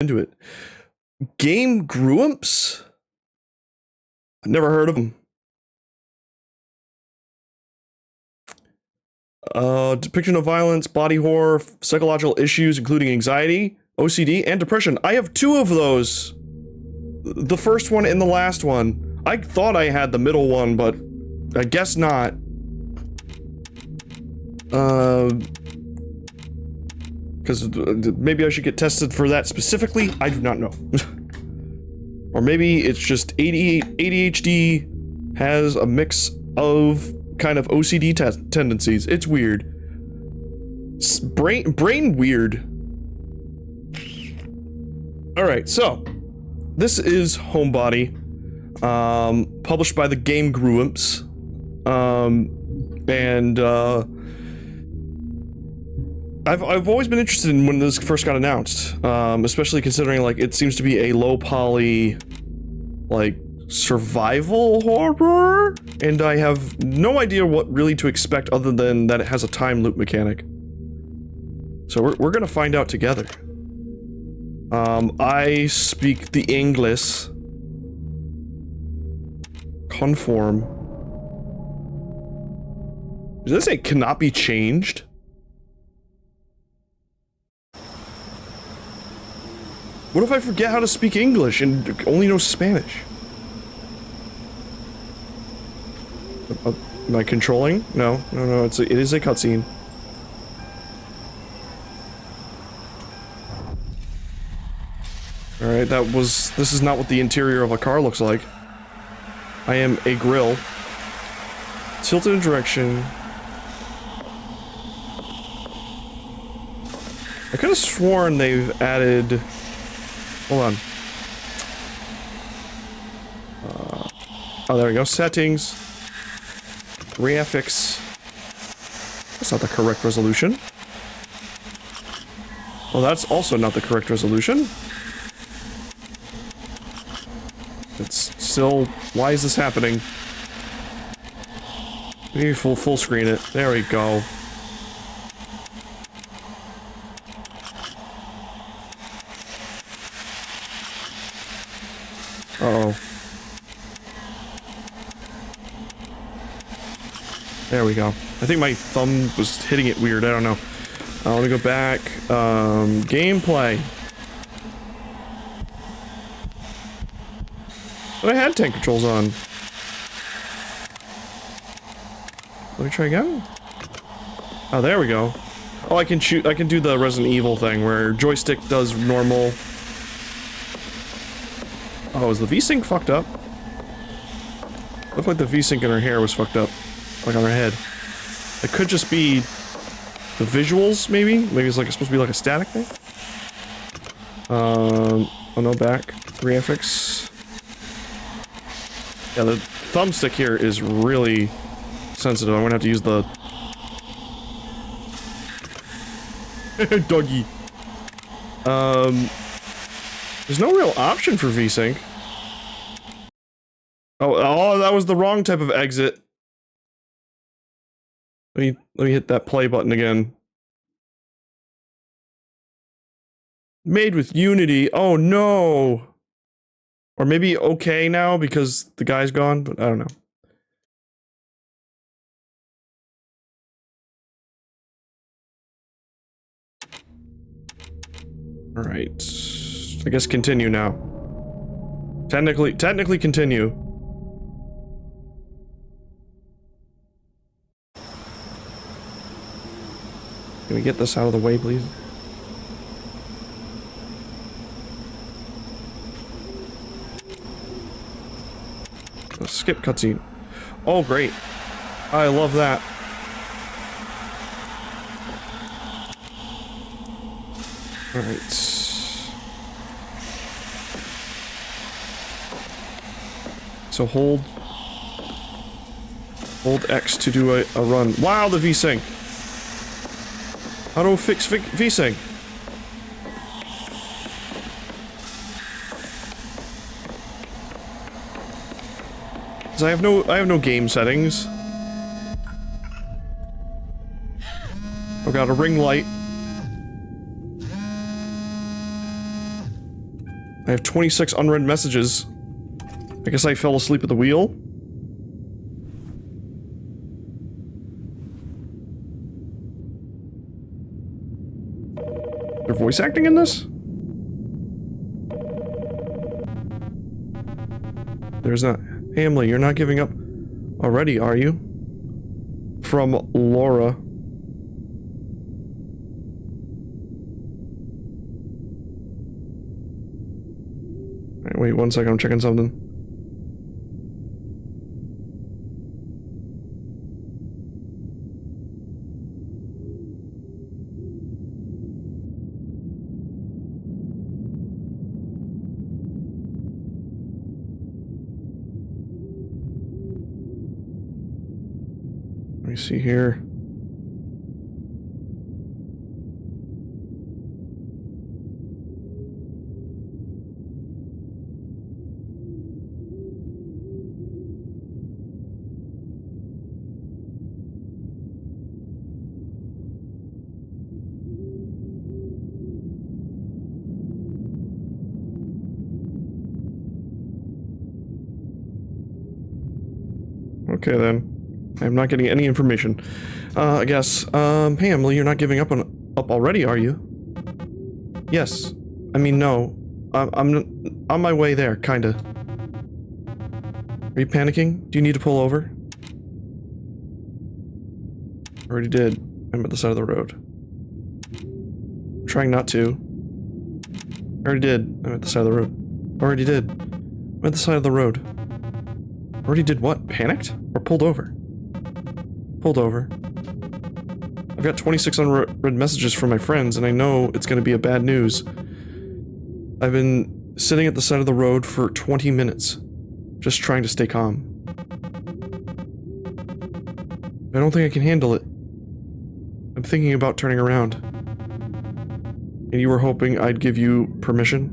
into it. Game Grumps? I've never heard of them. Depiction of violence, body horror, psychological issues, including anxiety, OCD, and depression. I have 2 of those. The first one and the last one. I thought I had the middle one, but I guess not. Because maybe I should get tested for that specifically. I do not know. Or maybe it's just ADHD has a mix of kind of OCD tendencies. It's weird. Brain weird. Alright, so this is Homebody, published by the Game Grumps, and I've always been interested in when this first got announced, especially considering like it seems to be a low poly, like survival horror, and I have no idea what really to expect other than that it has a time loop mechanic. So we're gonna find out together. I speak the English. Conform. Does this say cannot be changed? What if I forget how to speak English and only know Spanish? Am I controlling? No, it is a cutscene. Alright, this is not what the interior of a car looks like. I am a grill. Tilt in a direction. I could have sworn they've added... Hold on. Oh, there we go. Settings. Graphics. That's not the correct resolution. Well, that's also not the correct resolution. It's still... Why is this happening? Maybe full screen it. There we go. Uh-oh. There we go. I think my thumb was hitting it weird. I don't know. I want to go back. Gameplay. But I had tank controls on. Let me try again. Oh, there we go. Oh, I can shoot. I can do the Resident Evil thing where joystick does normal. Oh, is the V-Sync fucked up? Looked like the V-Sync in her hair was fucked up. Like on her head. It could just be the visuals, maybe? Maybe it's like it's supposed to be like a static thing? Oh no, back. Graphics. Yeah, the thumbstick here is really sensitive. I'm gonna have to use the... Doggy. There's no real option for V-Sync. Oh, that was the wrong type of exit. Let me hit that play button again. Made with Unity. Oh no. Or maybe okay now because the guy's gone, but I don't know. All right. I guess continue now. Technically continue. Can we get this out of the way, please? Let's skip cutscene. Oh, great. I love that. Alright. So hold X to do a run. Wow, the V-Sync. How do I fix V-Sync? Cause I have no game settings. I've got a ring light. I have 26 unread messages. I guess I fell asleep at the wheel. They're voice acting in this? There's not. Hey, Emily, you're not giving up already, are you? From Laura. Alright, wait 1 second, I'm checking something. Let me see here. Okay then. I'm not getting any information. I guess. Hey Emily, you're not giving up already, are you? Yes. I mean, no. I'm on my way there, kinda. Are you panicking? Do you need to pull over? Already did. I'm at the side of the road. I'm trying not to. Already did. I'm at the side of the road. Already did. I'm at the side of the road. Already did what? Panicked? Or pulled over? Pulled over. I've got 26 unread messages from my friends, and I know it's gonna be a bad news. I've been sitting at the side of the road for 20 minutes, just trying to stay calm. I don't think I can handle it. I'm thinking about turning around. And you were hoping I'd give you permission?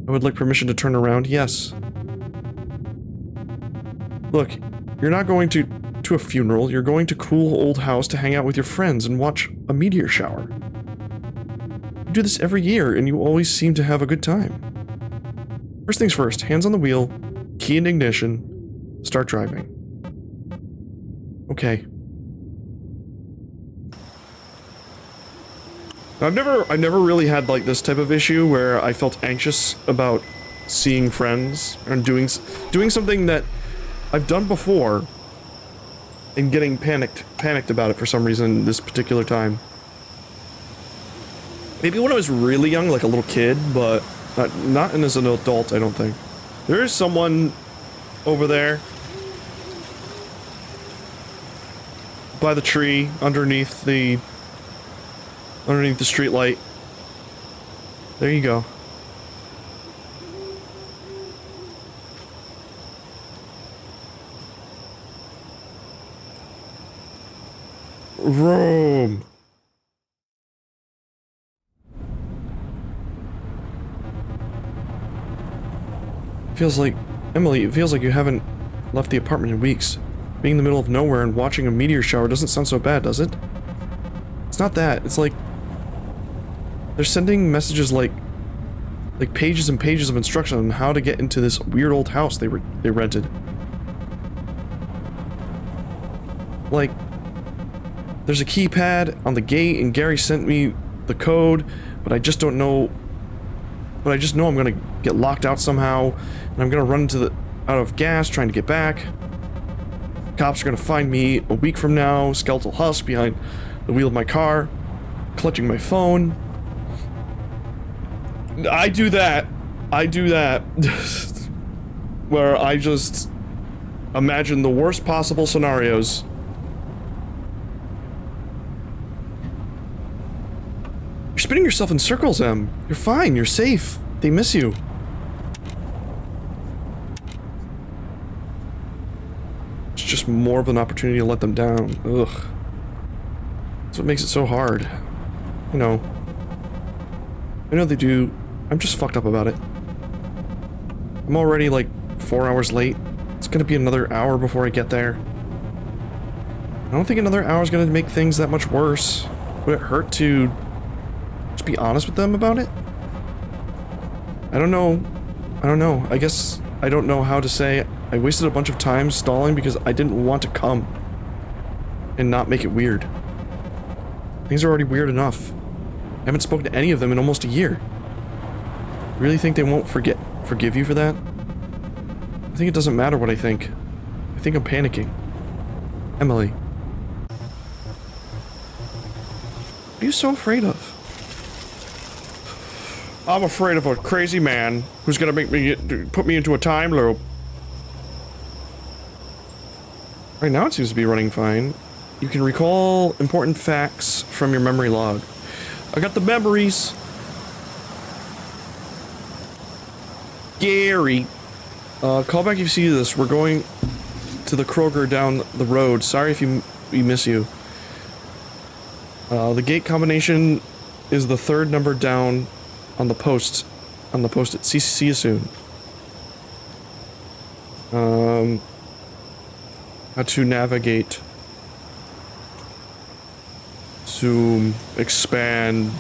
I would like permission to turn around, yes. Look, you're not going to a funeral, you're going to cool old house to hang out with your friends and watch a meteor shower. You do this every year and you always seem to have a good time. First things first, hands on the wheel, key in ignition, start driving. Okay. I've never really had like this type of issue where I felt anxious about seeing friends and doing something that I've done before and getting panicked about it for some reason this particular time. Maybe when I was really young, like a little kid, but not as an adult, I don't think. There is someone over there by the tree underneath the street light. There you go. Rome. Feels like, Emily, it feels like you haven't left the apartment in weeks. Being in the middle of nowhere and watching a meteor shower doesn't sound so bad, does it? It's not that. It's like they're sending messages like pages and pages of instruction on how to get into this weird old house they rented. Like, there's a keypad on the gate and Gary sent me the code, but I just don't know. But I just know I'm gonna get locked out somehow, and I'm gonna run out of gas trying to get back. Cops are gonna find me a week from now, skeletal husk behind the wheel of my car, clutching my phone. I do that. Where I just imagine the worst possible scenarios. You're spinning yourself in circles, Em. You're fine, you're safe. They miss you. It's just more of an opportunity to let them down. Ugh. That's what makes it so hard. You know. I know they do. I'm just fucked up about it. I'm already like 4 hours late. It's gonna be another hour before I get there. I don't think another hour is gonna make things that much worse. Would it hurt to just be honest with them about it? I don't know. I don't know. I guess I don't know how to say I wasted a bunch of time stalling because I didn't want to come. And not make it weird. Things are already weird enough. I haven't spoken to any of them in almost a year. Really think they won't forgive you for that? I think it doesn't matter what I think. I think I'm panicking. Emily. What are you so afraid of? I'm afraid of a crazy man who's gonna make me put me into a time loop. Right now it seems to be running fine. You can recall important facts from your memory log. I got the memories. Gary. Call back if you see this. We're going to the Kroger down the road. Sorry if we miss you. The gate combination is the third number down on the post. On the post-it. See you soon. How to navigate. Zoom. Expand.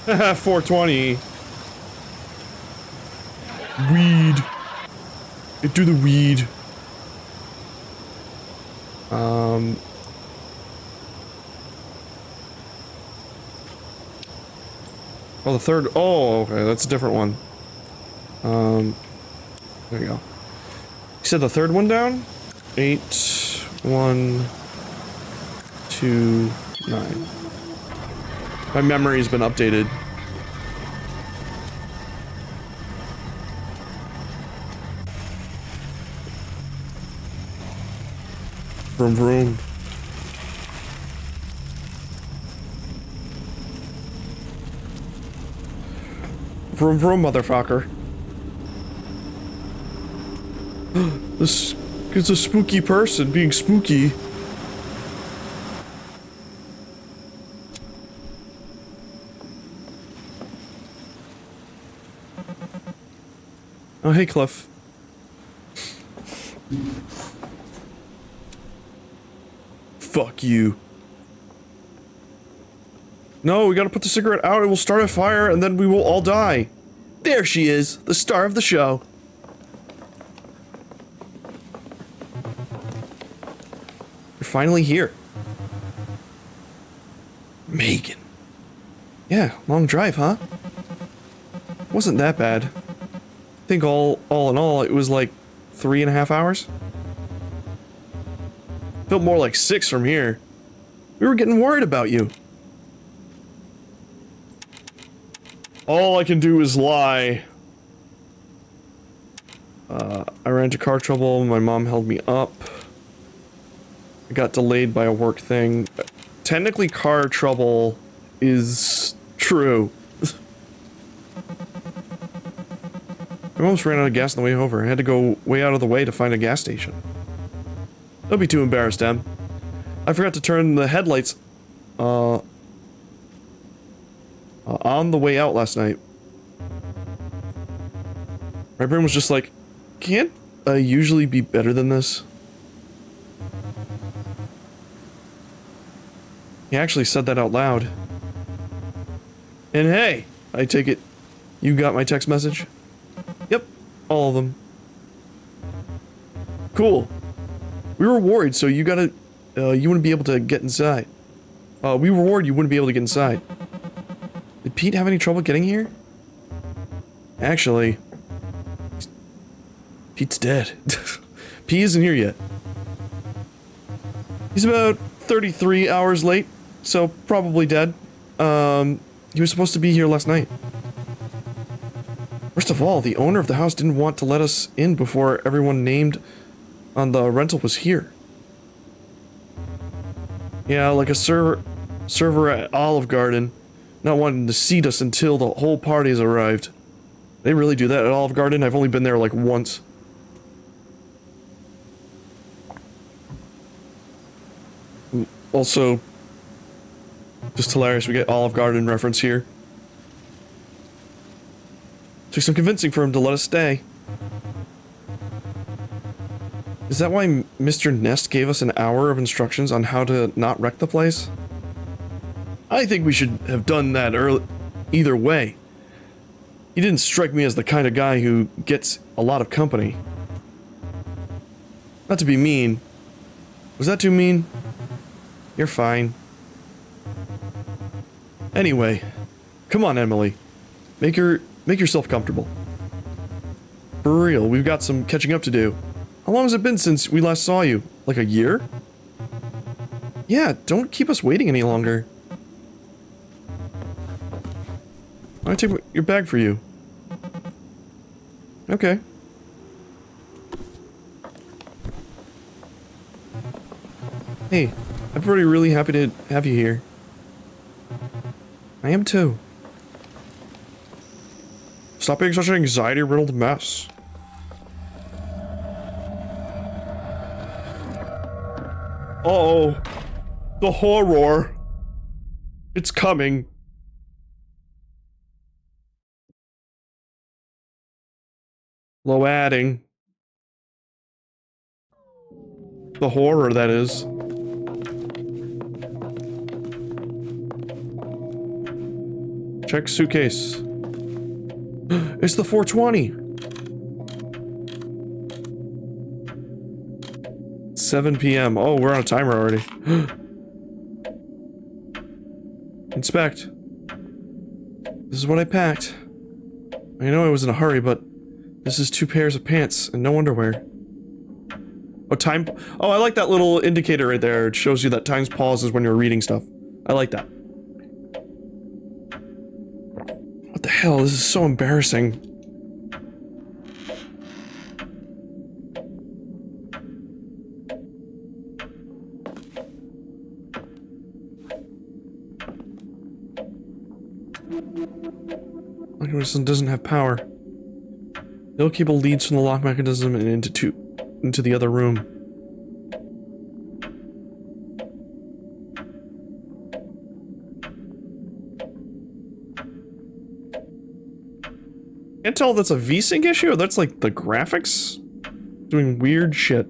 Haha, 420. Weed. Do the weed. Oh, the third. Oh, okay, that's a different one. There you go. You said the third one down? 8, 1, 2, 9. My memory's been updated. Vroom vroom. Vroom vroom, motherfucker. This is a spooky person being spooky. Oh, hey, Cliff. Fuck you. No, we gotta put the cigarette out, it will start a fire, and then we will all die. There she is, the star of the show. You're finally here. Megan. Yeah, long drive, huh? Wasn't that bad. I think all in all, it was like 3.5 hours. Felt more like 6 from here. We were getting worried about you. All I can do is lie. I ran into car trouble, my mom held me up. I got delayed by a work thing. Technically, car trouble is true. I almost ran out of gas on the way over. I had to go way out of the way to find a gas station. Don't be too embarrassed, Em. I forgot to turn the headlights on the way out last night. My brain was just like, can't I usually be better than this? He actually said that out loud. And hey, I take it you got my text message? Yep, all of them. Cool. We were worried, so you wouldn't be able to get inside. We were worried you wouldn't be able to get inside. Did Pete have any trouble getting here? Actually, Pete's dead. Pete isn't here yet. He's about 33 hours late, so probably dead. He was supposed to be here last night. First of all, the owner of the house didn't want to let us in before everyone named on the rental was here. Yeah, like a server at Olive Garden, not wanting to seat us until the whole party has arrived. They really do that at Olive Garden? I've only been there like once. Also, just hilarious, we get Olive Garden reference here. Took some convincing for him to let us stay. Is that why Mr. Nest gave us an hour of instructions on how to not wreck the place? I think we should have done that either way. He didn't strike me as the kind of guy who gets a lot of company. Not to be mean. Was that too mean? You're fine. Anyway, come on, Emily. Make yourself comfortable. For real, we've got some catching up to do. How long has it been since we last saw you? Like a year? Yeah, don't keep us waiting any longer. I'll take your bag for you. Okay. Hey, everybody really happy to have you here. I am too. Stop being such an anxiety-riddled mess. Uh-oh. The horror. It's coming. Low adding. The horror, that is. Check suitcase. It's the 420. 7 p.m. Oh, we're on a timer already. Inspect. This is what I packed. I know I was in a hurry, but this is 2 pairs of pants and no underwear. Oh, time. Oh, I like that little indicator right there. It shows you that time's pauses when you're reading stuff. I like that. What the hell? This is so embarrassing. Mechanism doesn't have power. No cable leads from the lock mechanism and into the other room. Can't tell if that's a VSync issue or that's like the graphics doing weird shit.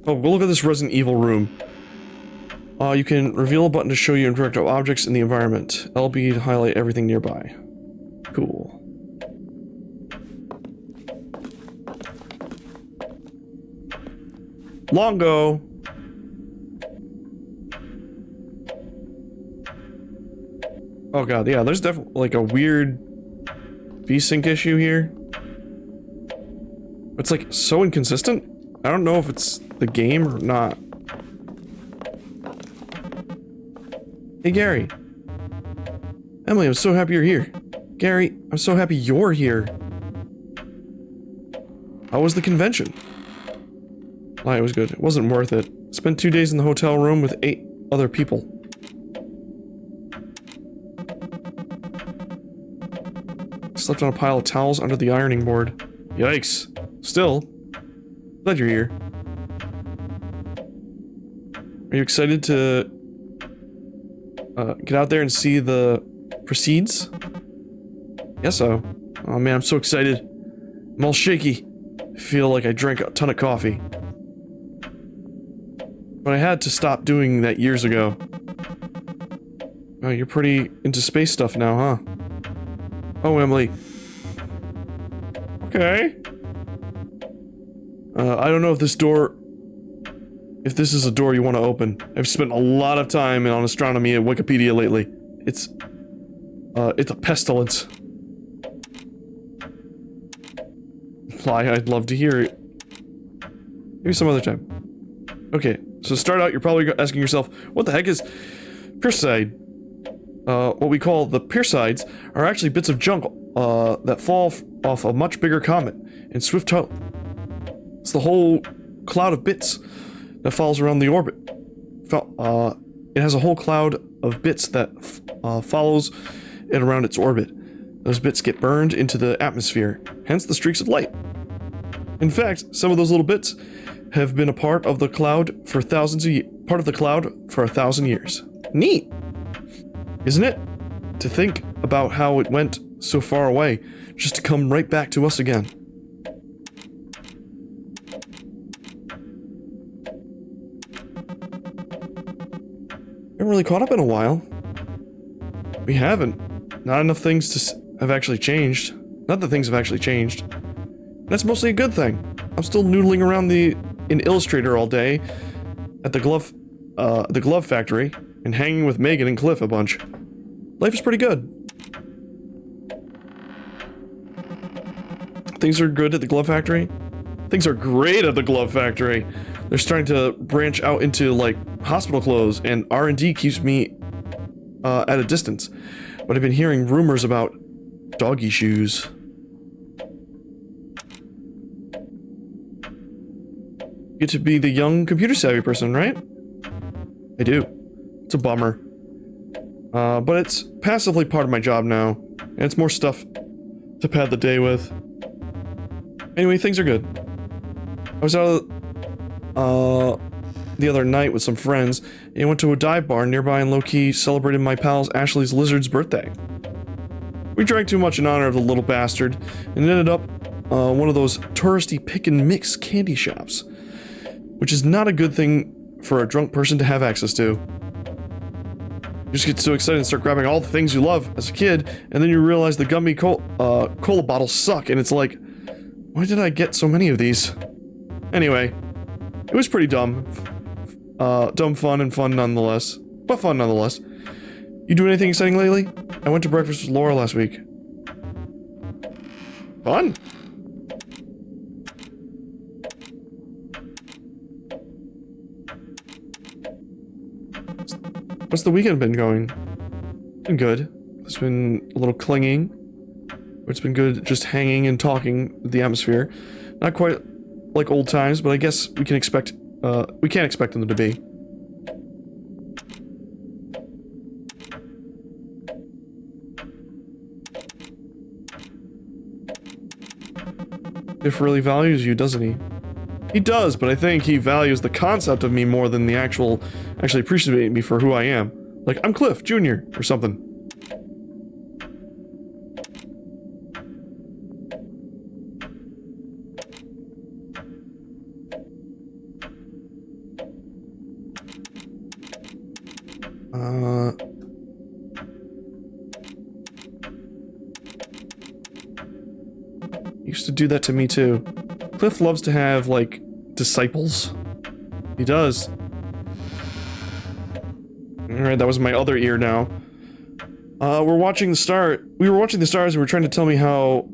Oh, we'll look at this Resident Evil room. You can reveal a button to show you interactive objects in the environment. LB to highlight everything nearby. Cool. Longo. Oh god, yeah, there's definitely like a weird VSync issue here. It's like so inconsistent. I don't know if it's the game or not. Hey Gary. Emily, I'm so happy you're here. Gary, I'm so happy you're here. How was the convention? Oh, it was good. It wasn't worth it. Spent 2 days in the hotel room with 8 other people. Slept on a pile of towels under the ironing board. Yikes. Still, glad you're here. Are you excited to get out there and see the proceeds? Guess so. Oh man, I'm so excited. I'm all shaky. I feel like I drank a ton of coffee. But I had to stop doing that years ago. Oh, you're pretty into space stuff now, huh? Oh, Emily. Okay. I don't know if this is a door you want to open. I've spent a lot of time on astronomy at Wikipedia lately. It's a pestilence. Why, I'd love to hear it. Maybe some other time. Okay, so to start out, you're probably asking yourself, what the heck is Pierside? What we call the Piersides are actually bits of junk that fall off a much bigger comet in swift tunnel. It's the whole cloud of bits that follows around the orbit. It has a whole cloud of bits that follows it around its orbit. Those bits get burned into the atmosphere, hence the streaks of light. In fact, some of those little bits have been a part of the cloud for a thousand years. Neat, isn't it? To think about how it went so far away, just to come right back to us again. haven't really caught up in a while. We haven't. Not enough things have actually changed. Not that things have actually changed. That's mostly a good thing. I'm still noodling around in Illustrator all day at the glove factory and hanging with Megan and Cliff a bunch. Life is pretty good. Things are good at the glove factory. Things are great at the glove factory. They're starting to branch out into like hospital clothes, and R&D keeps me at a distance. But I've been hearing rumors about doggy shoes. You get to be the young computer savvy person, right? I do. It's a bummer. But it's passively part of my job now, and it's more stuff to pad the day with. Anyway, things are good. I was out the other night with some friends, and went to a dive bar nearby and low-key celebrated my pal Ashley's lizard's birthday. We drank too much in honor of the little bastard, and ended up one of those touristy pick-and-mix candy shops, which is not a good thing for a drunk person to have access to. You just get so excited and start grabbing all the things you love as a kid, and then you realize the gummy cola bottles suck, and it's like, why did I get so many of these? Anyway, it was pretty dumb. Dumb fun and fun nonetheless. But fun nonetheless. You do anything exciting lately? I went to breakfast with Laura last week. Fun? What's the weekend been going? Been good. It's been a little clinging. It's been good just hanging and talking with the atmosphere. Not quite like old times, but I guess we can expect, we can't expect them to be. If really values you, doesn't he? He does, but I think he values the concept of me more than the actually appreciating me for who I am. Like, I'm Cliff, Jr. or something. Used to do that to me too. Cliff loves to have, like, disciples. He does. Alright, that was my other ear now. We were watching the stars and we were trying to tell me how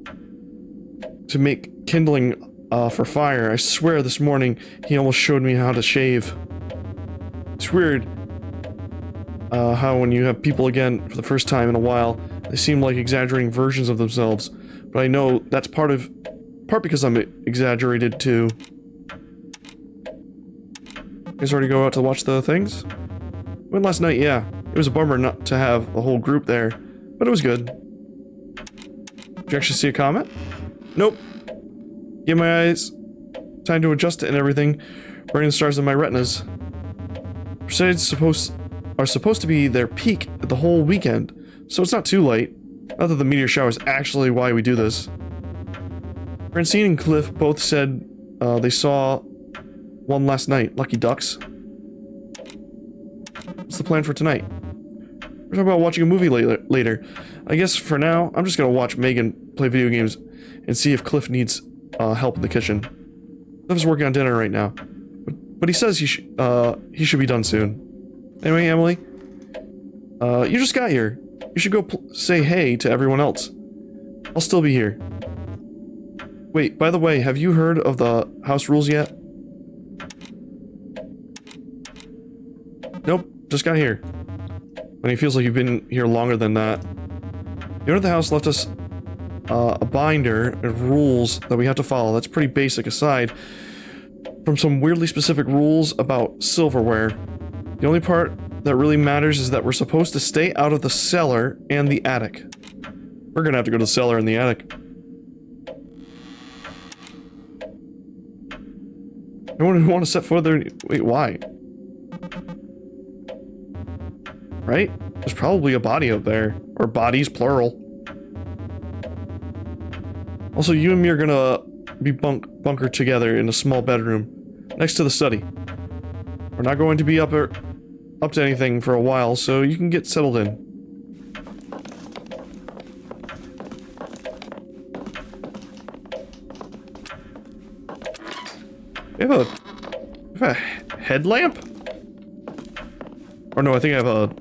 to make kindling for fire. I swear this morning he almost showed me how to shave. It's weird how when you have people again for the first time in a while, they seem like exaggerating versions of themselves. But I know that's part because I'm exaggerated too. You guys already go out to watch the things? Went last night, yeah. It was a bummer not to have a whole group there, but it was good. Did you actually see a comet? Nope. Give my eyes time to adjust it and everything, burning the stars in my retinas. Perseids are supposed to be their peak at the whole weekend, so it's not too late. Not that the meteor shower is actually why we do this. Francine and Cliff both said they saw one last night. Lucky ducks. What's the plan for tonight? We're talking about watching a movie later. I guess for now, I'm just gonna watch Megan play video games and see if Cliff needs help in the kitchen. Cliff's working on dinner right now, but he says he should be done soon. Anyway, Emily, you just got here. You should go say hey to everyone else. I'll still be here. Wait, by the way, have you heard of the house rules yet? Nope, just got here. And he feels like you've been here longer than that. The owner of the house left us a binder of rules that we have to follow. That's pretty basic aside from some weirdly specific rules about silverware. The only part that really matters is that we're supposed to stay out of the cellar and the attic. We're gonna have to go to the cellar and the attic. No one would want to set foot there. Wait, why? Right? There's probably a body up there. Or bodies, plural. Also, you and me are gonna be bunkered together in a small bedroom next to the study. We're not going to be up up to anything for a while, so you can get settled in. I have a headlamp? Or no, I think I have a...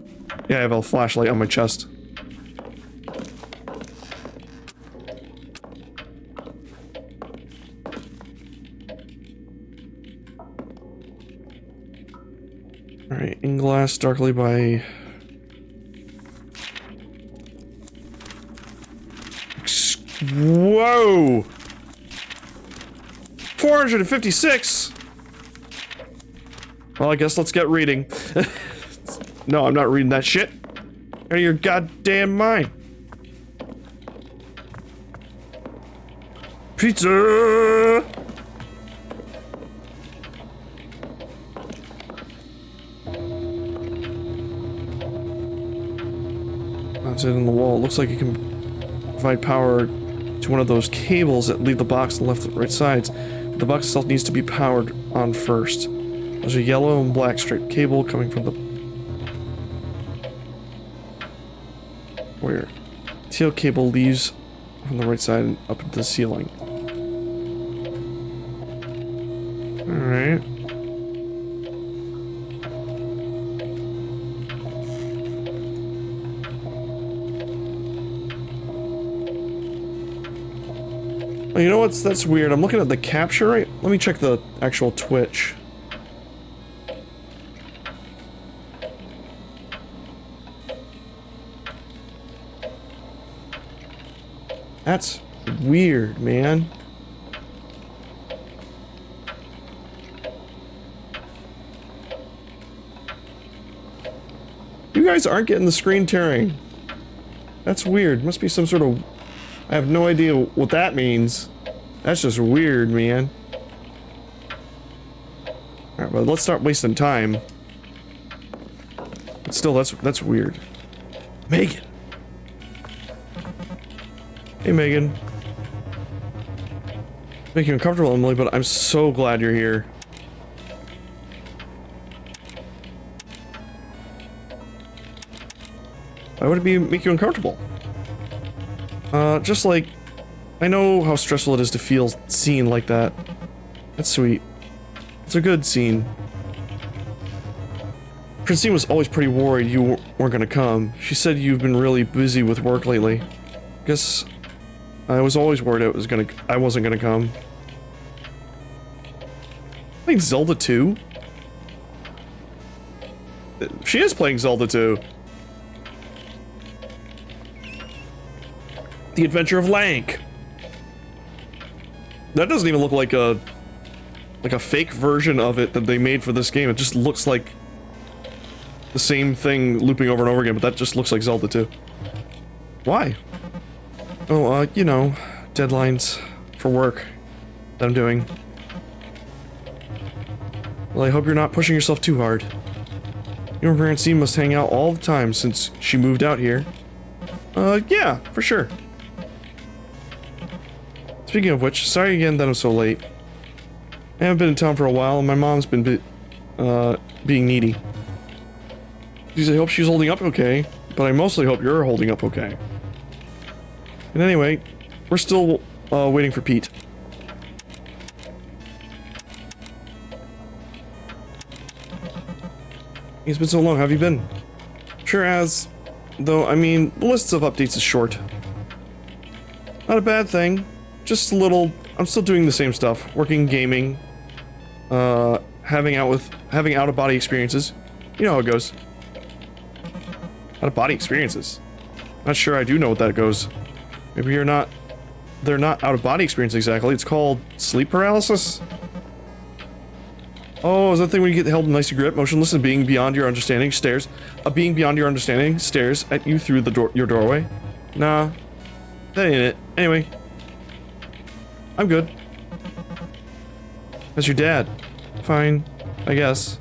Yeah, I have a flashlight on my chest. Alright, in glass darkly by... Whoa! 456? Well, I guess let's get reading. No, I'm not reading that shit. Out of your goddamn mind. Pizza! That's it in the wall. It looks like you can provide power to one of those cables that lead the box to the left and right sides. The box itself needs to be powered on first. There's a yellow and black striped cable coming from the... Where? Teal cable leaves from the right side and up into the ceiling. Alright. Oh, you know what's that's weird? I'm looking at the capture rate. Let me check the actual Twitch. That's weird, man. You guys aren't getting the screen tearing. That's weird. Must be some sort of... I have no idea what that means. That's just weird, man. Alright, well, let's start wasting time. But still, that's weird. Megan! Hey, Megan. Make you uncomfortable, Emily, but I'm so glad you're here. Why would it make you uncomfortable? Just like, I know how stressful it is to feel seen like that. That's sweet. It's a good scene. Francine was always pretty worried you weren't gonna come. She said you've been really busy with work lately. Guess I was always worried I wasn't gonna come. Playing Zelda 2? She is playing Zelda 2. The Adventure of Lank. That doesn't even look like a fake version of it that they made for this game. It just looks like the same thing looping over and over again, but that just looks like Zelda 2. Why? Oh, you know, deadlines for work that I'm doing. Well, I hope you're not pushing yourself too hard. You and Francine must hang out all the time since she moved out here. Yeah, for sure. Speaking of which, sorry again that I'm so late. I haven't been in town for a while, and my mom's been being needy. Geez, I hope she's holding up okay, but I mostly hope you're holding up okay. And anyway, we're still waiting for Pete. It's been so long, how have you been? Sure has, though, I mean, the list of updates is short. Not a bad thing, just a little, I'm still doing the same stuff, working, gaming, having out-of-body experiences. You know how it goes. Out-of-body experiences. Not sure I do know what that goes. Maybe they're not out-of-body experience exactly, it's called sleep paralysis? Oh, is that thing when you get held in icy grip, motionless, and being beyond your understanding stares? A being beyond your understanding stares at you through your doorway? Nah, that ain't it. Anyway, I'm good. How's your dad? Fine, I guess.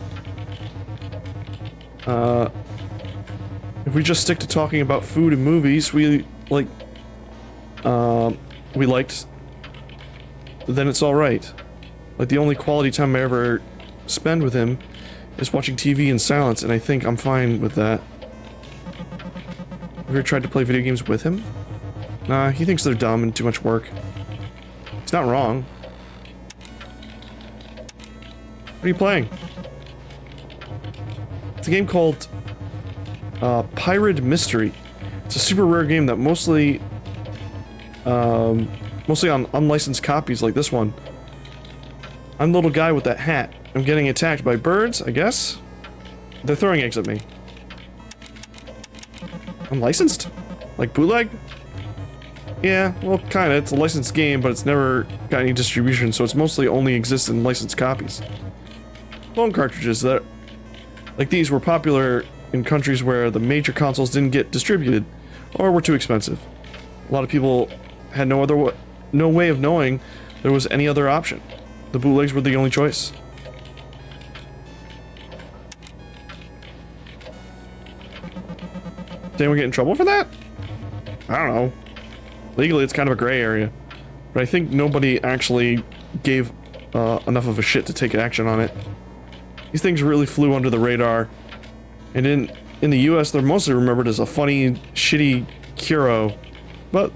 If we just stick to talking about food and movies we liked, then it's alright. Like, the only quality time I ever spend with him is watching TV in silence, and I think I'm fine with that. Have you ever tried to play video games with him? Nah, he thinks they're dumb and too much work. He's not wrong. What are you playing? It's a game called Pirate Mystery. It's a super rare game that mostly on unlicensed copies like this one. I'm the little guy with that hat. I'm getting attacked by birds, I guess? They're throwing eggs at me. Unlicensed? Like bootleg? Yeah, well, kinda. It's a licensed game, but it's never got any distribution, so it's mostly only exists in licensed copies. Phone cartridges that, like these, were popular in countries where the major consoles didn't get distributed, or were too expensive. A lot of people had no way of knowing there was any other option. The bootlegs were the only choice. Did anyone get in trouble for that? I don't know. Legally, it's kind of a gray area. But I think nobody actually gave enough of a shit to take action on it. These things really flew under the radar. And in the US, they're mostly remembered as a funny, shitty Kuro. But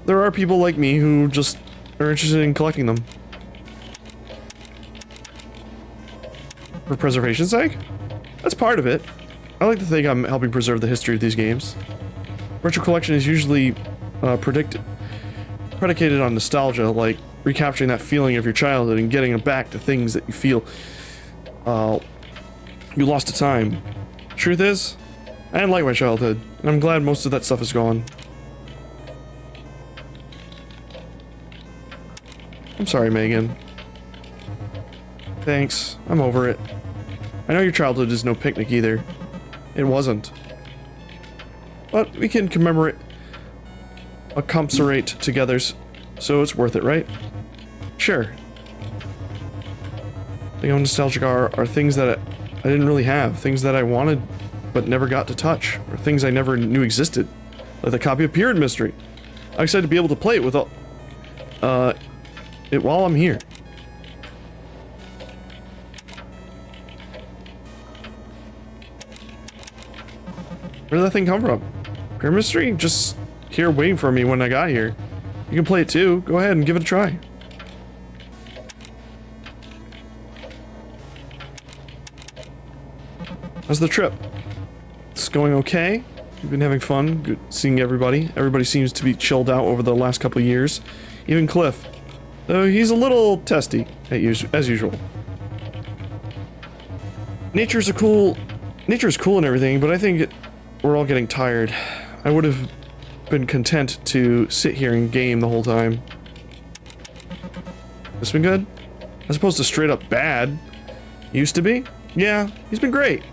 there are people like me who just are interested in collecting them. For preservation's sake? That's part of it. I like to think I'm helping preserve the history of these games. Retro collection is usually predicated on nostalgia, like recapturing that feeling of your childhood and getting back to things that you feel you lost to time. Truth is, I didn't like my childhood, and I'm glad most of that stuff is gone. I'm sorry, Megan. Thanks, I'm over it. I know your childhood is no picnic either. It wasn't. But we can commiserate together, so it's worth it, right? Sure. The nostalgic are things that I didn't really have, things that I wanted but never got to touch, or things I never knew existed, like the copy of Pirate Mystery. I'm excited to be able to play it with it while I'm here. Where did that thing come from? Pirate Mystery? Just here waiting for me when I got here. You can play it too. Go ahead and give it a try. How's the trip? It's going okay. We've been having fun, good seeing everybody. Everybody seems to be chilled out over the last couple of years. Even Cliff. Though he's a little testy, as usual. Nature's cool and everything, but I think we're all getting tired. I would have been content to sit here and game the whole time. This been good? As opposed to straight up bad. Used to be? Yeah, he's been great.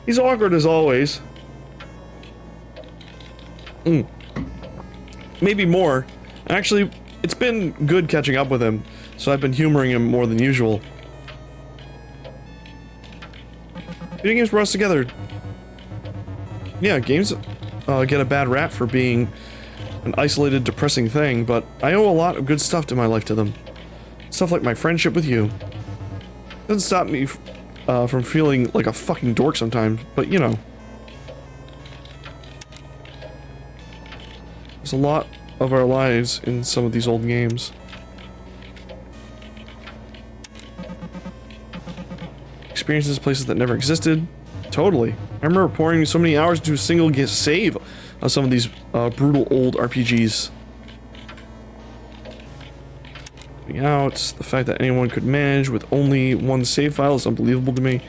He's awkward as always. Maybe more. Actually, it's been good catching up with him, so I've been humoring him more than usual. Video games brought us together. Yeah, games get a bad rap for being an isolated, depressing thing, but I owe a lot of good stuff to my life to them. Stuff like my friendship with you. Doesn't stop me from feeling like a fucking dork sometimes, but you know. There's a lot of our lives in some of these old games. Experiences places that never existed. Totally. I remember pouring so many hours into a single save on some of these brutal old RPGs. Out, the fact that anyone could manage with only one save file is unbelievable to me.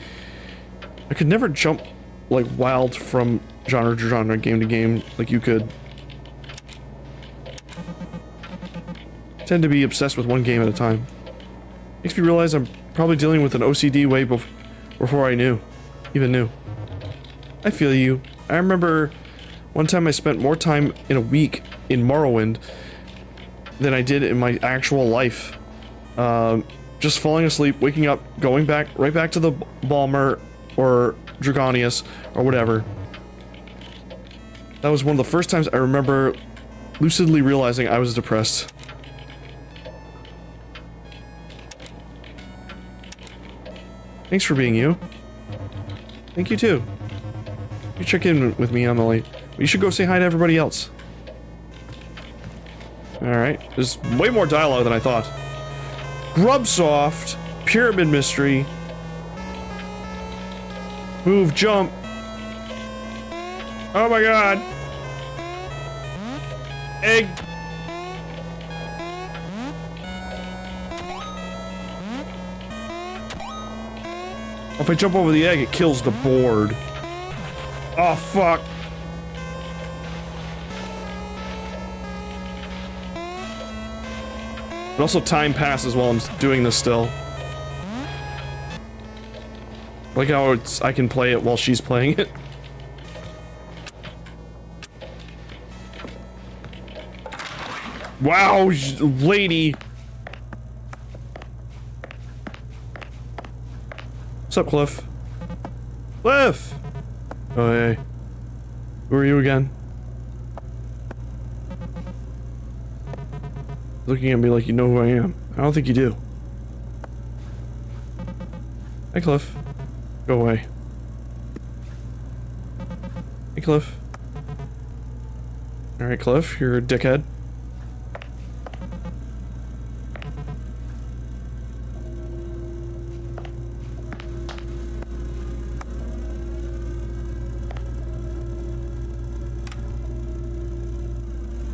I could never jump like wild from genre to genre, game to game like you could. I tend to be obsessed with one game at a time. Makes me realize I'm probably dealing with an OCD way before I even knew. I feel you. I remember one time I spent more time in a week in Morrowind than I did in my actual life. Just falling asleep, waking up, going right back to the Balmer or Dragonius or whatever. That was one of the first times I remember lucidly realizing I was depressed. Thanks for being you. Thank you too. You check in with me, Emily. You should go say hi to everybody else. Alright, there's way more dialogue than I thought. Grubsoft, Pyramid Mystery. Move, jump. Oh my god. Egg. If I jump over the egg, it kills the board. Oh, fuck. But also time passes while I'm doing this still. Like how I can play it while she's playing it. Wow, lady. What's up, Cliff? Cliff! Oh, hey. Who are you again? Looking at me like you know who I am. I don't think you do. Hey, Cliff. Go away. Hey, Cliff. Alright, Cliff, you're a dickhead.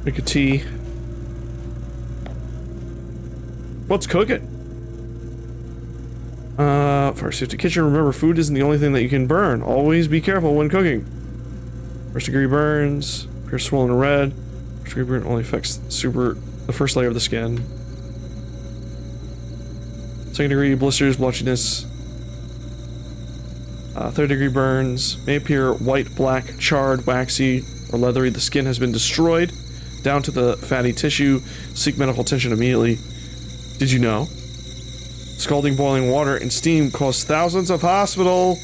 Make a tea. What's cooking? Fire safety kitchen. Remember, food isn't the only thing that you can burn. Always be careful when cooking. First degree burns. Appears swollen red. First degree burn only affects the first layer of the skin. Second degree blisters, blotchiness. Third degree burns. May appear white, black, charred, waxy, or leathery. The skin has been destroyed. Down to the fatty tissue. Seek medical attention immediately. Did you know? Scalding boiling water and steam costs thousands of hospital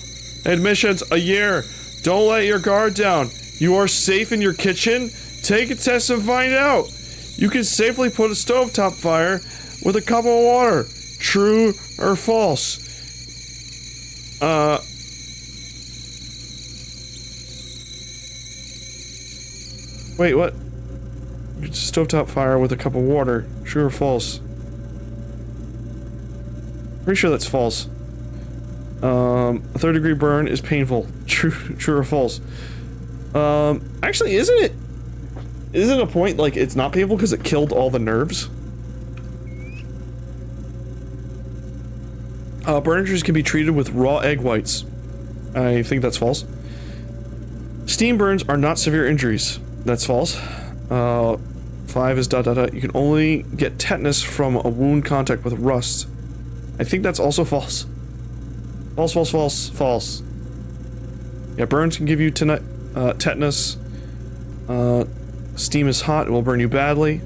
admissions a year. Don't let your guard down. You are safe in your kitchen? Take a test and find out. You can safely put a stovetop fire with a cup of water. True or false? Wait, what? Stovetop fire with a cup of water. True or false? Pretty sure that's false. A third degree burn is painful. True or false? Actually, isn't it? Isn't a point like it's not painful because it killed all the nerves? Burn injuries can be treated with raw egg whites. I think that's false. Steam burns are not severe injuries. That's false. 5 is ... You can only get tetanus from a wound contact with rust. I think that's also false. False. Yeah, burns can give you tetanus. Steam is hot, it will burn you badly.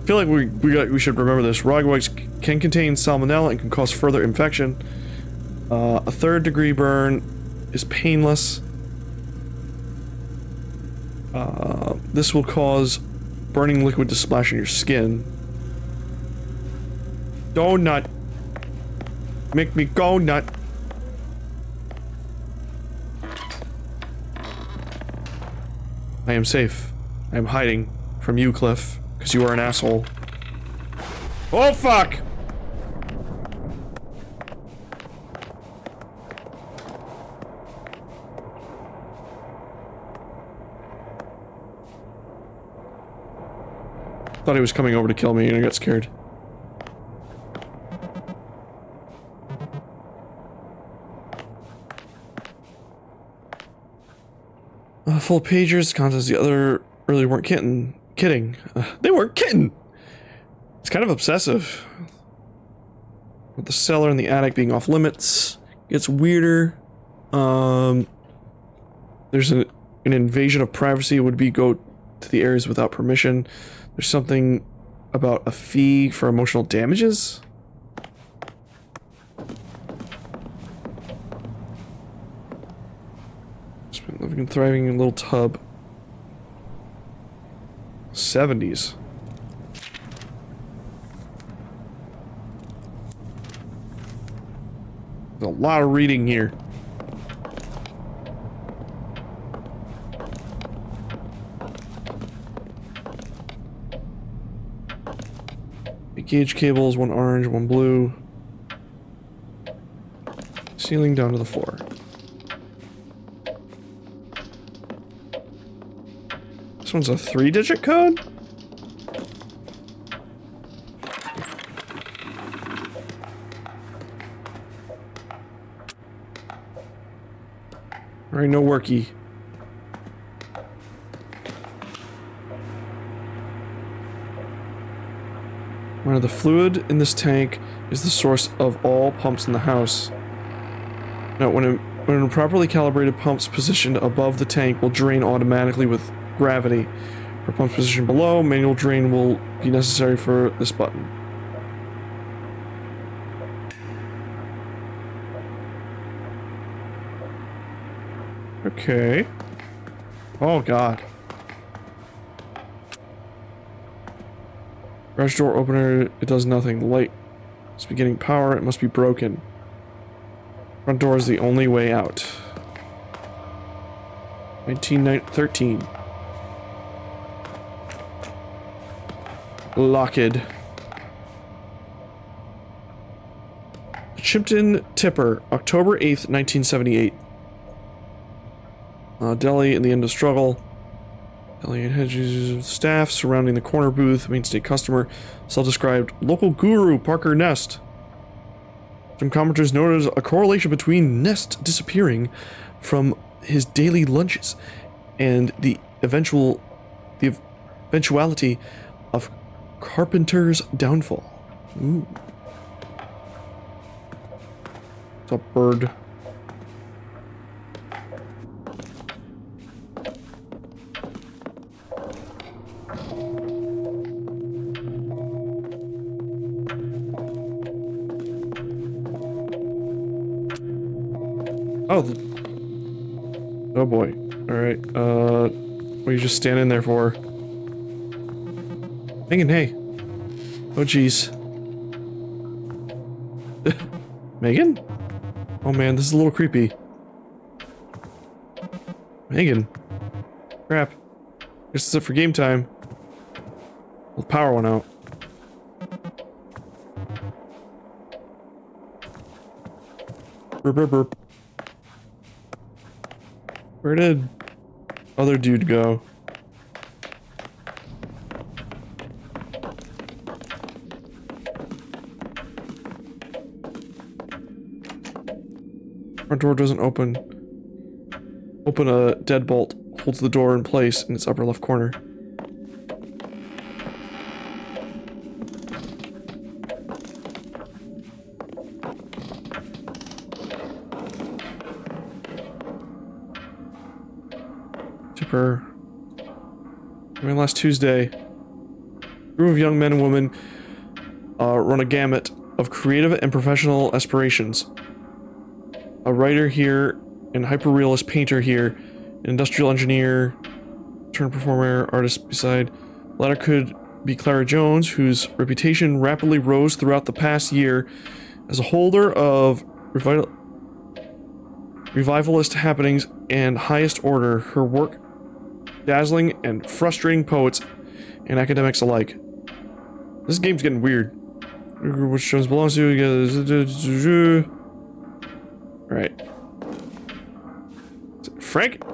I feel like we should remember this. Raw egg whites can contain salmonella and can cause further infection. A third degree burn is painless. This will cause burning liquid to splash on your skin. Donut. Make me go nut. I am safe. I am hiding from you, Cliff, because you are an asshole. Oh, fuck! Thought he was coming over to kill me and I got scared. Full pagers, contents the other really weren't kidding. They weren't kidding! It's kind of obsessive. With the cellar and the attic being off limits, gets weirder. There's an invasion of privacy would be go to the areas without permission. There's something about a fee for emotional damages? Living and thriving in a little tub. 70s. There's a lot of reading here. Gauge cables, one orange, one blue. Ceiling down to the floor. This one's a 3-digit code? Alright, no worky. The fluid in this tank is the source of all pumps in the house. Now, when a properly calibrated pump's positioned above the tank will drain automatically with gravity. For pumps positioned below, manual drain will be necessary for this button. Okay. Oh god. Garage door opener, it does nothing. The light must be getting power, it must be broken. Front door is the only way out. 1913. Locked. Chimpton Tipper, October 8th, 1978. Deli in the end of struggle. Deli and hedges staff surrounding the corner booth. Mainstay customer. Self-described local guru Parker Nest. Some commenters noted a correlation between Nest disappearing from his daily lunches and the eventuality of Carpenter's downfall. Ooh. What's up, bird? Oh. Oh boy. Alright, what are you just standing there for? Megan, hey. Oh jeez. Megan? Oh man, this is a little creepy. Megan. Crap. Guess it's it for game time. Well, the power went out. Burp, burp, burp. Where did other dude go? Front door doesn't open. Open a deadbolt holds the door in place in its upper left corner. Tipper. I mean, last Tuesday, a group of young men and women run a gamut of creative and professional aspirations. A writer here, and hyper-realist painter here, an industrial engineer, turned performer, artist beside. The latter could be Clara Jones, whose reputation rapidly rose throughout the past year as a holder of revivalist happenings and highest order. Her work dazzling and frustrating poets and academics alike. This game's getting weird. Which Jones belongs to? Right. Frank?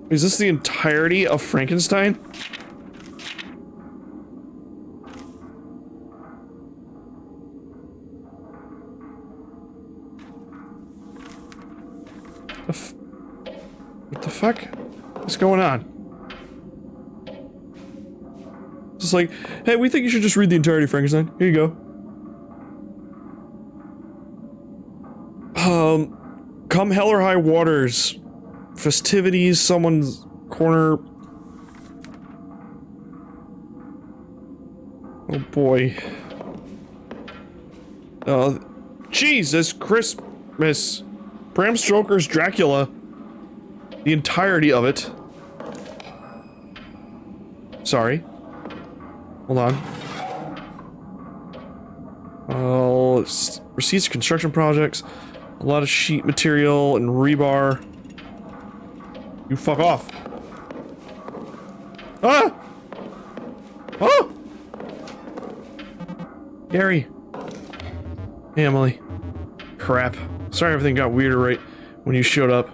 Is this the entirety of Frankenstein? What the fuck? What's going on? It's like, hey, we think you should just read the entirety of Frankenstein. Here you go. Come hell or high waters. Festivities, someone's corner. Oh boy. Jesus Christmas. Bram Stoker's Dracula. The entirety of it. Sorry. Hold on. material. It's receipts, construction projects, a lot of sheet material and rebar. You fuck off. Ah! Oh! Gary. Hey, Emily. Crap. Sorry everything got weirder right when you showed up.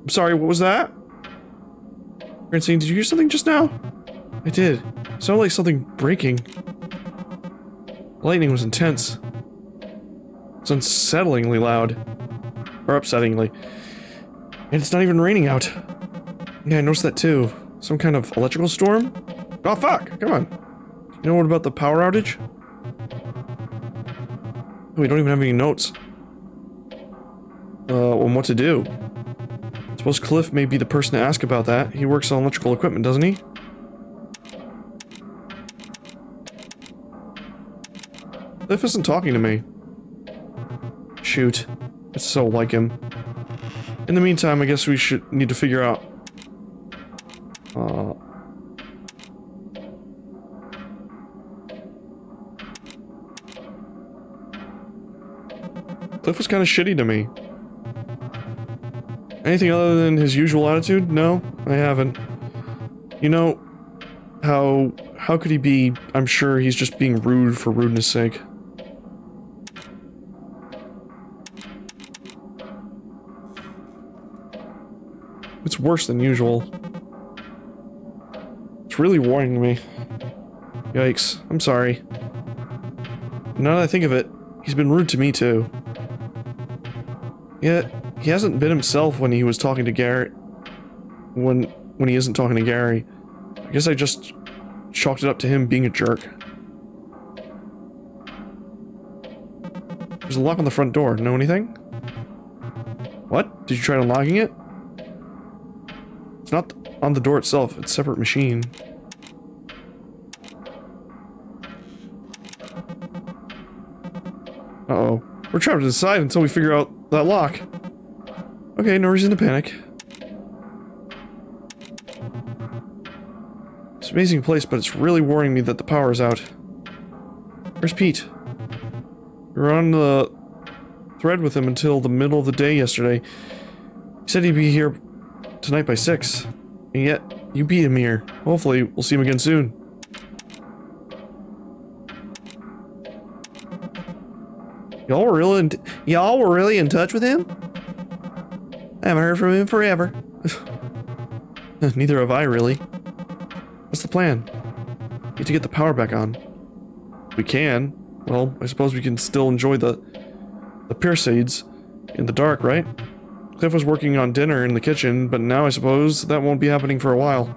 I'm sorry, what was that? Francine, did you hear something just now? I did. It sounded like something breaking. Lightning was intense. It's unsettlingly loud. Or upsettingly. And it's not even raining out. Yeah, I noticed that too. Some kind of electrical storm? Oh fuck, come on. You know what about the power outage? We don't even have any notes. On what to do. Suppose Cliff may be the person to ask about that. He works on electrical equipment, doesn't he? Cliff isn't talking to me. Shoot. It's so like him. In the meantime, I guess we should need to figure out... Cliff was kind of shitty to me. Anything other than his usual attitude? No, I haven't. You know, how could he be? I'm sure he's just being rude for rudeness' sake. It's worse than usual. It's really worrying me. Yikes, I'm sorry. Now that I think of it, he's been rude to me too. Yet, he hasn't been himself when he was talking to Garrett. When he isn't talking to Gary. I guess I just chalked it up to him being a jerk. There's a lock on the front door. Know anything? What? Did you try unlocking it? It's not on the door itself. It's a separate machine. Uh-oh. We're trapped inside until we figure out that lock. Okay, no reason to panic. It's an amazing place, but it's really worrying me that the power is out. Where's Pete? We were on the thread with him until the middle of the day yesterday. He said he'd be here tonight by 6. And yet, you beat him here. Hopefully, we'll see him again soon. Y'all were really in touch with him? I haven't heard from him forever. Neither have I, really. What's the plan? Need to get the power back on. We can. Well, I suppose we can still enjoy the Perseids in the dark, right? Cliff was working on dinner in the kitchen, but now I suppose that won't be happening for a while.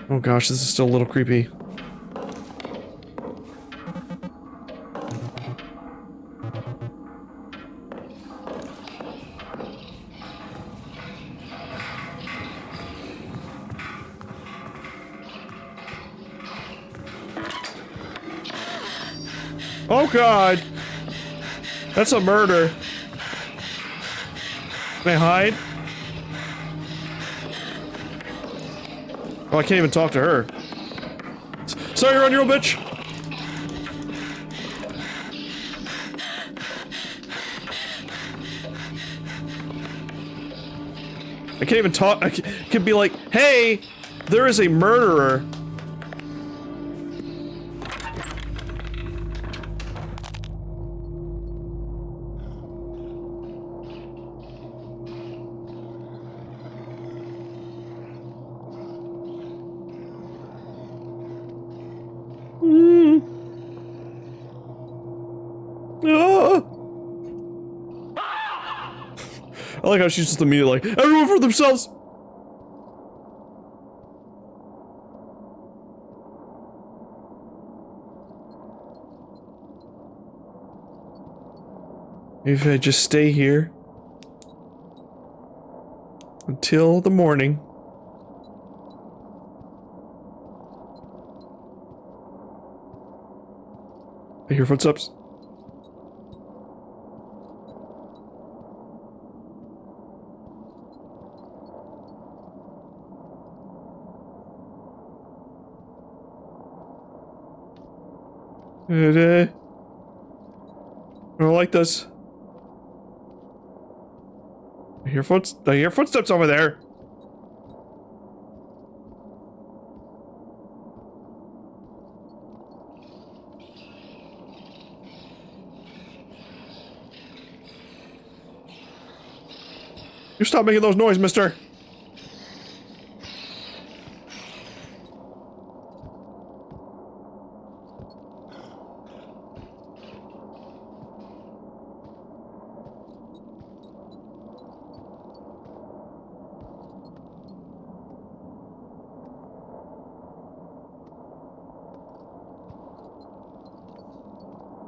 Oh gosh, this is still a little creepy. Oh god! That's a murder. Can I hide? Oh, I can't even talk to her. Sorry, you're on your own, bitch! I can't even talk. I can be like, hey, there is a murderer. I like how she's just immediately like, everyone for themselves! Maybe if I just stay here until the morning. I hear footsteps. I don't like this. I hear footsteps over there. You stop making those noises, mister.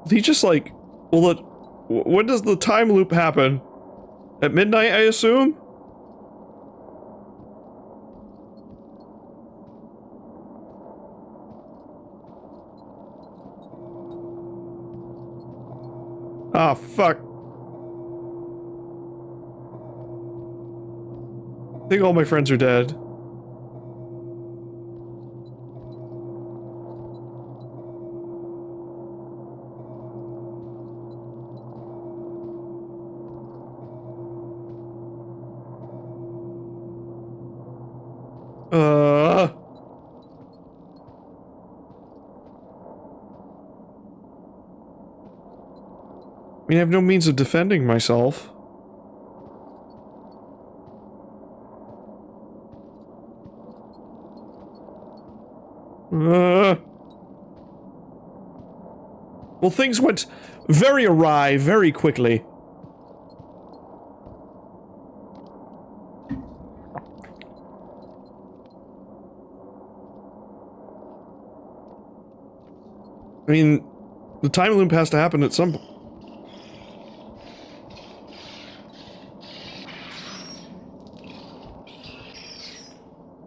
He just like, well, when does the time loop happen? At midnight, I assume? Ah, fuck. I think all my friends are dead. I mean, I have no means of defending myself. Well, things went very awry very quickly. I mean, the time loop has to happen at some point.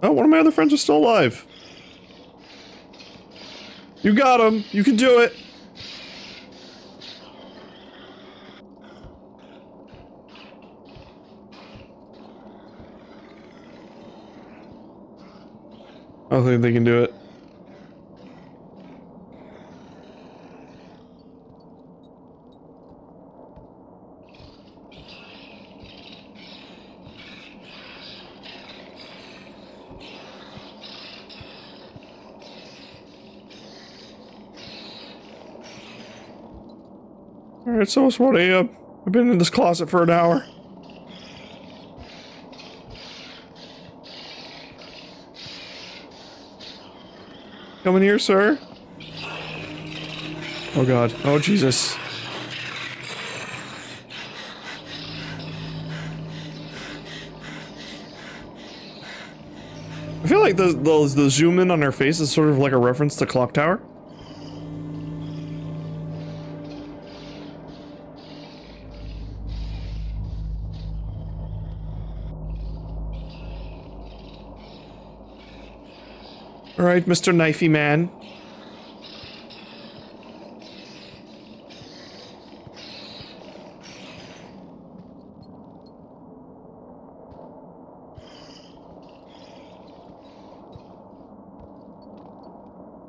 Oh, one of my other friends is still alive. You got him. You can do it. I don't think they can do it. Alright, so it's 1 a.m. I've been in this closet for an hour. Come in here, sir. Oh god. Oh Jesus. I feel like the zoom in on her face is sort of like a reference to Clock Tower. Alright, Mr. Knifey Man.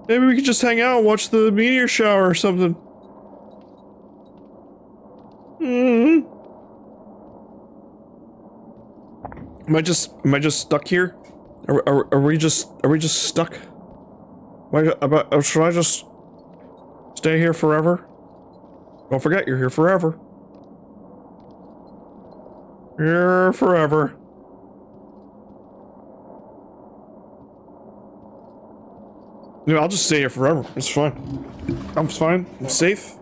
Maybe we could just hang out and watch the meteor shower or something. Am I just stuck here? Are we just stuck? Should I just stay here forever? Don't forget, you're here forever. Here forever. Yeah, I'll just stay here forever. It's fine. I'm fine. I'm safe.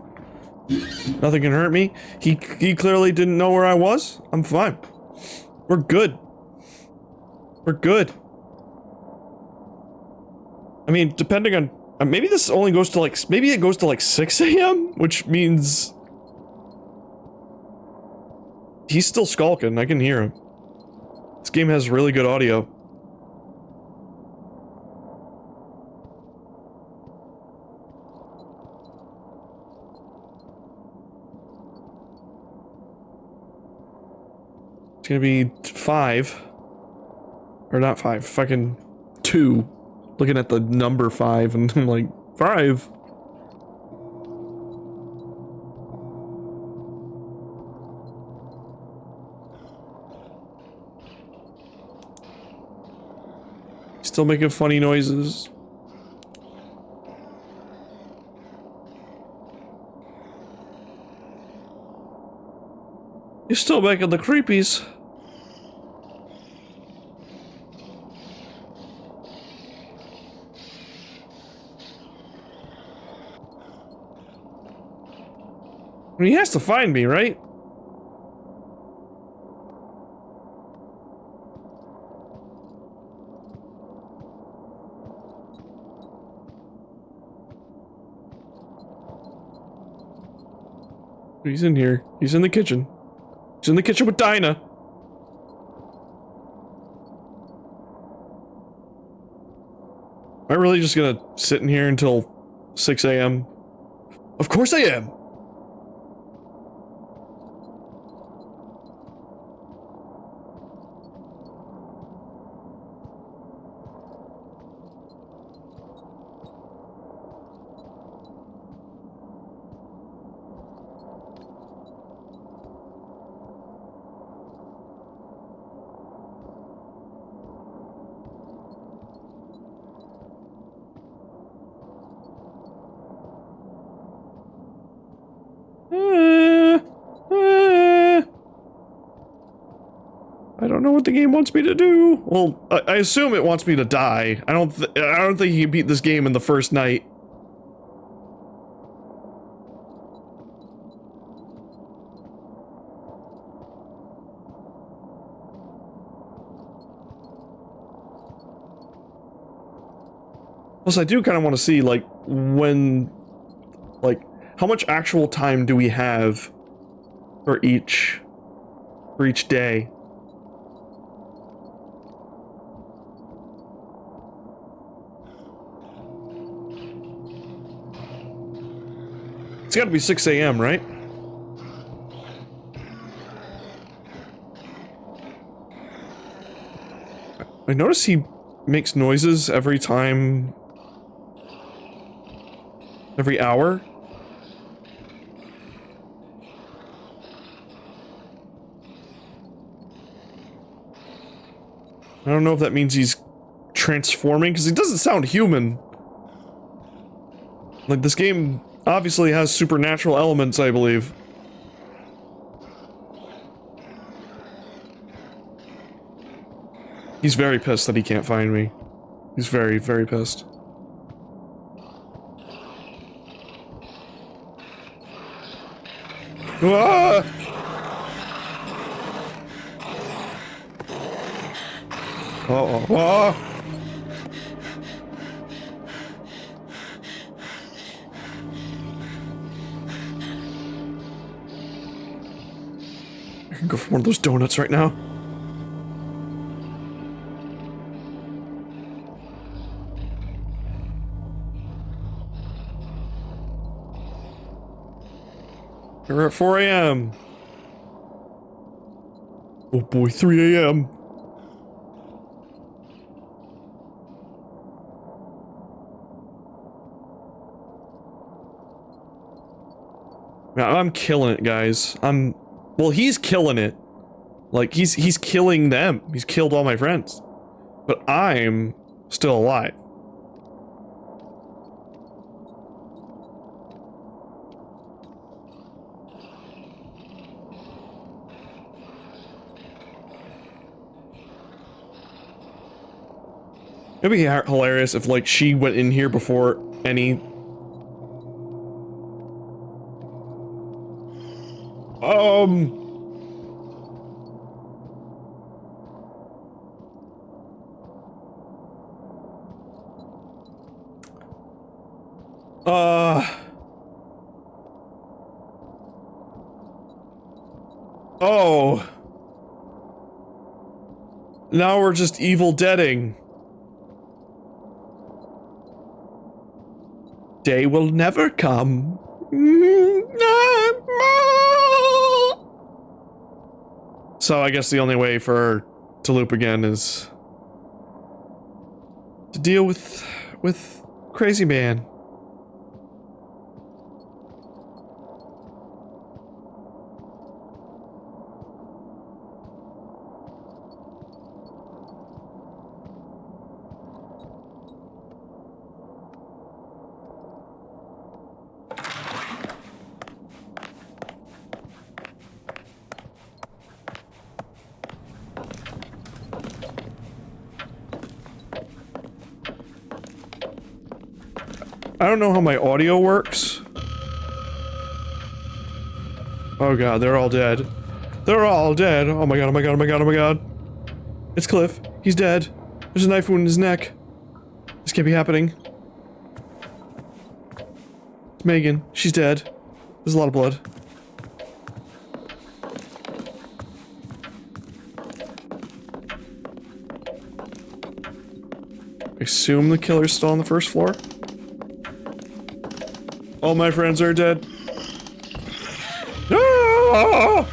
Nothing can hurt me. He clearly didn't know where I was. I'm fine. We're good. We're good. I mean, depending on... maybe this only goes to like... maybe it goes to like 6 a.m.? Which means... he's still skulking. I can hear him. This game has really good audio. It's gonna be 5. Or not 5, fucking 2. Looking at the number 5 and I'm like, 5? Still making funny noises. You're still making the creepies. I mean, he has to find me, right? He's in here. He's in the kitchen. He's in the kitchen with Dinah. Am I really just gonna sit in here until 6 a.m.? Of course I am! I don't know what the game wants me to do. Well, I assume it wants me to die. I don't think you can beat this game in the first night. Plus, I do kind of want to see, like, when, like, how much actual time do we have for each day? It's gotta be 6 a.m., right? I notice he makes noises every time... every hour? I don't know if that means he's transforming, because he doesn't sound human. Like, this game obviously has supernatural elements, I believe. He's very pissed that he can't find me. He's very, very pissed. Ah! Uh-oh. Ah! I can go for one of those donuts right now. We're at 4 a.m. Oh boy, 3 a.m. I'm killing it, guys. Well, he's killing it. Like, he's killing them. He's killed all my friends. But I'm still alive. It'd be hilarious if, like, she went in here before any... Oh. Now we're just Evil Deading. Day will never come. So I guess the only way for her to loop again is to deal with Crazy Man. I don't know how my audio works. Oh god, they're all dead. They're all dead. Oh my god, oh my god, oh my god, oh my god. It's Cliff. He's dead. There's a knife wound in his neck. This can't be happening. It's Megan. She's dead. There's a lot of blood. I assume the killer's still on the first floor. All my friends are dead. Ah!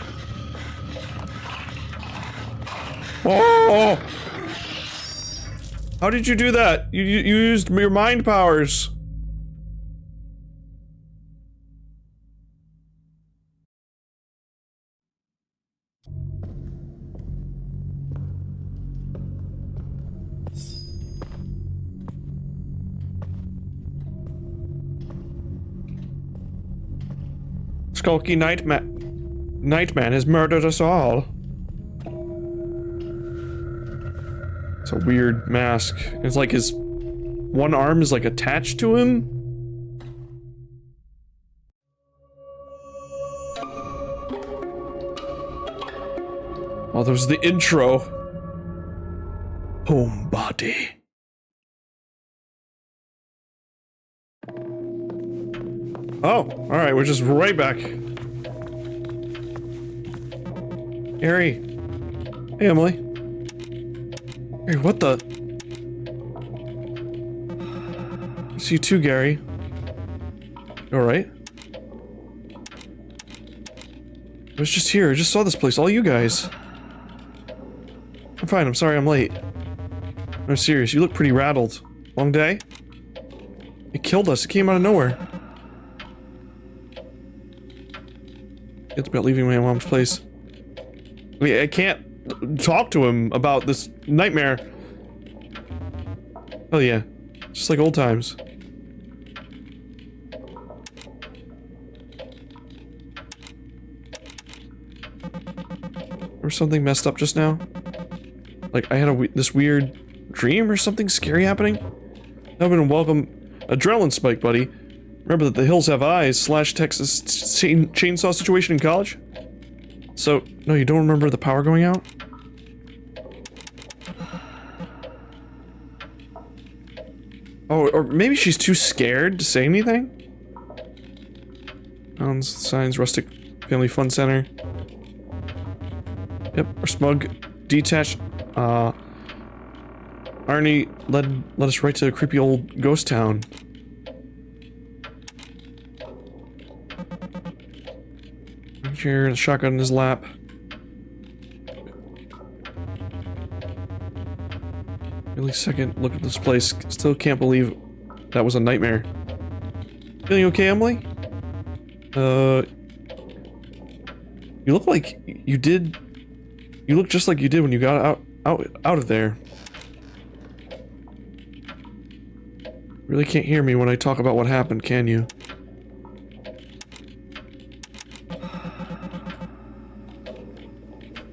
Oh! How did you do that? You used your mind powers. Skulky Nightman has murdered us all. It's a weird mask. It's like his one arm is like attached to him. Oh, there's the intro. Homebody. Oh, alright, we're just right back. Gary. Hey, Emily. Hey, what the? I see you too, Gary. You alright? I was just here, I just saw this place, all you guys. I'm fine, I'm sorry I'm late. I'm serious, you look pretty rattled. Long day? It killed us, it came out of nowhere. It's about leaving my mom's place. I can't talk to him about this nightmare. Oh yeah, just like old times. Or something messed up just now. Like I had this weird dream or something scary happening. That would have been a welcome adrenaline spike, buddy. Remember that the hills have eyes / Texas chainsaw situation in college? So, no, you don't remember the power going out? Oh, or maybe she's too scared to say anything? Signs, Rustic Family Fun Center. Yep, our smug, detached, Arnie led us right to a creepy old ghost town. Here, the shotgun in his lap. Really second look at this place. Still can't believe that was a nightmare. Feeling okay, Emily? You look like you did. You look just like you did when you got out of there. Really can't hear me when I talk about what happened, can you?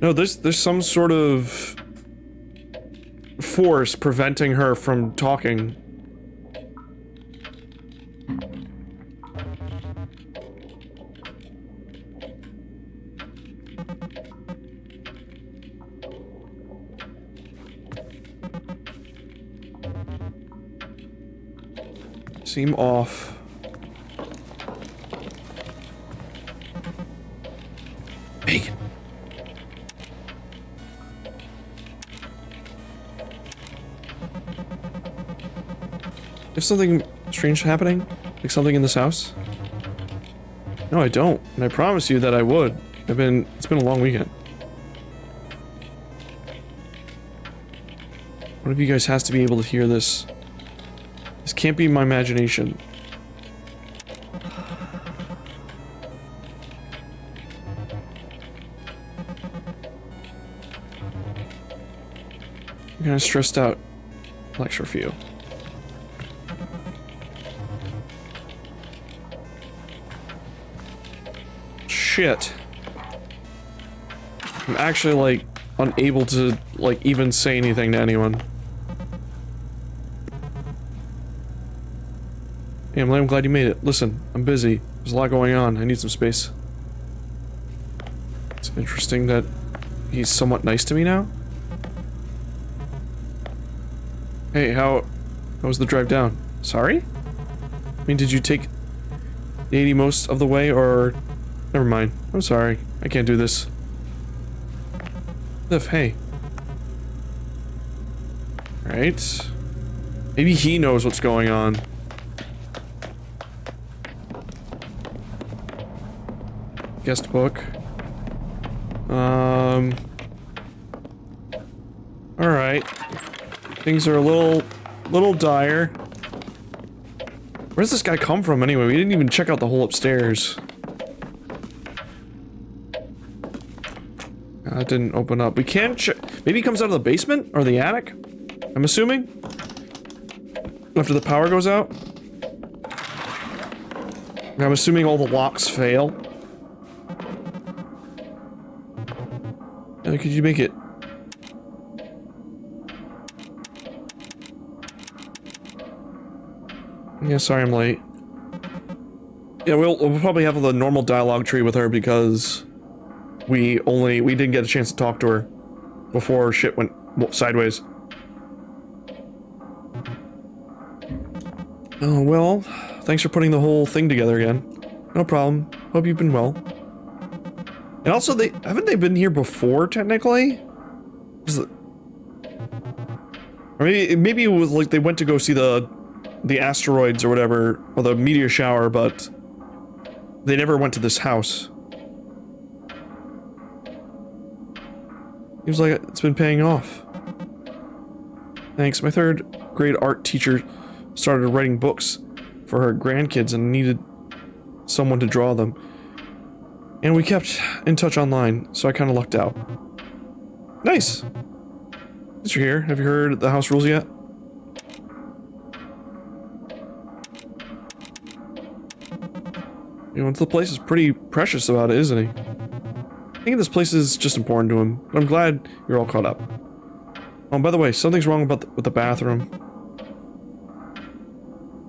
No, there's some sort of force preventing her from talking. Seem off. Megan. Is something strange happening? Like something in this house? No, I don't. And I promise you that I would. It's been a long weekend. One of you guys has to be able to hear this. This can't be my imagination. I'm kinda stressed out. Lecture for you. Shit. I'm actually, like, unable to, like, even say anything to anyone. Hey, I'm glad you made it. Listen, I'm busy. There's a lot going on. I need some space. It's interesting that he's somewhat nice to me now. Hey, how was the drive down? Sorry? I mean, did you take the 80 most of the way, or... Never mind. I'm sorry. I can't do this. Liv, hey. Alright. Maybe he knows what's going on. Guest book. Alright. Things are a little dire. Where does this guy come from anyway? We didn't even check out the whole upstairs. That didn't open up. We can check. Maybe he comes out of the basement or the attic? I'm assuming. After the power goes out. I'm assuming all the locks fail. Could you make it? Yeah, sorry I'm late. Yeah, we'll probably have the normal dialogue tree with her because we didn't get a chance to talk to her before shit went sideways. Oh, well, thanks for putting the whole thing together again. No problem. Hope you've been well. And also, haven't they been here before, technically? Or maybe it was like they went to go see the asteroids or whatever, or the meteor shower, but they never went to this house. Seems like it's been paying off. Thanks. My third grade art teacher started writing books for her grandkids and needed someone to draw them. And we kept in touch online, so I kind of lucked out. Nice! Since you're here, have you heard the house rules yet? You know, the place is pretty precious about it, isn't he? I think this place is just important to him, but I'm glad you're all caught up. Oh, by the way, something's wrong with the bathroom.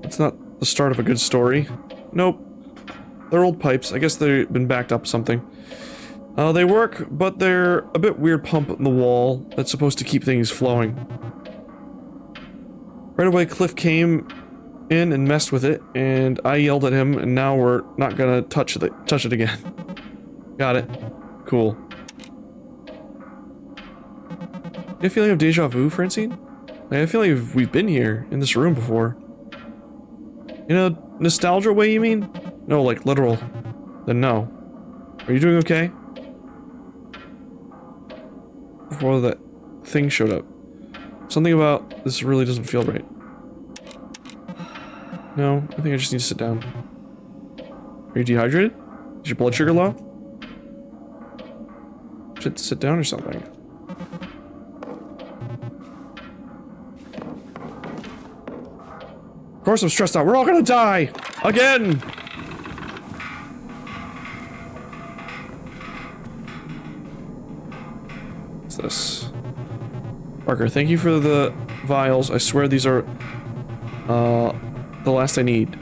It's not the start of a good story. Nope. They're old pipes. I guess they've been backed up something. They work, but they're a bit weird pump in the wall that's supposed to keep things flowing. Right away, Cliff came in and messed with it, and I yelled at him, and now we're not gonna touch it again. Got it. Cool. You have a feeling of deja vu, Francine? I have a feeling we've been here, in this room before. In a nostalgia way, you mean? No, like literal. Then no. Are you doing okay? Before that thing showed up. Something about this really doesn't feel right. No, I think I just need to sit down. Are you dehydrated? Is your blood sugar low? Should sit down or something. Of course I'm stressed out. We're all gonna die! Again! What's this? Parker, thank you for the vials. I swear these are, the last I need.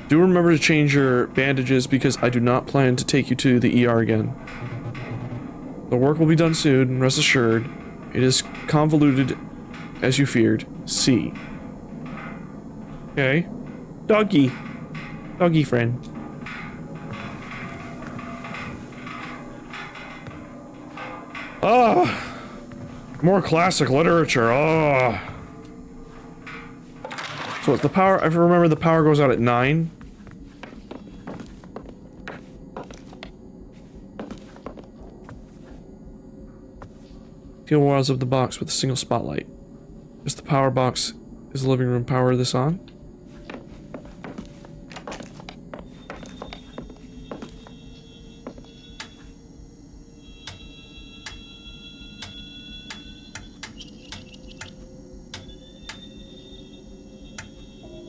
Do remember to change your bandages because I do not plan to take you to the ER again. The work will be done soon, rest assured. It is convoluted as you feared. See. Okay. Doggy. Doggy friend. Ah! More classic literature. Ah! So what's the power? I remember the power goes out at 9. Fuel wires of the box with a single spotlight. Is the power box, is the living room power this on?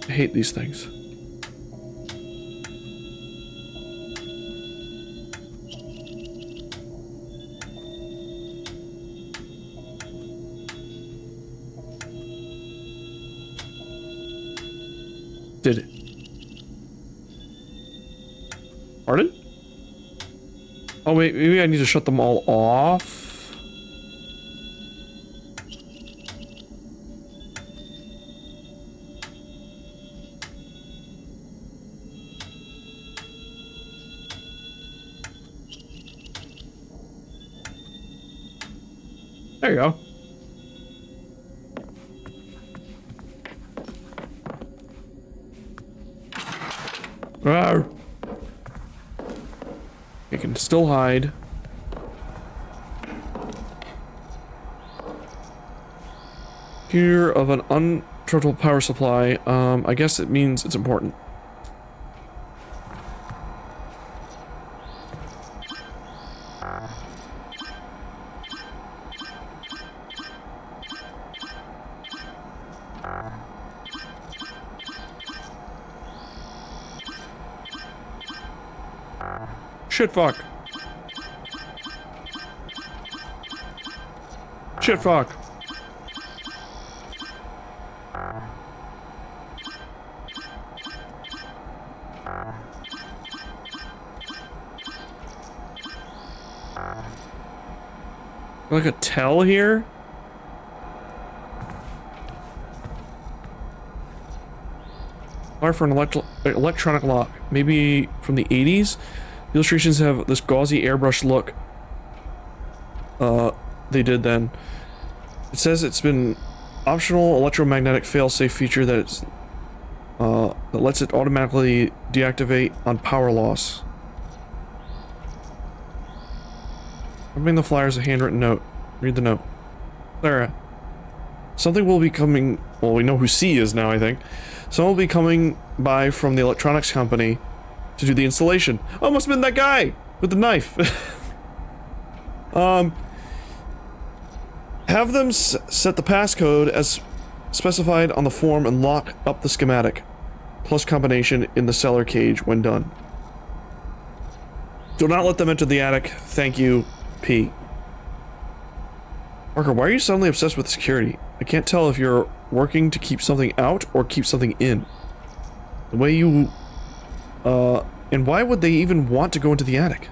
I hate these things. Did it. Oh wait, maybe I need to shut them all off? There you go. Rawr. You can still hide. Fear of an uninterruptible power supply. I guess it means it's important. Shit fuck. Shit fuck. Like a tell here? Or for an electronic lock. Maybe from the 80s? The illustrations have this gauzy airbrush look. They did then. It says it's been optional electromagnetic failsafe feature that lets it automatically deactivate on power loss. Opening the flyer is a handwritten note. Read the note. Clara. Something will be coming. Well, we know who C is now, I think. Someone will be coming by from the electronics company to do the installation. Oh, must have been that guy with the knife. Have them set the passcode as specified on the form and lock up the schematic, plus combination in the cellar cage when done. Do not let them enter the attic. Thank you, P. Parker, why are you suddenly obsessed with security? I can't tell if you're working to keep something out or keep something in. The way you... and why would they even want to go into the attic?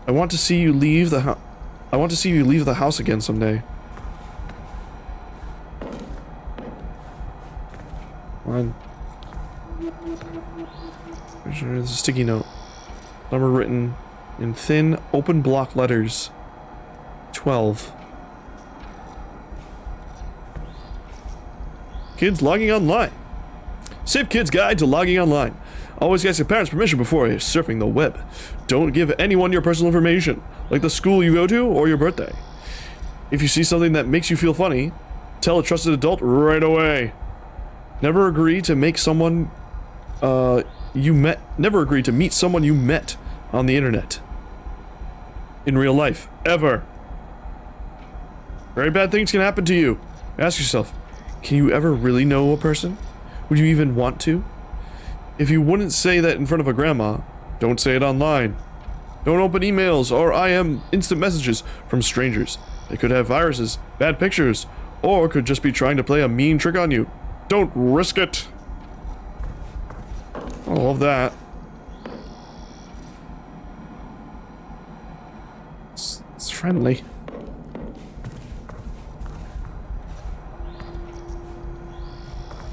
I want to see you leave the house again someday. Come on. There's a sticky note. Number written in thin, open block letters. 12. Kids logging online. Safe Kids Guide to Logging Online. Always ask your parents' permission before surfing the web. Don't give anyone your personal information, like the school you go to or your birthday. If you see something that makes you feel funny, tell a trusted adult right away. Never agree to meet someone you met on the internet. In real life. Ever. Very bad things can happen to you. Ask yourself, can you ever really know a person? Would you even want to? If you wouldn't say that in front of a grandma, don't say it online. Don't open emails or IM instant messages from strangers. They could have viruses, bad pictures, or could just be trying to play a mean trick on you. Don't risk it. I love that. It's friendly.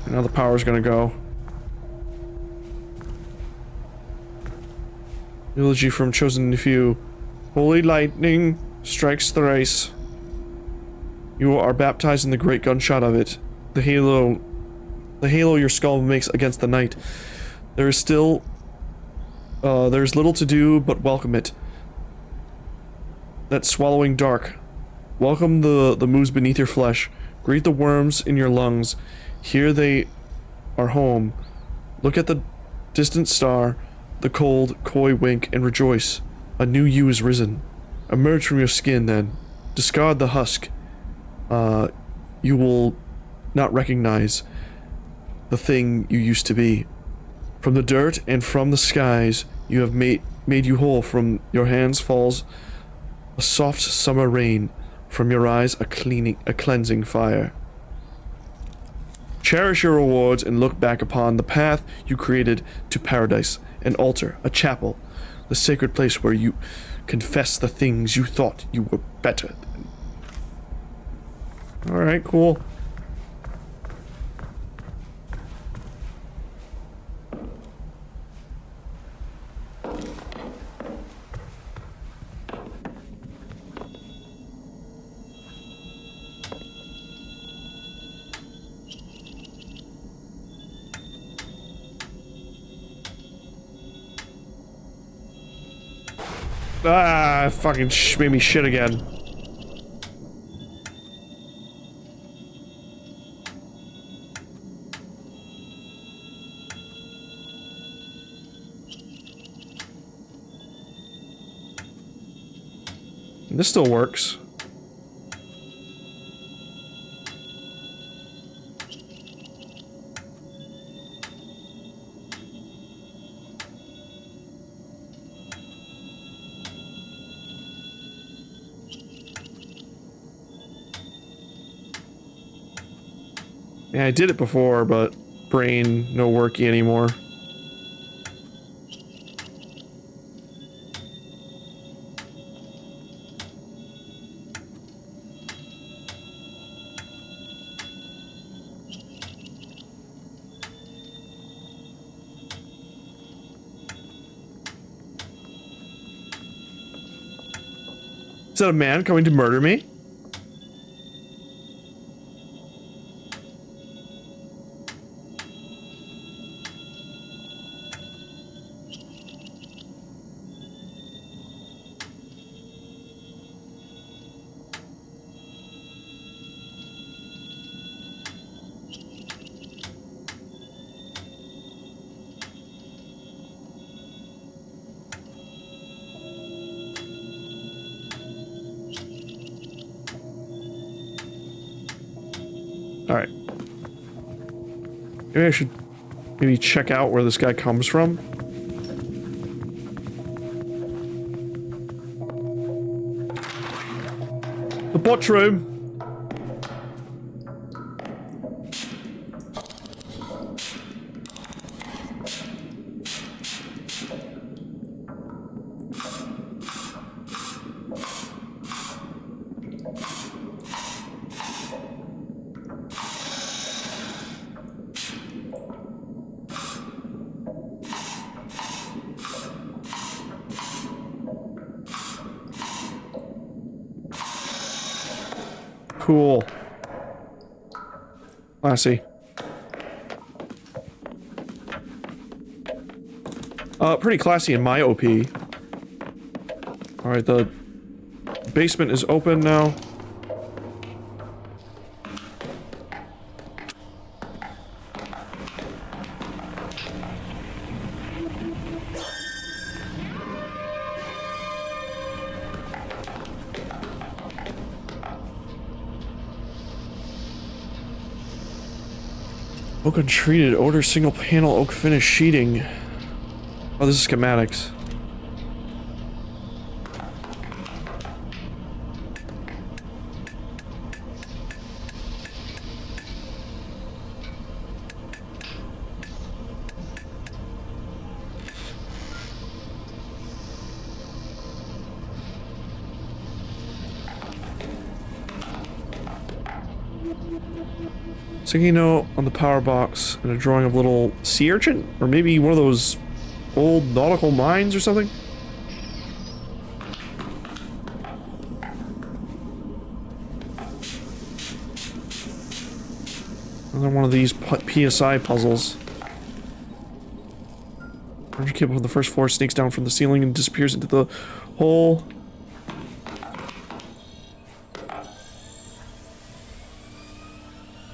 Now the power's gonna go. Eulogy from chosen few. Holy lightning strikes thrice. You are baptized in the great gunshot of it. The halo your skull makes against the night. There is still, there's little to do but welcome it. That swallowing dark. Welcome the moves beneath your flesh. Greet the worms in your lungs. Here they are home. Look at the distant star, the cold, coy wink, and rejoice. A new you is risen. Emerge from your skin, then. Discard the husk. You will not recognize the thing you used to be. From the dirt and from the skies, you have made you whole. From your hands falls a soft summer rain. From your eyes, a cleansing fire. Cherish your rewards and look back upon the path you created to paradise, an altar, a chapel, the sacred place where you confess the things you thought you were better than. Alright, cool. Ah, fucking made me shit again. This still works. Yeah, I did it before, but brain no worky anymore. Is that a man coming to murder me? Alright. Maybe I should check out where this guy comes from. The bot room. Cool. Classy. Pretty classy in my OP. Alright, the basement is open now. Oak untreated, order single panel oak finish sheeting. Oh, this is schematics. Sticky note on the power box and a drawing of a little sea urchin? Or maybe one of those old nautical mines or something? Another one of these PSI puzzles. Energy cable from the first floor sneaks down from the ceiling and disappears into the hole.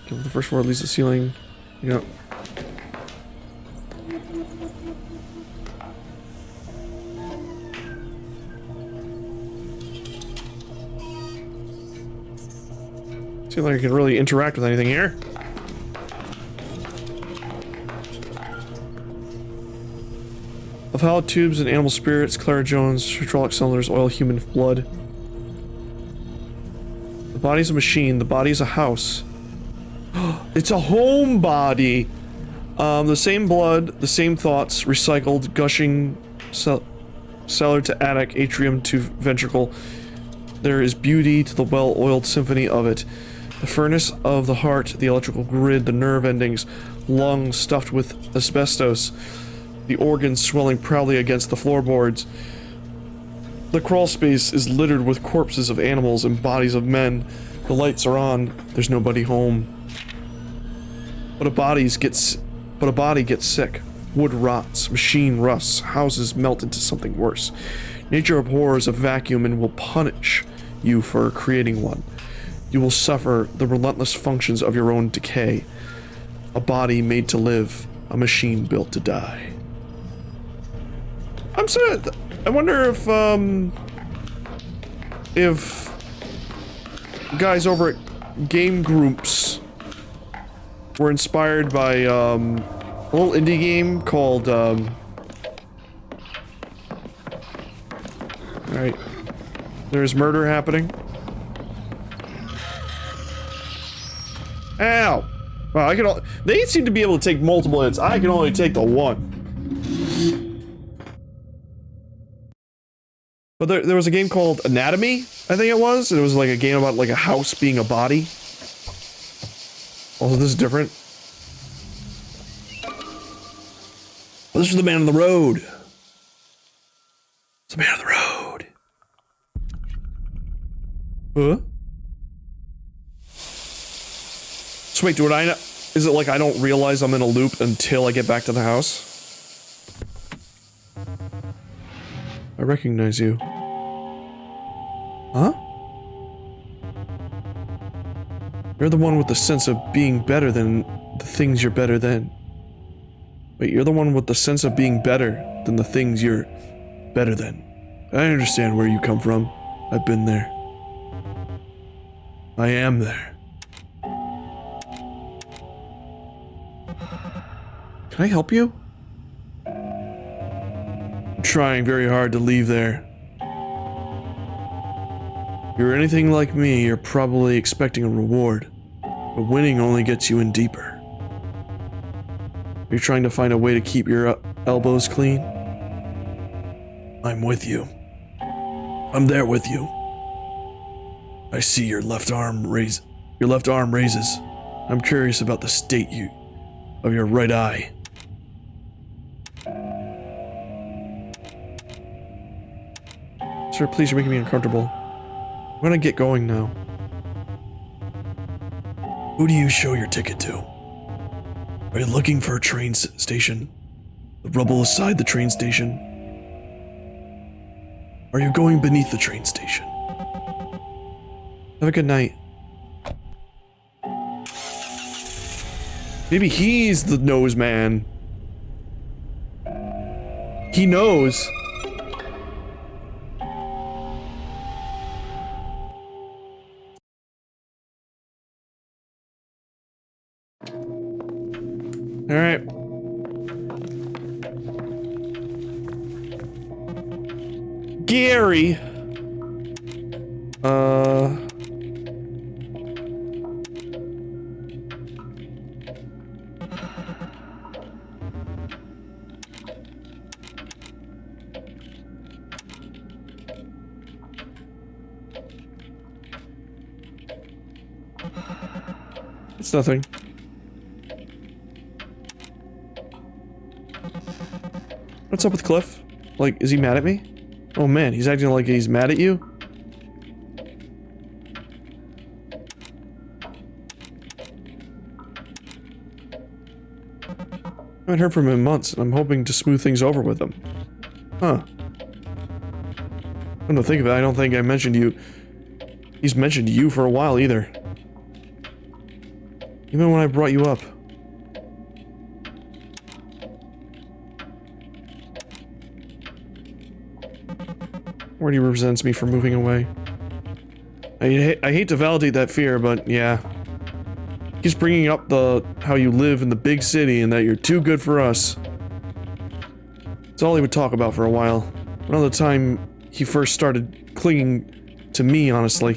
The first floor leads the ceiling. Yep. Seems like I can really interact with anything here. Of hallowed tubes and animal spirits, Clara Jones, hydraulic cylinders, oil, human blood. The body's a machine, the body's a house. It's a homebody. The same blood, the same thoughts, recycled, gushing, cellar to attic, atrium to ventricle. There is beauty to the well-oiled symphony of it. The furnace of the heart, the electrical grid, the nerve endings, lungs stuffed with asbestos, the organs swelling proudly against the floorboards. The crawl space is littered with corpses of animals and bodies of men. The lights are on. There's nobody home. But a body gets sick. Wood rots, machine rusts, houses melt into something worse. Nature abhors a vacuum and will punish you for creating one. You will suffer the relentless functions of your own decay. A body made to live, a machine built to die. I'm sorry, I wonder if guys over at Game Groups were inspired by a little indie game called alright. There's murder happening. Ow! Wow, they seem to be able to take multiple hits. I can only take the one. But there was a game called Anatomy, I think it was. It was like a game about like a house being a body. Also, this is different. Well, this is the man on the road. It's the man on the road. Huh? So wait, do I know? Is it like I don't realize I'm in a loop until I get back to the house? I recognize you. Huh? You're the one with the sense of being better than the things you're better than. Wait, you're the one with the sense of being better than the things you're better than. I understand where you come from. I've been there. I am there. Can I help you? I'm trying very hard to leave there. If you're anything like me, you're probably expecting a reward. But winning only gets you in deeper. You're trying to find a way to keep your elbows clean? I'm with you. I'm there with you. I see your left arm raises. I'm curious about the state of your right eye. Sir, please, you're making me uncomfortable. I'm gonna get going now. Who do you show your ticket to? Are you looking for a train station? The rubble aside the train station? Are you going beneath the train station? Have a good night. Maybe he's the nose man. He knows. All right. Gary. It's nothing. What's up with Cliff? Like, is he mad at me? Oh man, he's acting like he's mad at you? I haven't heard from him in months, and I'm hoping to smooth things over with him. Huh. Come to think of it, I don't think I mentioned you. He's mentioned you for a while either. Even when I brought you up. Already resents me for moving away. I hate to validate that fear, but yeah. He's bringing up how you live in the big city and that you're too good for us. It's all he would talk about for a while. Around the time he first started clinging to me, honestly.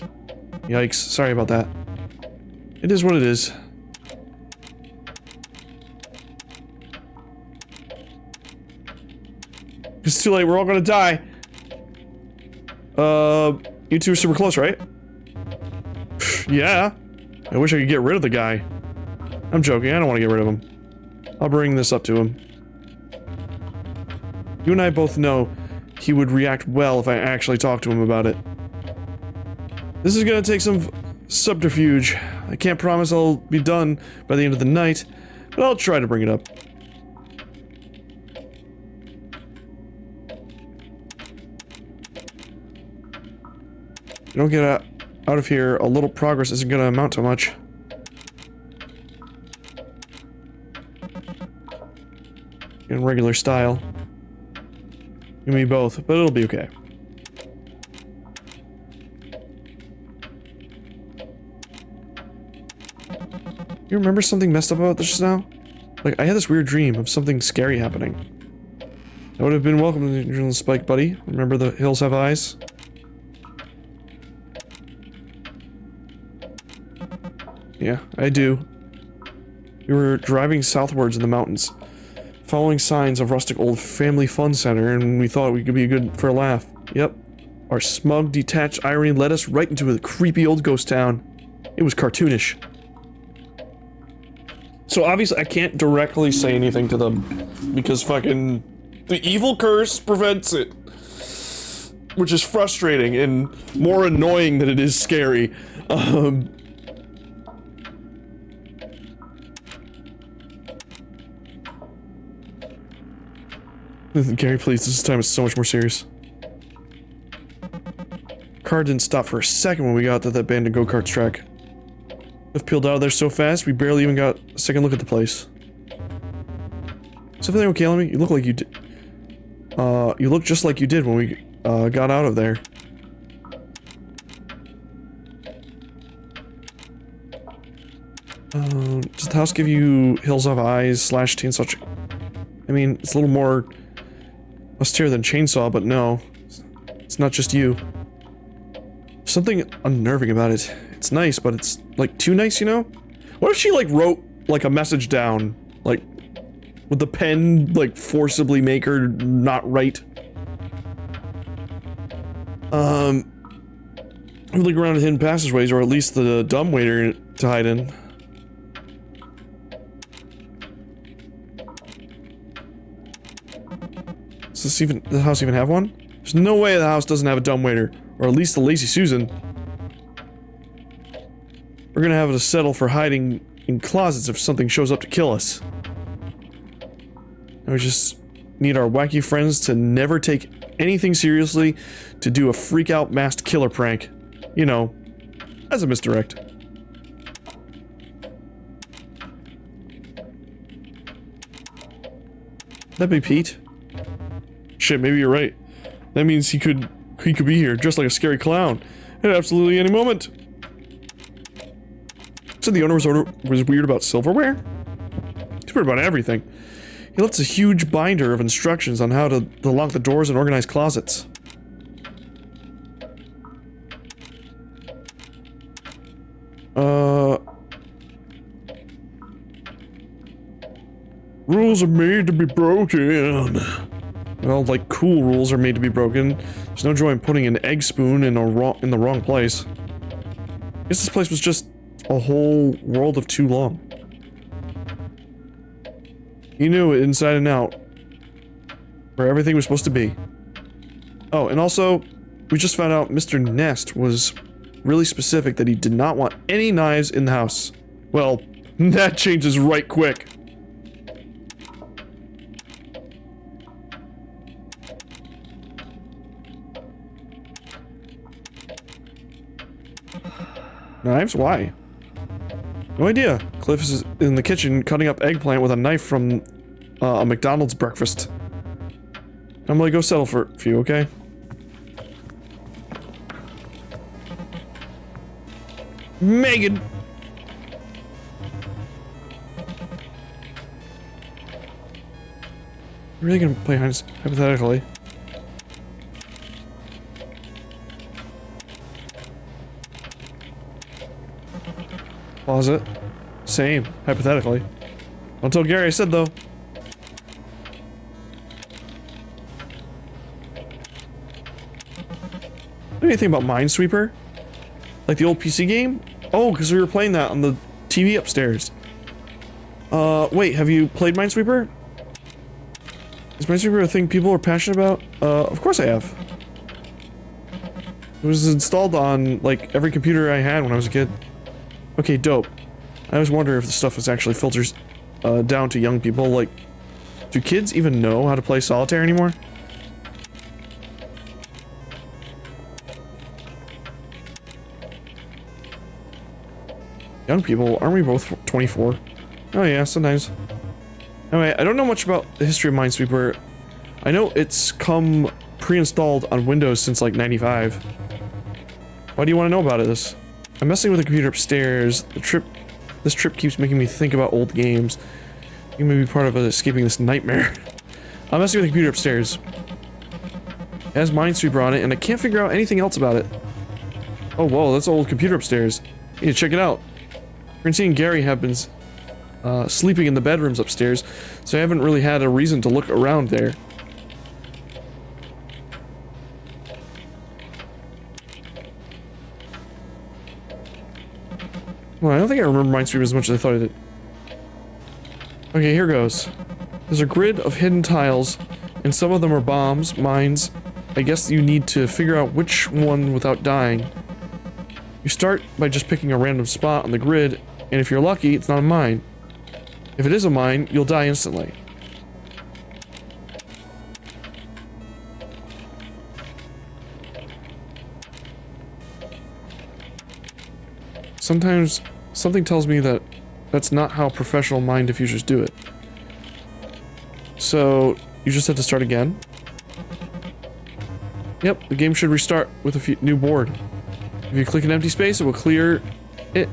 Yikes, sorry about that. It is what it is. It's too late. We're all gonna die. You two are super close, right? Yeah. I wish I could get rid of the guy. I'm joking. I don't want to get rid of him. I'll bring this up to him. You and I both know he would react well if I actually talked to him about it. This is gonna take some subterfuge. I can't promise I'll be done by the end of the night, but I'll try to bring it up. If you don't get out of here, a little progress isn't gonna amount to much. In regular style. You and me both, but it'll be okay. You remember something messed up about this just now? Like, I had this weird dream of something scary happening. That would have been welcome to the Adrenaline Spike, buddy. Remember the hills have eyes? Yeah, I do. We were driving southwards in the mountains, following signs of rustic old family fun center, and we thought we could be good for a laugh. Yep. Our smug, detached irony led us right into a creepy old ghost town. It was cartoonish. So obviously I can't directly say anything to them, because fucking the evil curse prevents it. Which is frustrating and more annoying than it is scary. Gary, please, this time is so much more serious. Car didn't stop for a second when we got to that abandoned go-kart track. We've peeled out of there so fast, we barely even got a second look at the place. Is everything okay, Lemmy? You look like you did. You look just like you did when we, got out of there. Does the house give you hills of eyes / teen such? I mean, it's a little more austere than Chainsaw, but no. It's not just you. Something unnerving about it. It's nice, but it's, like, too nice, you know? What if she, like, wrote, like, a message down? Like, would the pen, like, forcibly make her not write? We look around hidden passageways, or at least the dumbwaiter to hide in. Does this even, the house even have one? There's no way the house doesn't have a dumbwaiter, or at least the Lazy Susan. We're gonna have to settle for hiding in closets if something shows up to kill us. And we just need our wacky friends to never take anything seriously to do a freak-out masked killer prank. You know, as a misdirect. That'd be Pete. Shit, maybe you're right. That means he could be here, just like a scary clown, at absolutely any moment. So the owner was weird about silverware? He's weird about everything. He left us a huge binder of instructions on how to lock the doors and organize closets. Rules are made to be broken. Well, like cool rules are made to be broken. There's no joy in putting an egg spoon in the wrong place. I guess this place was just a whole world of too long. He knew it inside and out. Where everything was supposed to be. Oh, and also, we just found out Mr. Nest was really specific that he did not want any knives in the house. Well, that changes right quick. Knives? Why? No idea. Cliff is in the kitchen cutting up eggplant with a knife from a McDonald's breakfast. I'm gonna go settle for you, okay? Megan! Really gonna play hypothetically? Closet. Same, hypothetically. Don't tell Gary I said though. anything about Minesweeper? Like the old PC game? Oh, because we were playing that on the TV upstairs. Wait, have you played Minesweeper? Is Minesweeper a thing people are passionate about? Of course I have. It was installed on, like, every computer I had when I was a kid. Okay, dope. I always wonder if the stuff is actually filters, down to young people. Like, do kids even know how to play solitaire anymore? Young people? Aren't we both 24? Oh yeah, sometimes. Anyway, I don't know much about the history of Minesweeper. I know it's come pre-installed on Windows since like 95. Why do you want to know about this? I'm messing with the computer upstairs. This trip keeps making me think about old games. You may be part of escaping this nightmare. I'm messing with the computer upstairs. It has Minesweeper on it, and I can't figure out anything else about it. Oh, whoa, that's an old computer upstairs. You need to check it out. Francine and Gary have been sleeping in the bedrooms upstairs, so I haven't really had a reason to look around there. Well, I don't think I remember Minesweeper as much as I thought I did. Okay, here goes. There's a grid of hidden tiles, and some of them are bombs, mines. I guess you need to figure out which one without dying. You start by just picking a random spot on the grid, and if you're lucky, it's not a mine. If it is a mine, you'll die instantly. Sometimes, something tells me that that's not how professional mine diffusers do it. So, you just have to start again? Yep, the game should restart with a new board. If you click an empty space, it will clear it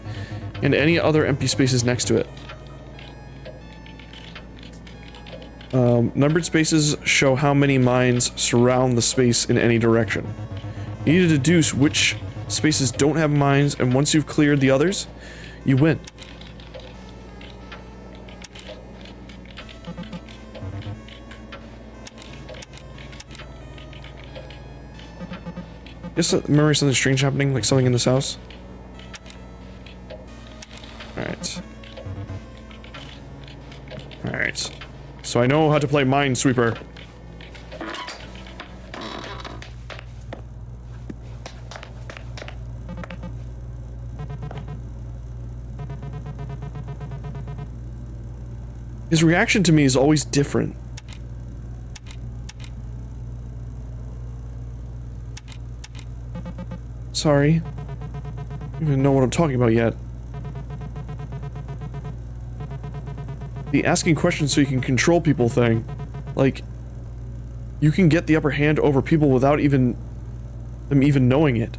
and any other empty spaces next to it. Numbered spaces show how many mines surround the space in any direction. You need to deduce which spaces don't have mines, and once you've cleared the others, you win. Just remember something strange happening, like something in this house. Alright. Alright. So I know how to play Minesweeper. His reaction to me is always different. Sorry. I don't even know what I'm talking about yet. The asking questions so you can control people thing. Like, you can get the upper hand over people without them even knowing it.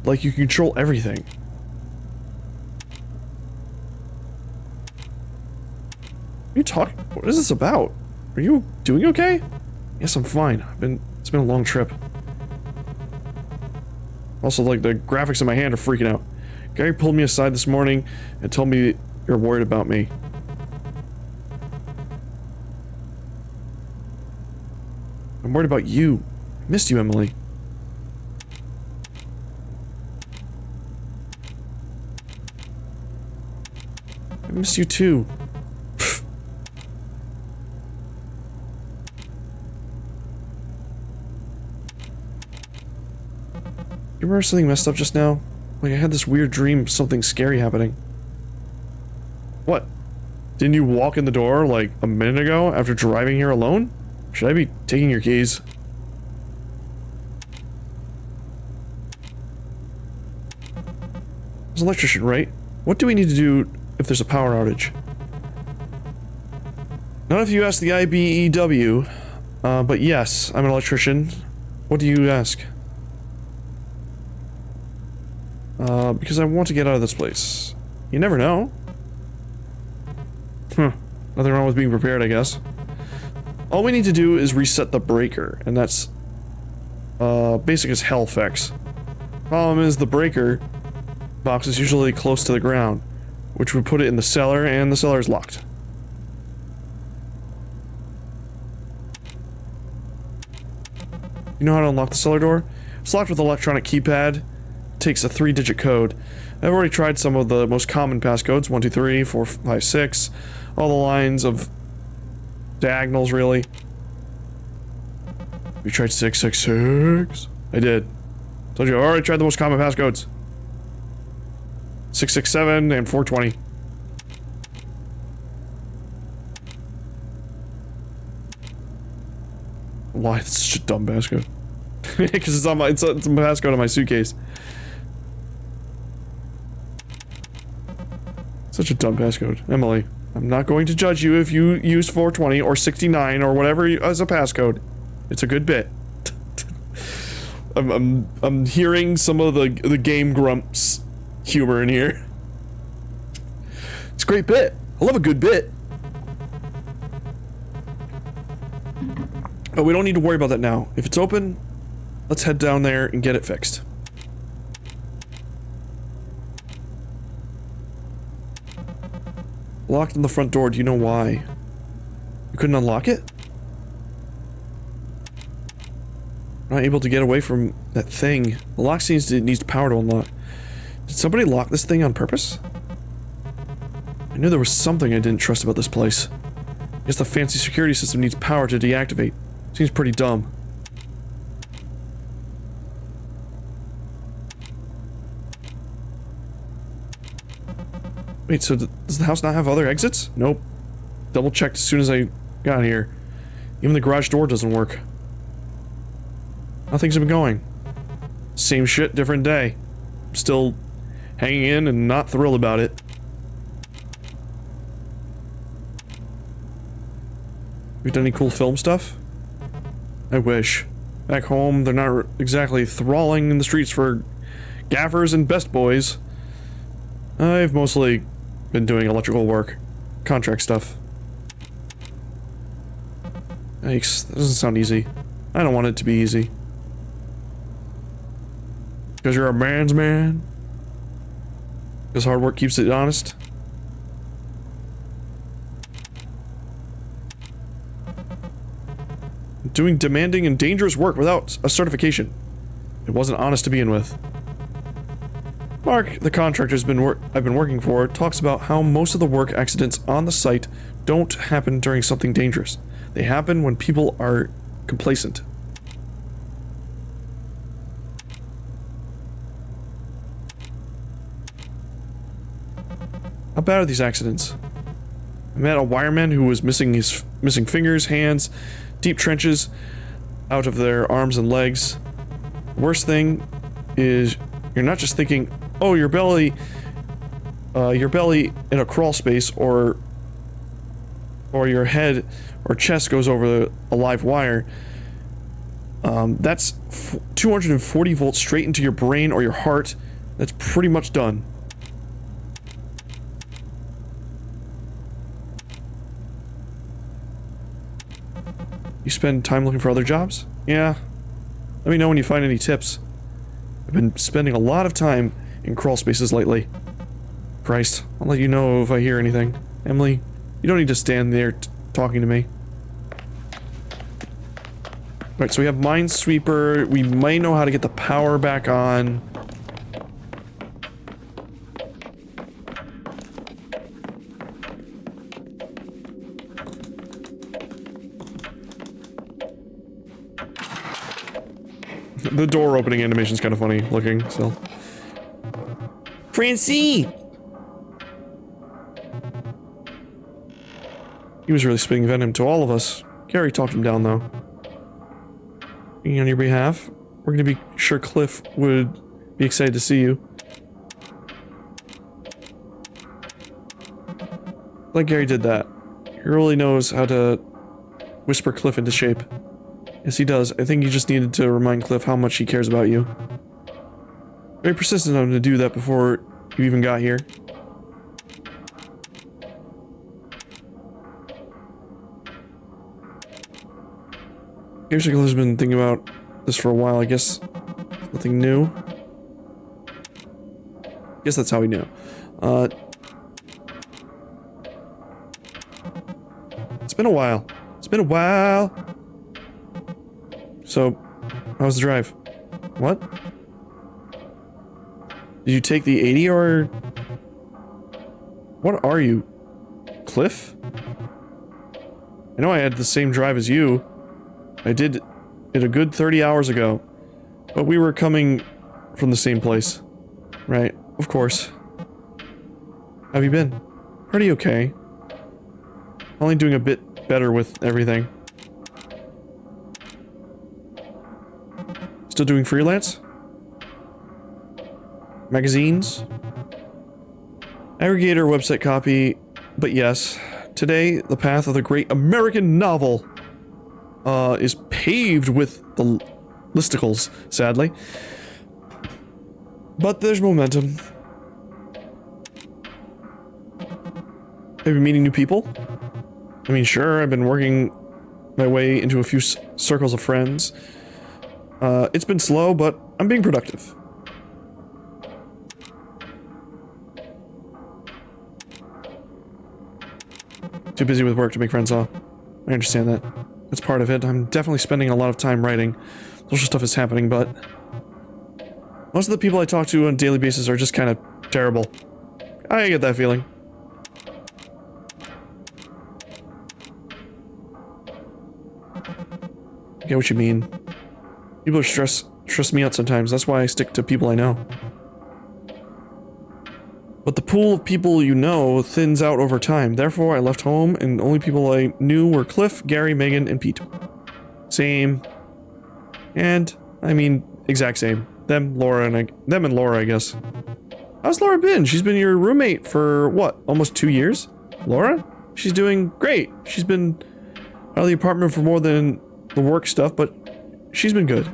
Like, you can control everything. What are you talking? What is this about? Are you doing okay? Yes, I'm fine. It's been a long trip. Also, like, the graphics in my hand are freaking out. Gary pulled me aside this morning and told me you're worried about me. I'm worried about you. I missed you, Emily. I miss you too. You remember something messed up just now? Like I had this weird dream of something scary happening. What? Didn't you walk in the door like a minute ago after driving here alone? Should I be taking your keys? There's an electrician, right? What do we need to do if there's a power outage? Not if you ask the IBEW, but yes, I'm an electrician. What do you ask? Because I want to get out of this place. You never know. Nothing wrong with being prepared, I guess. All we need to do is reset the breaker, and that's basic as hell fix. Problem is the breaker box is usually close to the ground, which would put it in the cellar, and the cellar is locked. You know how to unlock the cellar door? It's locked with electronic keypad. Takes a 3-digit code. I've already tried some of the most common passcodes. 1, 2, 3, 4, 5, 6. All the lines of diagonals, really. You tried 666? I did. Told you, I already tried the most common passcodes. 667 and 420. Why? It's such a dumb passcode. Because it's on my, it's a passcode on my suitcase. Such a dumb passcode. Emily, I'm not going to judge you if you use 420 or 69 or whatever as a passcode. It's a good bit. I'm hearing some of the Game Grumps humor in here. It's a great bit. I love a good bit. But we don't need to worry about that now. If it's open, let's head down there and get it fixed. Locked on the front door, do you know why? You couldn't unlock it? Not able to get away from that thing. The lock seems it needs power to unlock. Did somebody lock this thing on purpose? I knew there was something I didn't trust about this place. I guess the fancy security system needs power to deactivate. Seems pretty dumb. Wait, so does the house not have other exits? Nope. Double checked as soon as I got here. Even the garage door doesn't work. How things have been going? Same shit, different day. I'm still hanging in and not thrilled about it. Have you done any cool film stuff? I wish. Back home, they're not exactly thralling in the streets for gaffers and best boys. I've mostly been doing electrical work. Contract stuff. Yikes, that doesn't sound easy. I don't want it to be easy. Because you're a man's man? Because hard work keeps it honest? Doing demanding and dangerous work without a certification. It wasn't honest to begin with. Mark, the contractor I've been working for, talks about how most of the work accidents on the site don't happen during something dangerous. They happen when people are complacent. How bad are these accidents? I met a wireman who was missing fingers, hands, deep trenches out of their arms and legs. The worst thing is you're not just thinking, oh, your belly in a crawl space, or your head or chest goes over a live wire. That's 240 volts straight into your brain or your heart. That's pretty much done. You spend time looking for other jobs? Yeah. Let me know when you find any tips. I've been spending a lot of time in crawl spaces lately. Christ, I'll let you know if I hear anything. Emily, you don't need to stand there talking to me. Alright, so we have Minesweeper. We might know how to get the power back on. The door opening animation is kind of funny looking, so. Francine! He was really spitting venom to all of us. Gary talked him down, though. Speaking on your behalf, we're gonna be sure Cliff would be excited to see you. Like Gary did that. He really knows how to whisper Cliff into shape. Yes, he does. I think you just needed to remind Cliff how much he cares about you. Very persistent of him to do that before you even got here. Cliff has been thinking about this for a while. I guess nothing new. I guess that's how he knew. It's been a while. It's been a while. So, how was the drive? What? Did you take the 80 or... What are you? Cliff? I know I had the same drive as you. I did it a good 30 hours ago. But we were coming from the same place. Right, of course. How have you been? Pretty okay. Only doing a bit better with everything. Still doing freelance? Magazines? Aggregator website copy, but yes. Today, the path of the great American novel is paved with the listicles, sadly. But there's momentum. Have you meeting new people? I mean, sure, I've been working my way into a few circles of friends. It's been slow, but I'm being productive. Too busy with work to make friends, huh? I understand that. That's part of it. I'm definitely spending a lot of time writing. Social stuff is happening, but... most of the people I talk to on a daily basis are just kind of terrible. I get that feeling. I get what you mean. People are stress me out sometimes. That's why I stick to people I know. But the pool of people you know thins out over time. Therefore, I left home, and the only people I knew were Cliff, Gary, Megan, and Pete. Same. And, I mean, exact same. Them and Laura, I guess. How's Laura been? She's been your roommate for, what, almost 2 years? Laura? She's doing great. She's been out of the apartment for more than the work stuff, but she's been good.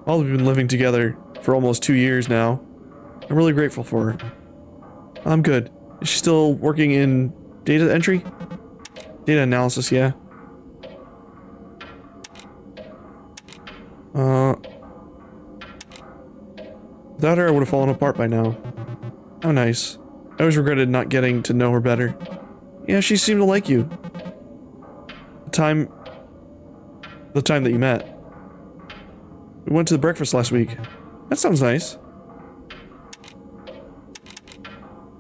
All we've been living together for almost 2 years now. I'm really grateful for her. I'm good. Is she still working in data entry? Data analysis, yeah. Without her, I would have fallen apart by now. How nice. I always regretted not getting to know her better. Yeah, she seemed to like you. The time that you met. We went to the breakfast last week. That sounds nice.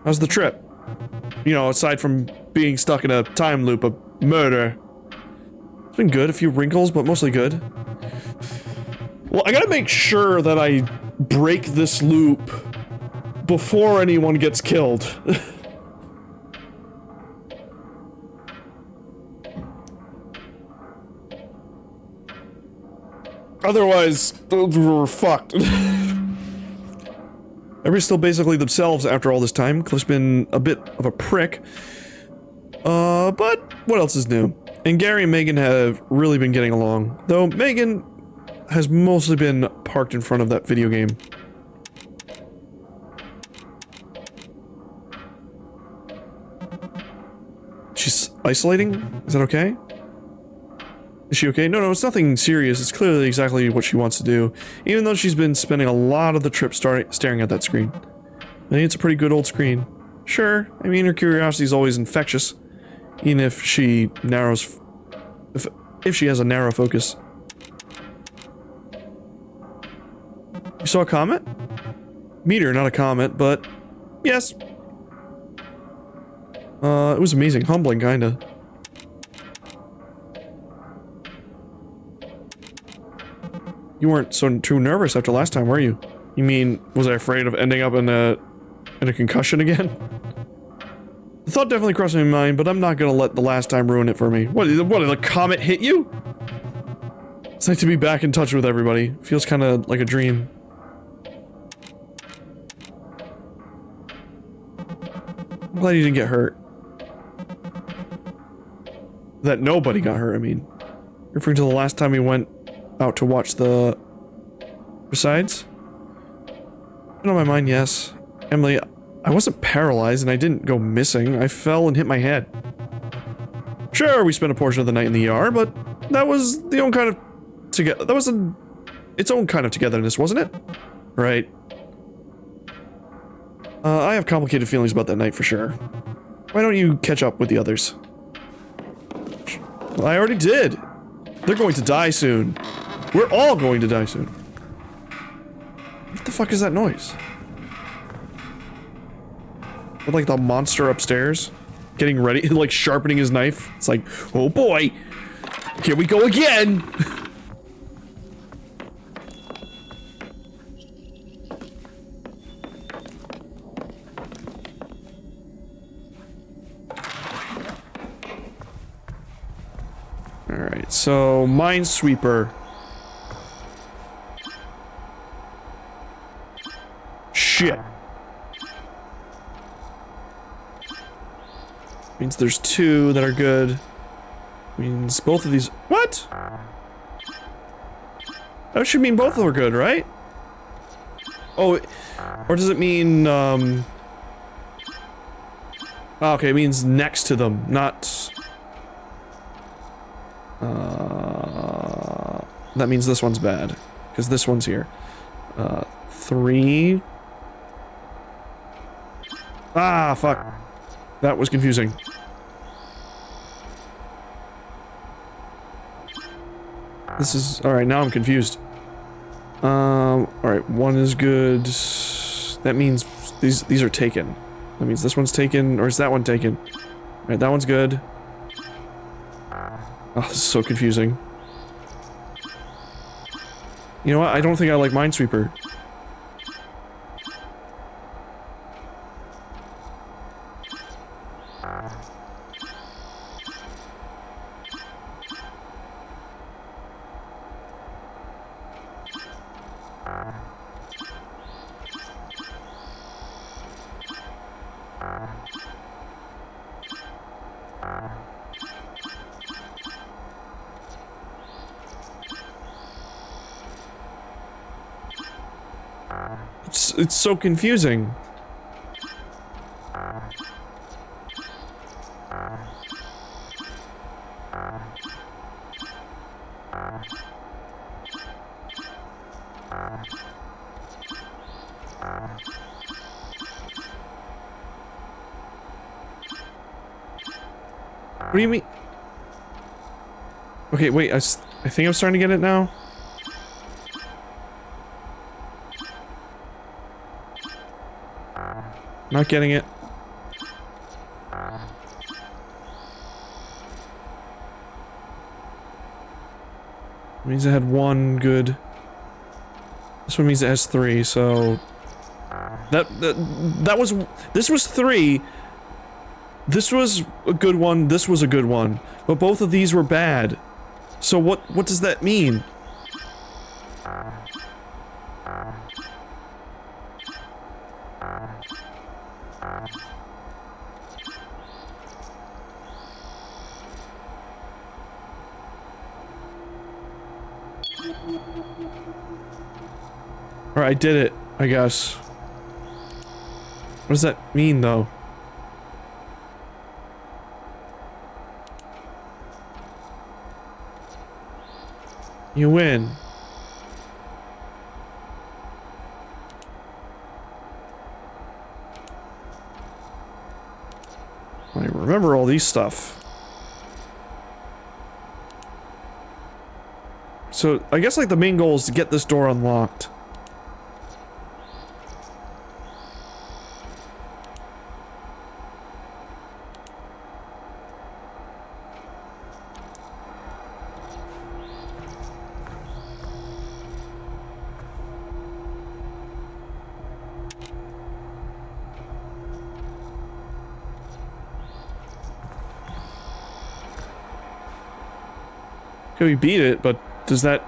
How's the trip? You know, aside from being stuck in a time loop of murder. It's been good, a few wrinkles, but mostly good. Well, I gotta make sure that I break this loop before anyone gets killed. Otherwise, we're fucked. Everybody's still basically themselves after all this time. Cliff's been a bit of a prick. But what else is new? And Gary and Megan have really been getting along. Though Megan has mostly been parked in front of that video game. She's isolating? Is that okay? Is she okay? No, it's nothing serious. It's clearly exactly what she wants to do. Even though she's been spending a lot of the trip staring at that screen. I think it's a pretty good old screen. Sure, I mean, her curiosity is always infectious. Even if she narrows... If she has a narrow focus. You saw a comet? Meteor, not a comet, but... yes. It was amazing. Humbling, kinda. You weren't too nervous after last time, were you? You mean, was I afraid of ending up in a concussion again? The thought definitely crossed my mind, but I'm not gonna let the last time ruin it for me. What, did the comet hit you? It's nice to be back in touch with everybody. Feels kinda like a dream. I'm glad you didn't get hurt. That nobody got hurt, I mean. Referring to the last time we went out to watch the... Besides? On my mind, yes. Emily, I wasn't paralyzed and I didn't go missing. I fell and hit my head. Sure, we spent a portion of the night in the ER, but that was the own kind of... That was its own kind of togetherness, wasn't it? Right. I have complicated feelings about that night for sure. Why don't you catch up with the others? Well, I already did. They're going to die soon. We're all going to die soon. fuck is that noise? With like the monster upstairs getting ready, like sharpening his knife. It's like, oh boy, here we go again. All right, so Minesweeper. Shit. Means there's two that are good. Means both of these. What? That should mean both of them are good, right? Oh, or does it mean, okay, it means next to them, not... that means this one's bad. Because this one's here. 3... Ah, fuck. That was confusing. This is... Alright, now I'm confused. Alright, one is good. That means these are taken. That means this one's taken, or is that one taken? Alright, that one's good. Oh, this is so confusing. You know what? I don't think I like Minesweeper. It's so confusing. What do you mean? Okay, wait, I think I'm starting to get it now. Not getting it. It means it had one good. This one means it has three, so that was this was three. This was a good one, this was a good one, but both of these were bad. So what does that mean? Alright, I did it, I guess. What does that mean, though? You win. I remember all these stuff. So, I guess, like, the main goal is to get this door unlocked. Okay, we beat it, but does that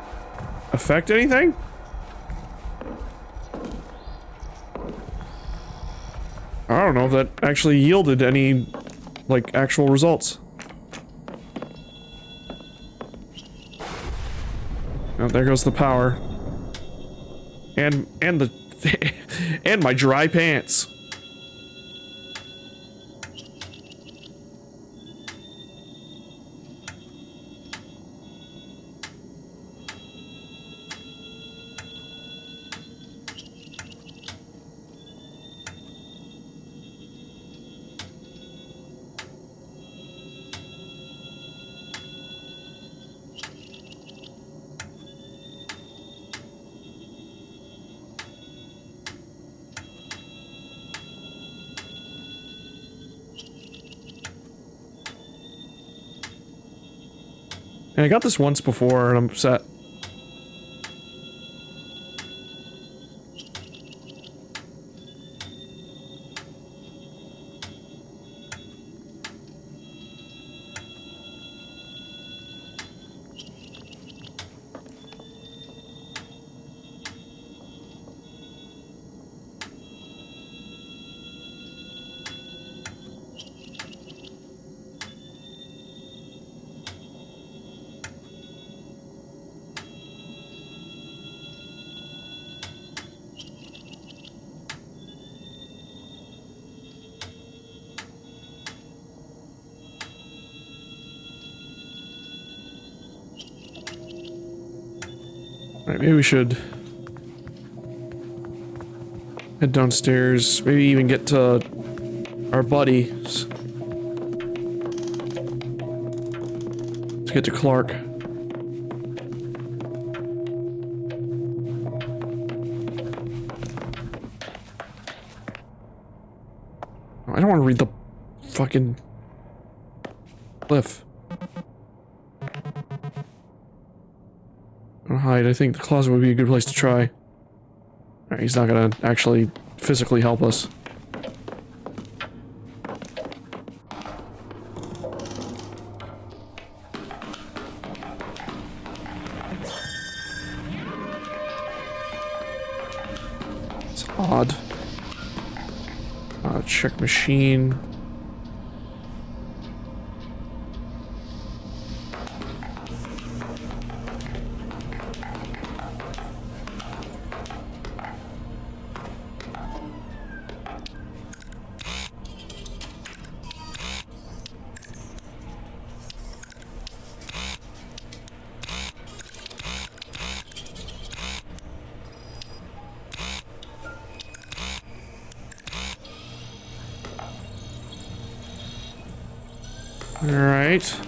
affect anything? I don't know if that actually yielded any, like, actual results. Oh, there goes the power. And the... and my dry pants. And I got this once before, and I'm upset. Alright, maybe we should head downstairs, maybe even get to our buddies. Let's get to Clark. I don't want to read the fucking cliff. Hide. I think the closet would be a good place to try. Alright, he's not gonna actually physically help us. It's odd. Check machine. Alright.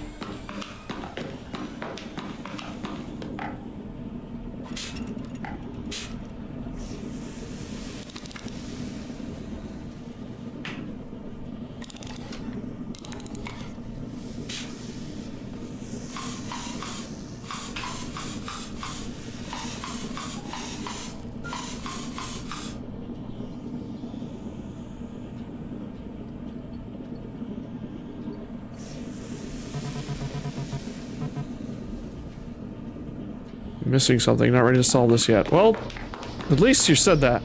Missing something, not ready to solve this yet. Well, at least you said that.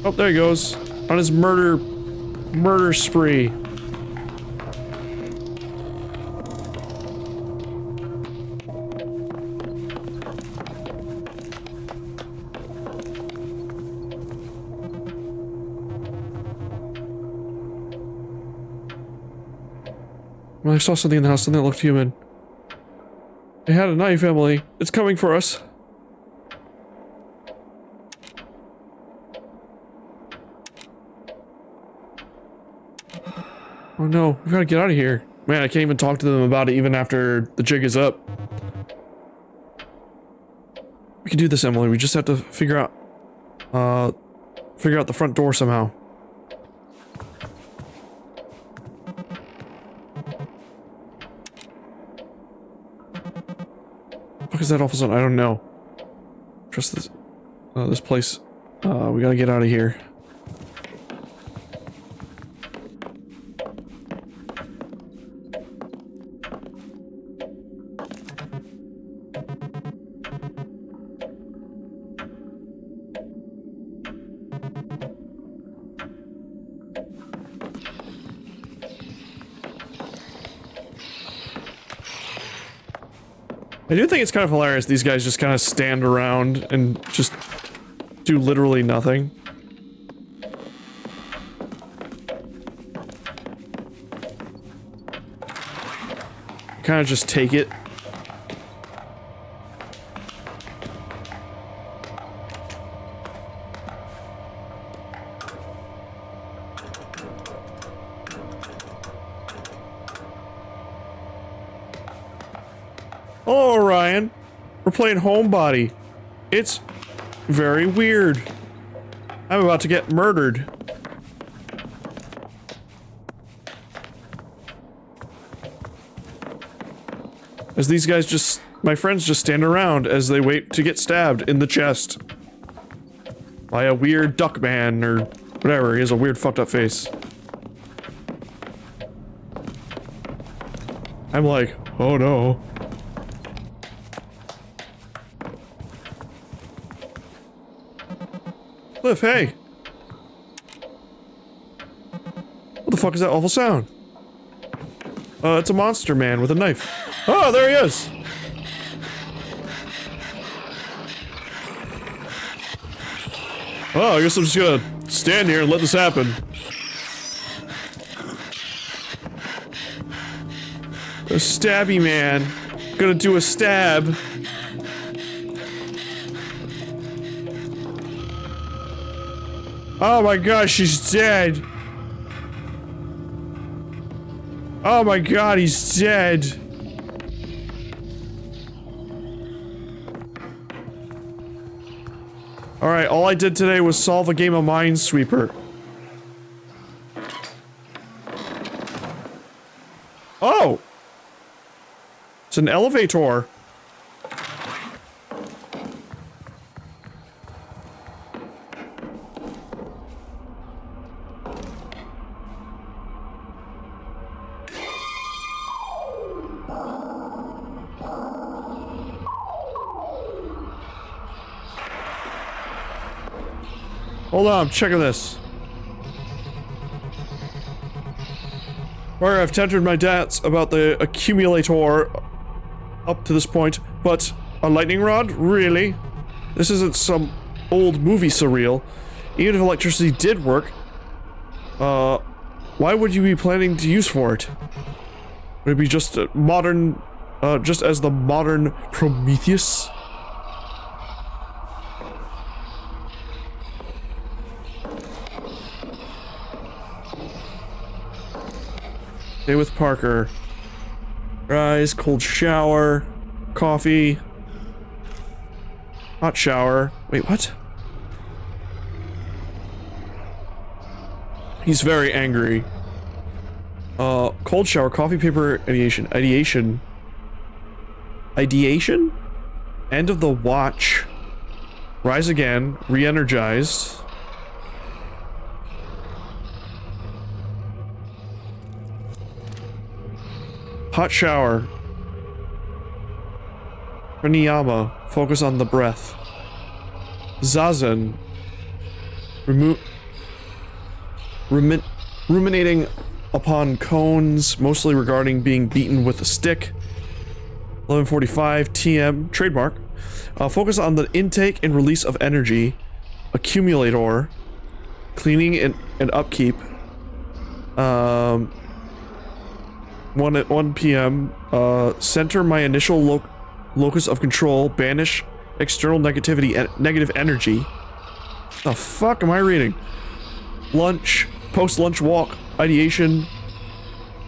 Oh, there he goes. On his murder spree. Well, I saw something in the house, something that looked human. They had a knife, Emily. It's coming for us. Oh no, we gotta get out of here. Man, I can't even talk to them about it even after the jig is up. We can do this, Emily. We just have to figure out the front door somehow. What is that all of a sudden? I don't know. Trust this, this place. We gotta get out of here. I do think it's kind of hilarious these guys just kind of stand around and just do literally nothing. Kind of just take it. Hello, Ryan. We're playing Homebody. It's very weird. I'm about to get murdered. As these guys just... my friends just stand around as they wait to get stabbed in the chest. By a weird duck man, or whatever. He has a weird fucked up face. I'm like, oh no. Cliff, hey! What the fuck is that awful sound? It's a monster man with a knife. Oh, there he is! Oh, I guess I'm just gonna stand here and let this happen. A stabby man. Gonna do a stab. Oh my gosh, she's dead. Oh my god, he's dead. Alright, all I did today was solve a game of Minesweeper. Oh! It's an elevator. Hold on, I'm checking this. Or I've tendered my debts about the accumulator up to this point, but a lightning rod? Really? This isn't some old movie surreal. Even if electricity did work, why would you be planning to use for it? Would it be just a modern, just as the modern Prometheus? Stay with Parker. Rise, cold shower, coffee, hot shower. Wait, what? He's very angry. Cold shower, coffee, paper, ideation. Ideation? End of the watch. Rise again, re-energized. Hot shower. Pranayama. Focus on the breath. Zazen. Ruminating upon cones, mostly regarding being beaten with a stick. 11:45 TM. Trademark. Focus on the intake and release of energy. Accumulator. Cleaning and upkeep. 1 p.m. Center my initial locus of control. Banish external negativity and negative energy. The fuck am I reading? Lunch. Post-lunch walk. Ideation.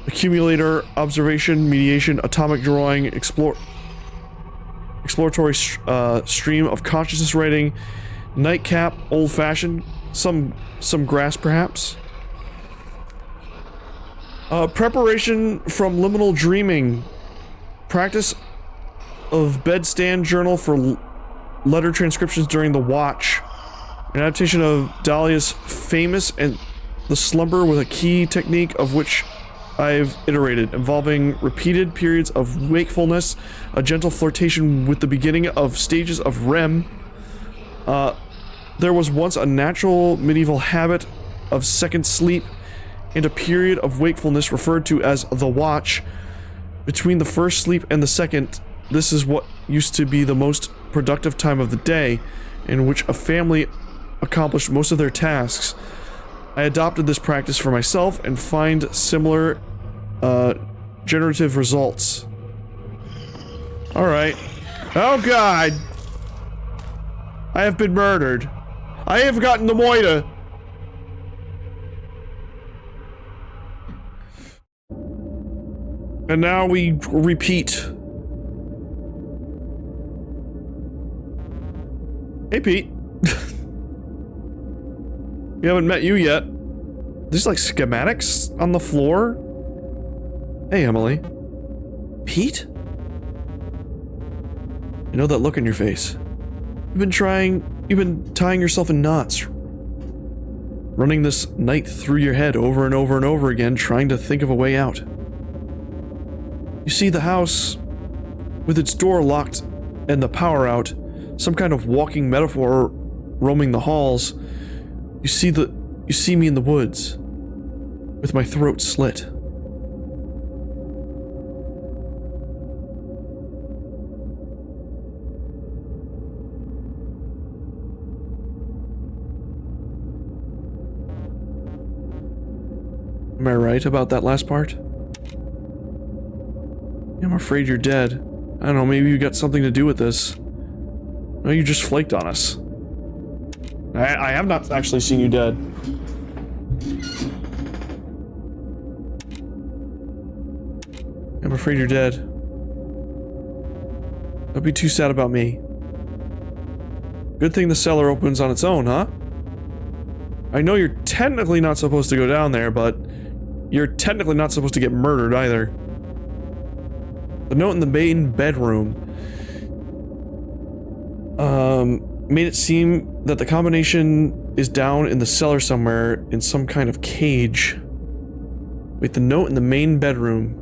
Accumulator. Observation. Mediation. Atomic drawing. Exploratory stream of consciousness writing. Nightcap. Old-fashioned. Some grass perhaps. Preparation from liminal dreaming. Practice of bedstand journal for letter transcriptions during the watch. An adaptation of Dahlia's famous and the slumber with a key technique of which I've iterated, involving repeated periods of wakefulness, a gentle flirtation with the beginning of stages of REM. There was once a natural medieval habit of second sleep and a period of wakefulness referred to as the watch. Between the first sleep and the second, this is what used to be the most productive time of the day, in which a family accomplished most of their tasks. I adopted this practice for myself and find similar generative results. Alright. Oh god! I have been murdered. I have gotten the moida. And now we repeat. Hey, Pete. We haven't met you yet. There's like schematics on the floor. Hey, Emily. Pete? I know that look on your face. You've been tying yourself in knots. Running this night through your head over and over and over again, trying to think of a way out. You see the house, with its door locked and the power out, some kind of walking metaphor roaming the halls. You see me in the woods, with my throat slit. Am I right about that last part? I'm afraid you're dead. I don't know, maybe you got something to do with this. No, you just flaked on us. I have not actually seen you dead. I'm afraid you're dead. Don't be too sad about me. Good thing the cellar opens on its own, huh? I know you're technically not supposed to go down there, but you're technically not supposed to get murdered either. The note in the main bedroom made it seem that the combination is down in the cellar somewhere in some kind of cage. Wait, the note in the main bedroom.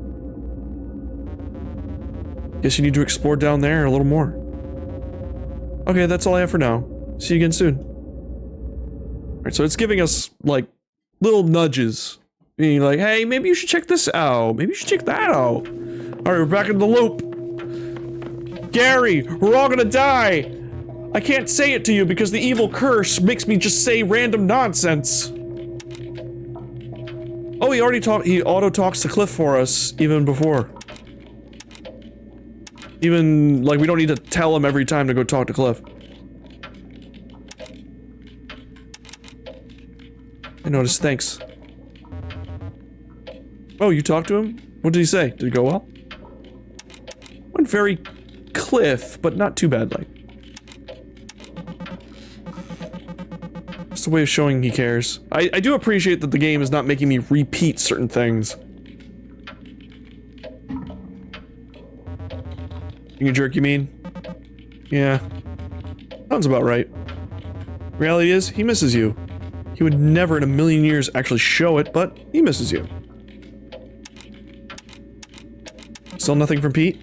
Guess you need to explore down there a little more. Okay, that's all I have for now. See you again soon. Alright, so it's giving us, like, little nudges. Being like, hey, maybe you should check this out. Maybe you should check that out. Alright, we're back in the loop. Gary, we're all gonna die. I can't say it to you because the evil curse makes me just say random nonsense. Oh, he auto-talks to Cliff for us even before. Even, like, we don't need to tell him every time to go talk to Cliff. I noticed, thanks. Oh, you talked to him? What did he say? Did it go well? Went very Cliff, but not too badly. Just a way of showing he cares. I do appreciate that the game is not making me repeat certain things. Being a jerk, you mean? Yeah. Sounds about right. Reality is, he misses you. He would never in a million years actually show it, but he misses you. Still nothing from Pete?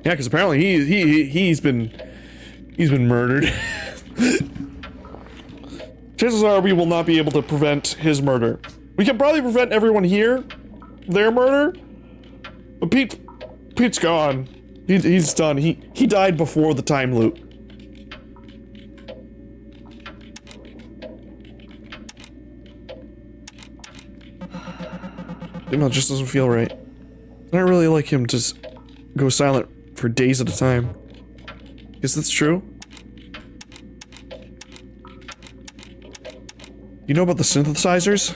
Yeah, because apparently he's been murdered. Chances are we will not be able to prevent his murder. We can probably prevent everyone here, their murder, but Pete's gone. He's done. He died before the time loop. Email just doesn't feel right. I don't really like him to go silent for days at a time. Guess that's true. You know about the synthesizers?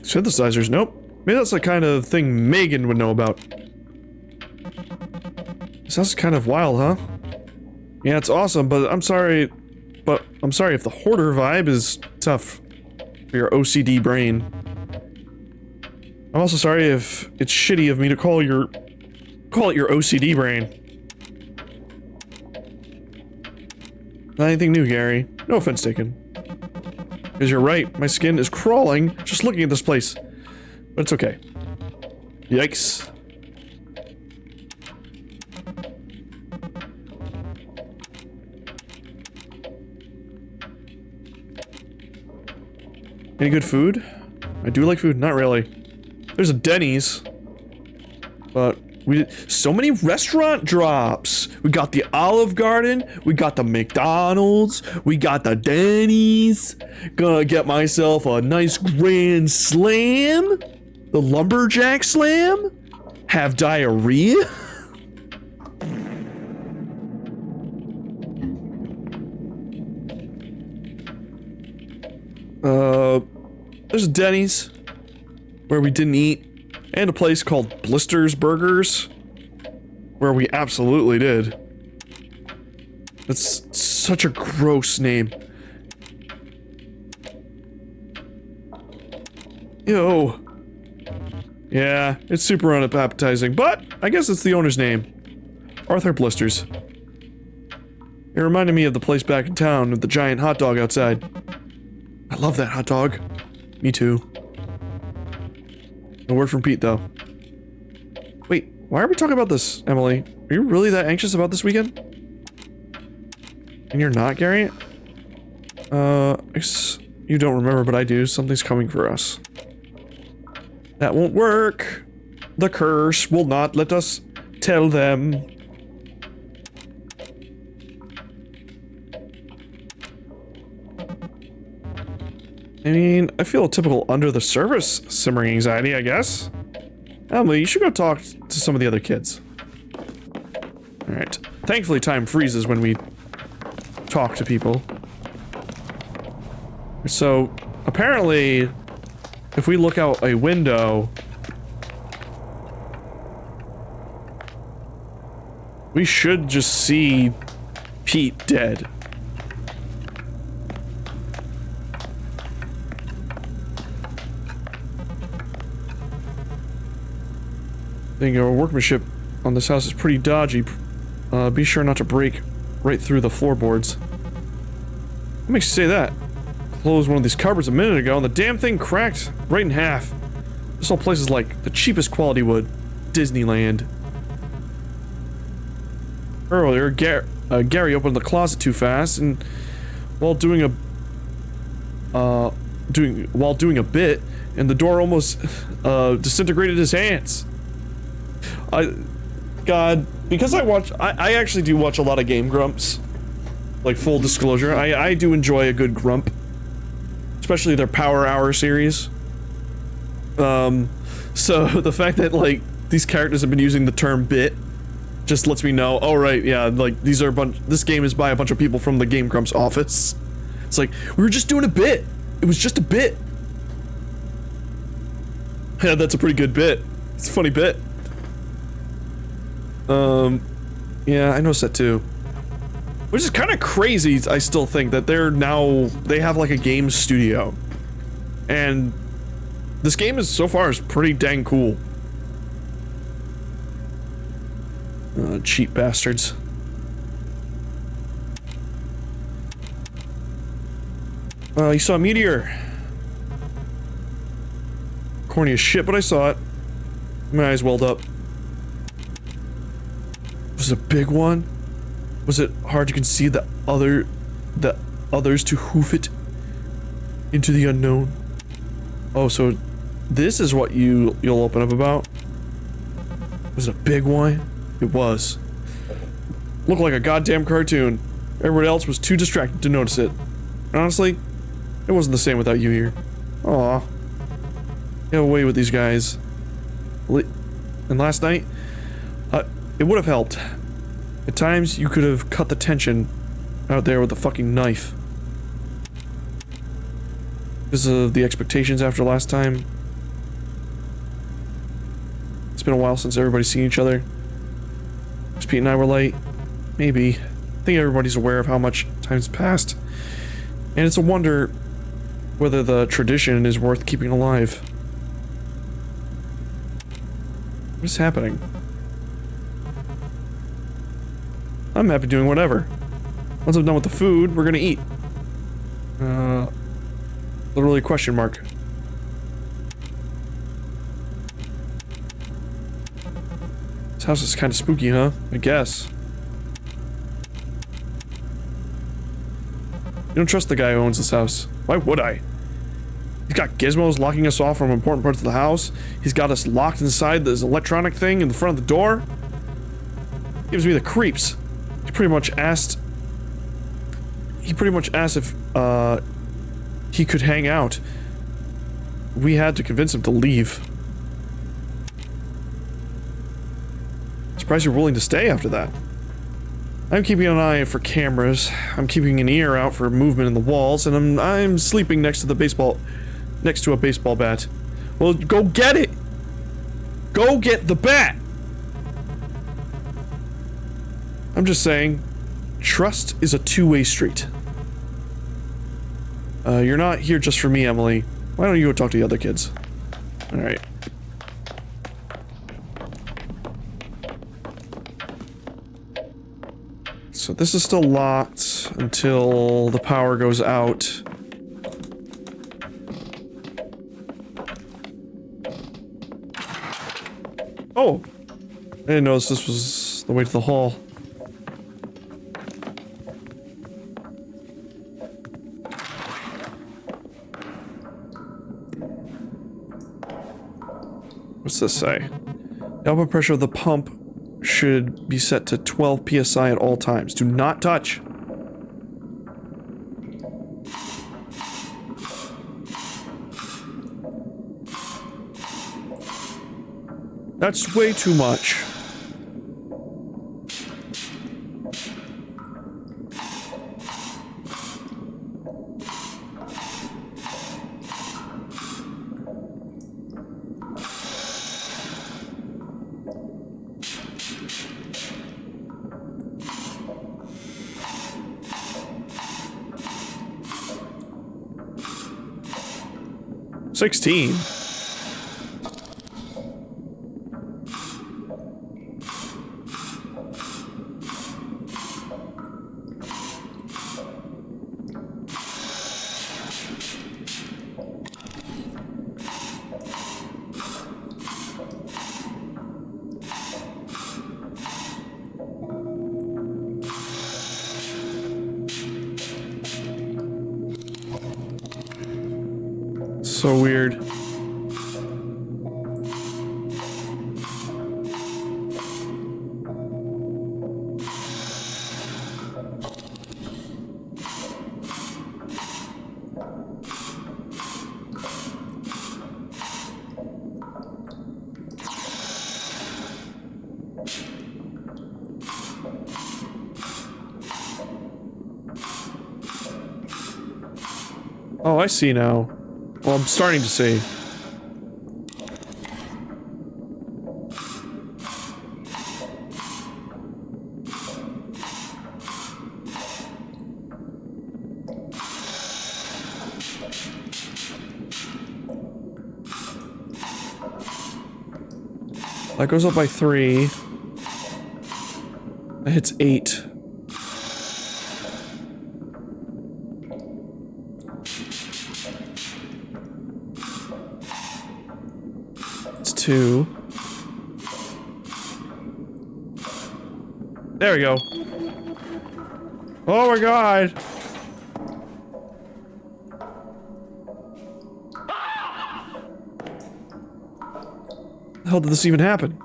Synthesizers? Nope. Maybe that's the kind of thing Megan would know about. Sounds kind of wild, huh? Yeah, it's awesome, but I'm sorry if the hoarder vibe is tough for your OCD brain. I'm also sorry if it's shitty of me to call it your OCD brain. Not anything new, Gary. No offense taken. Because you're right, my skin is crawling just looking at this place. But it's okay. Yikes. Any good food? I do like food, not really. There's a Denny's. But so many restaurant drops. We got the Olive Garden, we got the McDonald's, we got the Denny's. Gonna get myself a nice grand slam. The lumberjack slam. Have diarrhea. There's a Denny's where we didn't eat, and a place called Blister's Burgers where we absolutely did. It's such a gross name. Ew. Yeah, it's super unappetizing, but I guess it's the owner's name. Arthur Blisters. It reminded me of the place back in town with the giant hot dog outside. I love that hot dog. Me too. No word from Pete, though. Wait, why are we talking about this, Emily? Are you really that anxious about this weekend? And you're not, Gary? You don't remember, but I do. Something's coming for us. That won't work. The curse will not let us tell them. I mean, I feel a typical under-the-surface simmering anxiety, I guess. Emily, you should go talk to some of the other kids. Alright. Thankfully, time freezes when we talk to people. So, apparently, if we look out a window, we should just see Pete dead. I think our workmanship on this house is pretty dodgy. Be sure not to break right through the floorboards. What makes you say that? Closed one of these cupboards a minute ago and the damn thing cracked right in half. This whole place is like the cheapest quality wood. Disneyland. Earlier, Gary opened the closet too fast and while doing a bit, and the door almost disintegrated his hands. God, because I actually do watch a lot of Game Grumps. Like, full disclosure, I do enjoy a good grump. Especially their Power Hour series. So the fact that, like, these characters have been using the term bit just lets me know, oh right, yeah, like, these are this game is by a bunch of people from the Game Grumps office. It's like, we were just doing a bit. It was just a bit. Yeah, that's a pretty good bit. It's a funny bit. Yeah, I noticed that too. Which is kind of crazy, I still think, that they have like a game studio. And this game is, so far, is pretty dang cool. Cheap bastards. You saw a meteor. Corny as shit, but I saw it. My eyes welled up. Was it a big one? Was it hard to conceive the others to hoof it into the unknown? Oh, so this is what you'll open up about? Was it a big one? It was. Looked like a goddamn cartoon. Everybody else was too distracted to notice it. Honestly, it wasn't the same without you here. Aw. Get away with these guys. And last night, it would have helped. At times, you could have cut the tension out there with a fucking knife. Because of the expectations after last time. It's been a while since everybody's seen each other. Just Pete and I were late. Maybe. I think everybody's aware of how much time's passed. And it's a wonder whether the tradition is worth keeping alive. What is happening? I'm happy doing whatever. Once I'm done with the food, we're gonna eat. Literally a question mark. This house is kind of spooky, huh? I guess. You don't trust the guy who owns this house. Why would I? He's got gizmos locking us off from important parts of the house. He's got us locked inside this electronic thing in the front of the door. Gives me the creeps. He pretty much asked if, he could hang out. We had to convince him to leave. Surprised you're willing to stay after that. I'm keeping an eye for cameras. I'm keeping an ear out for movement in the walls, and I'm sleeping next to a baseball bat. Well, go get it! Go get the bat! I'm just saying, Trust is a two-way street. You're not here just for me, Emily. Why don't you go talk to the other kids? Alright. So this is still locked until the power goes out. Oh! I didn't notice this was the way to the hall. What's this say? The output pressure of the pump should be set to 12 psi at all times. Do not touch. That's way too much. $16. So weird. Oh, I see now. Well, I'm starting to see. That goes up by 3. That hits 8. It's 2. There we go. Oh my god! How the hell did this even happen?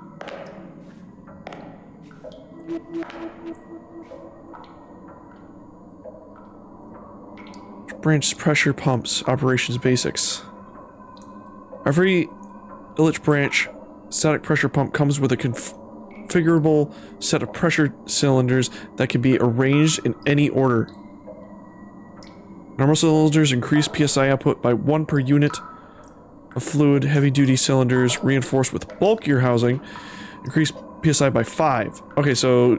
Branch pressure pumps, operations basics. Every Illich branch static pressure pump comes with a configurable set of pressure cylinders that can be arranged in any order. Normal cylinders increase PSI output by 1 per unit of fluid. Heavy-duty cylinders reinforced with bulkier housing increase PSI by 5. Okay, so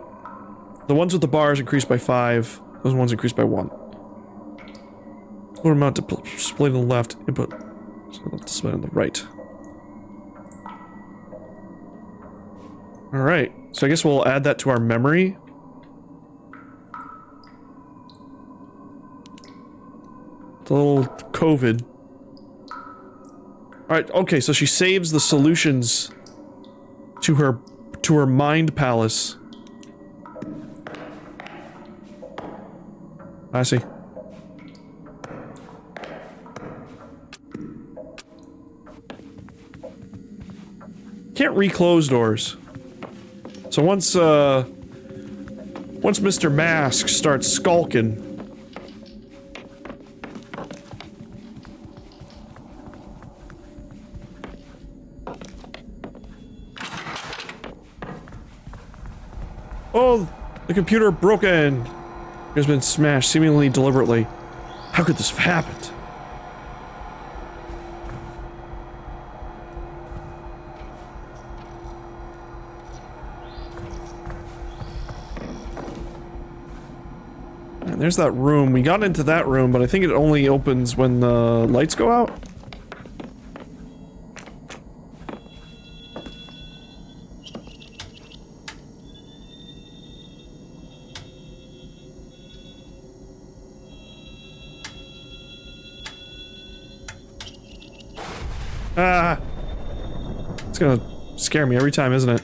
the ones with the bars increase by 5. Those ones increase by 1. What amount to display on the left, input display on the right. Alright, so I guess we'll add that to our memory. The little COVID. Alright, okay, so she saves the solutions to her mind palace. I see. Can't reclose doors. So once Mr. Mask starts skulking. Oh, the computer broken. It has been smashed, seemingly deliberately. How could this have happened? And there's that room. We got into that room, but I think it only opens when the lights go out. Ah! It's gonna scare me every time, isn't it?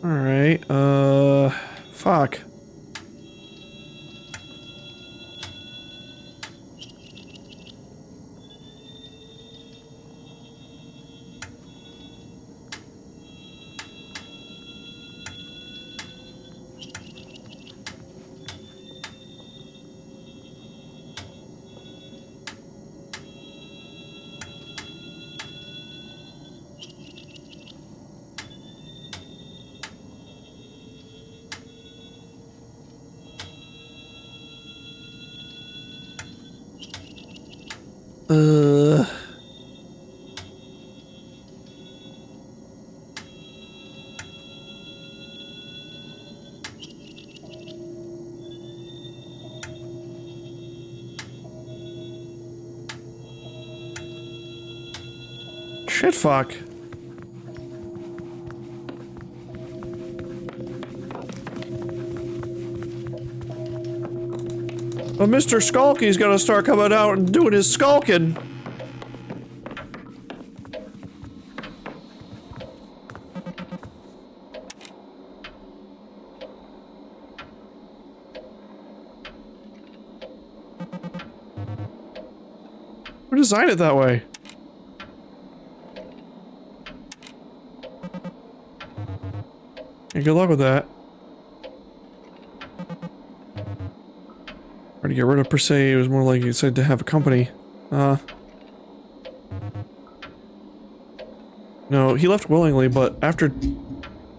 Alright, fuck. Shit, fuck. But Mr. Skulky's gonna start coming out and doing his skulking. Who designed it that way? Yeah, good luck with that. Or to get rid of per se, it was more like you said to have a company. No, he left willingly, but after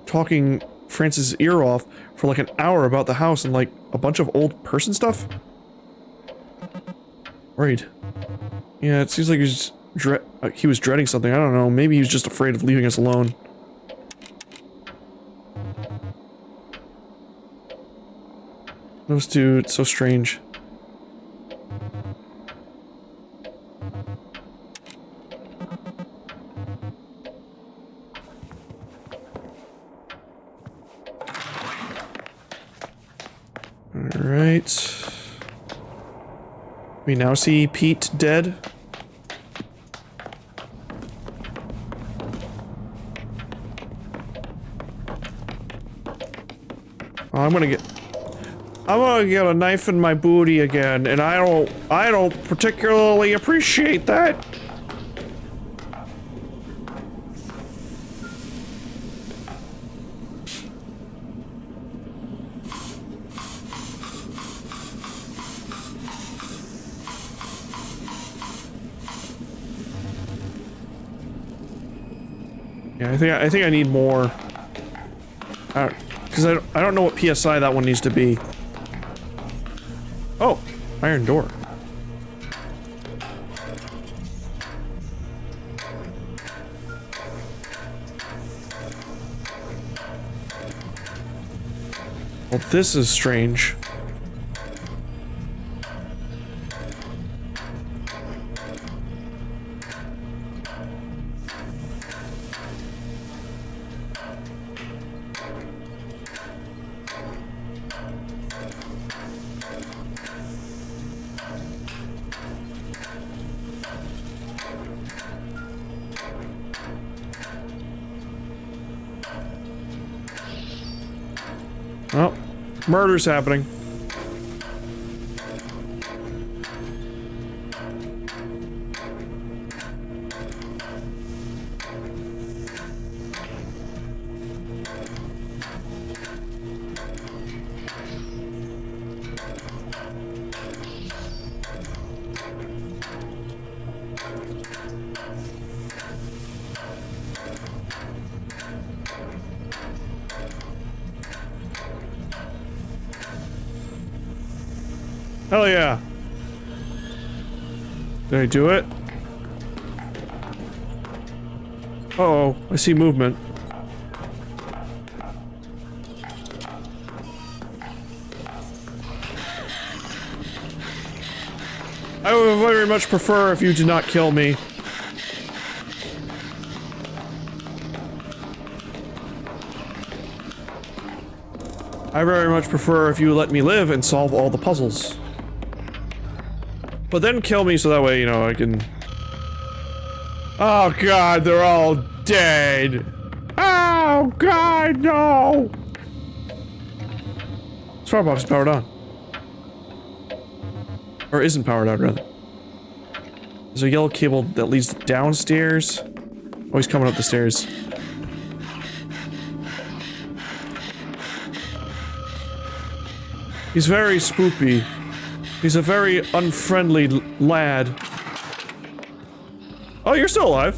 talking Francis' ear off for like an hour about the house and like a bunch of old person stuff. Right. Yeah, it seems like he was dreading something. I don't know. Maybe he was just afraid of leaving us alone. Those two, it's so strange. Alright. We now see Pete dead. I'm gonna get a knife in my booty again, and I don't particularly appreciate that. Yeah, I think I need more. Because I don't know what PSI that one needs to be. Oh, iron door. Well, this is strange. Well, murder's happening. Hell yeah. Did I do it? Uh-oh, I see movement. I would very much prefer if you do not kill me. I very much prefer if you let me live and solve all the puzzles. But then kill me so that way, you know, I can... Oh god, they're all dead! Oh god, no! Starbucks is powered on. Or isn't powered on, rather. There's a yellow cable that leads downstairs. Oh, he's coming up the stairs. He's very spoopy. He's a very unfriendly lad. Oh, you're still alive.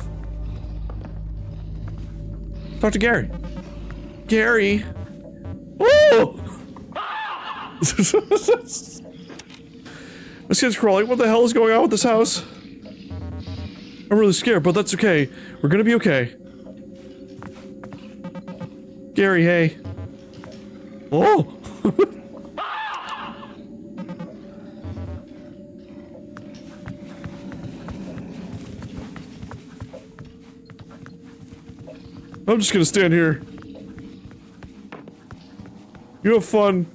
Talk to Gary. Gary! Oh! This kid's crawling. What the hell is going on with this house? I'm really scared, but that's okay. We're gonna be okay. Gary, hey. Oh! I'm just gonna stand here. You have fun.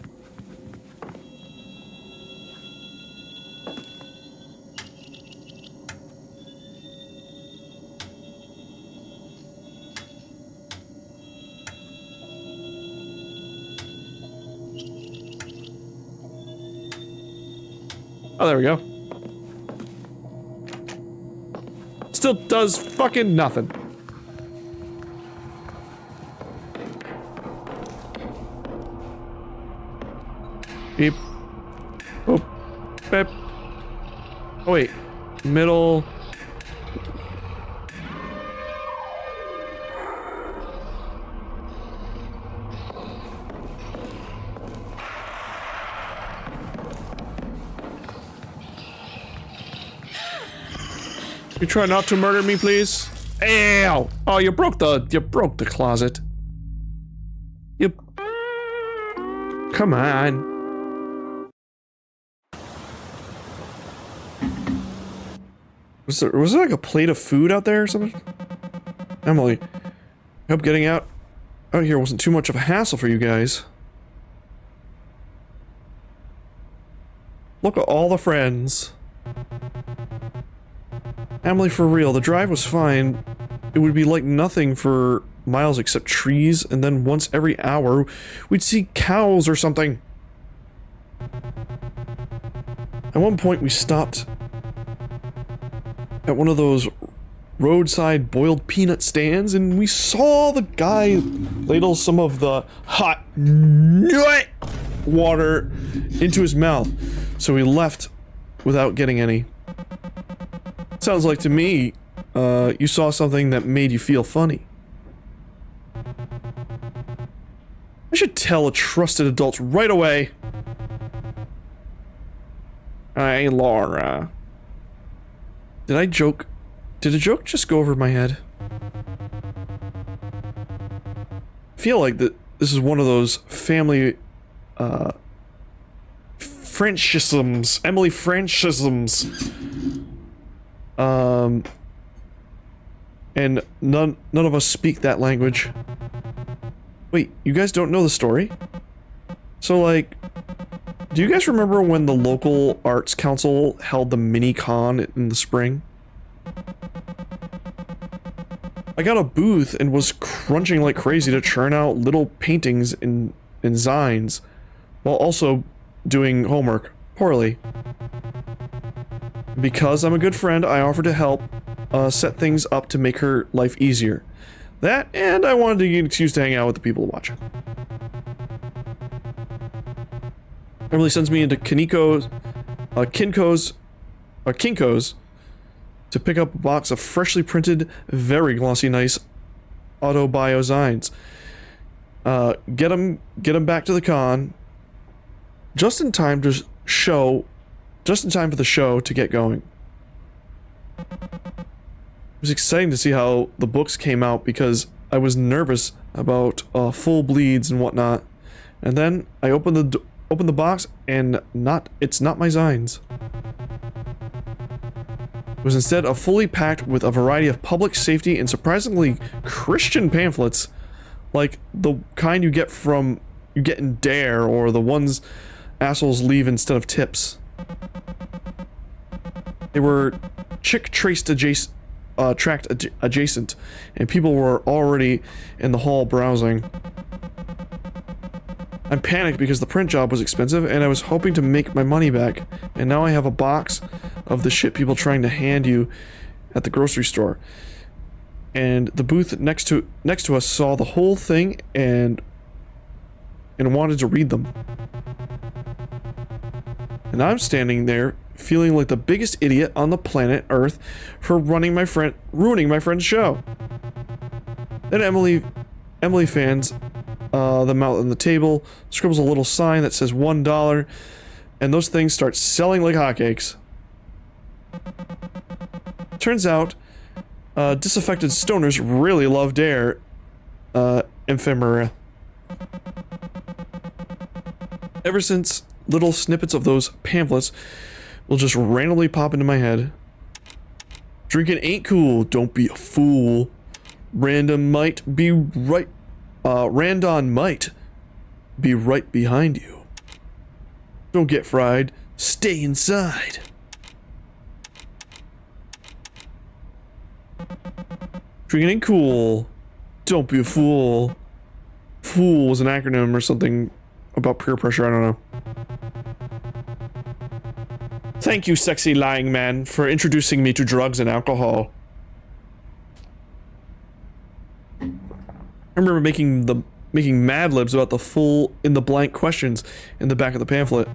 Oh, there we go. Still does fucking nothing. Beep. Boop. Beep. Oh wait. Middle. You try not to murder me, please? Ow! Oh, you broke the closet. You... Come on. Was there like a plate of food out there or something? Emily, I hope getting out here wasn't too much of a hassle for you guys. Look at all the friends. Emily, for real, the drive was fine. It would be like nothing for miles except trees, and then once every hour, we'd see cows or something. At one point, we stopped at one of those roadside boiled peanut stands, and we saw the guy ladle some of the hot nut water into his mouth, so we left without getting any. Sounds like to me, you saw something that made you feel funny. I should tell a trusted adult right away. Hey, Laura. Did a joke just go over my head? I feel like that this is one of those family, Frenchisms. Emily Frenchisms. And none of us speak that language. Wait, you guys don't know the story? So, like, do you guys remember when the local arts council held the mini-con in the spring? I got a booth and was crunching like crazy to churn out little paintings and designs, while also doing homework poorly. Because I'm a good friend, I offered to help set things up to make her life easier. That, and I wanted to get an excuse to hang out with the people watching. Emily sends me into Kinko's to pick up a box of freshly printed, very glossy, nice autobio signs. Get them back to the con just in time to show just in time for the show to get going. It was exciting to see how the books came out because I was nervous about full bleeds and whatnot. And then I opened the box and it's not my Zines. It was instead a fully packed with a variety of public safety and surprisingly Christian pamphlets, like the kind you get in Dare or the ones assholes leave instead of tips. They were tracked adjacent, and people were already in the hall browsing. I'm panicked because the print job was expensive and I was hoping to make my money back, and now I have a box of the shit people trying to hand you at the grocery store. And the booth next to us saw the whole thing and wanted to read them. And I'm standing there feeling like the biggest idiot on the planet Earth for ruining my friend's show. Then Emily fans them out on the table, scribbles a little sign that says $1, and those things start selling like hotcakes. Turns out, disaffected stoners really love Dare, ephemera. Ever since, little snippets of those pamphlets will just randomly pop into my head. Drinking ain't cool, don't be a fool. Randon might be right behind you. Don't get fried, stay inside. Drinking ain't cool, don't be a fool. Fool was an acronym or something about peer pressure, I don't know. Thank you, sexy lying man, for introducing me to drugs and alcohol. I remember making Mad Libs about the full in the blank questions in the back of the pamphlet.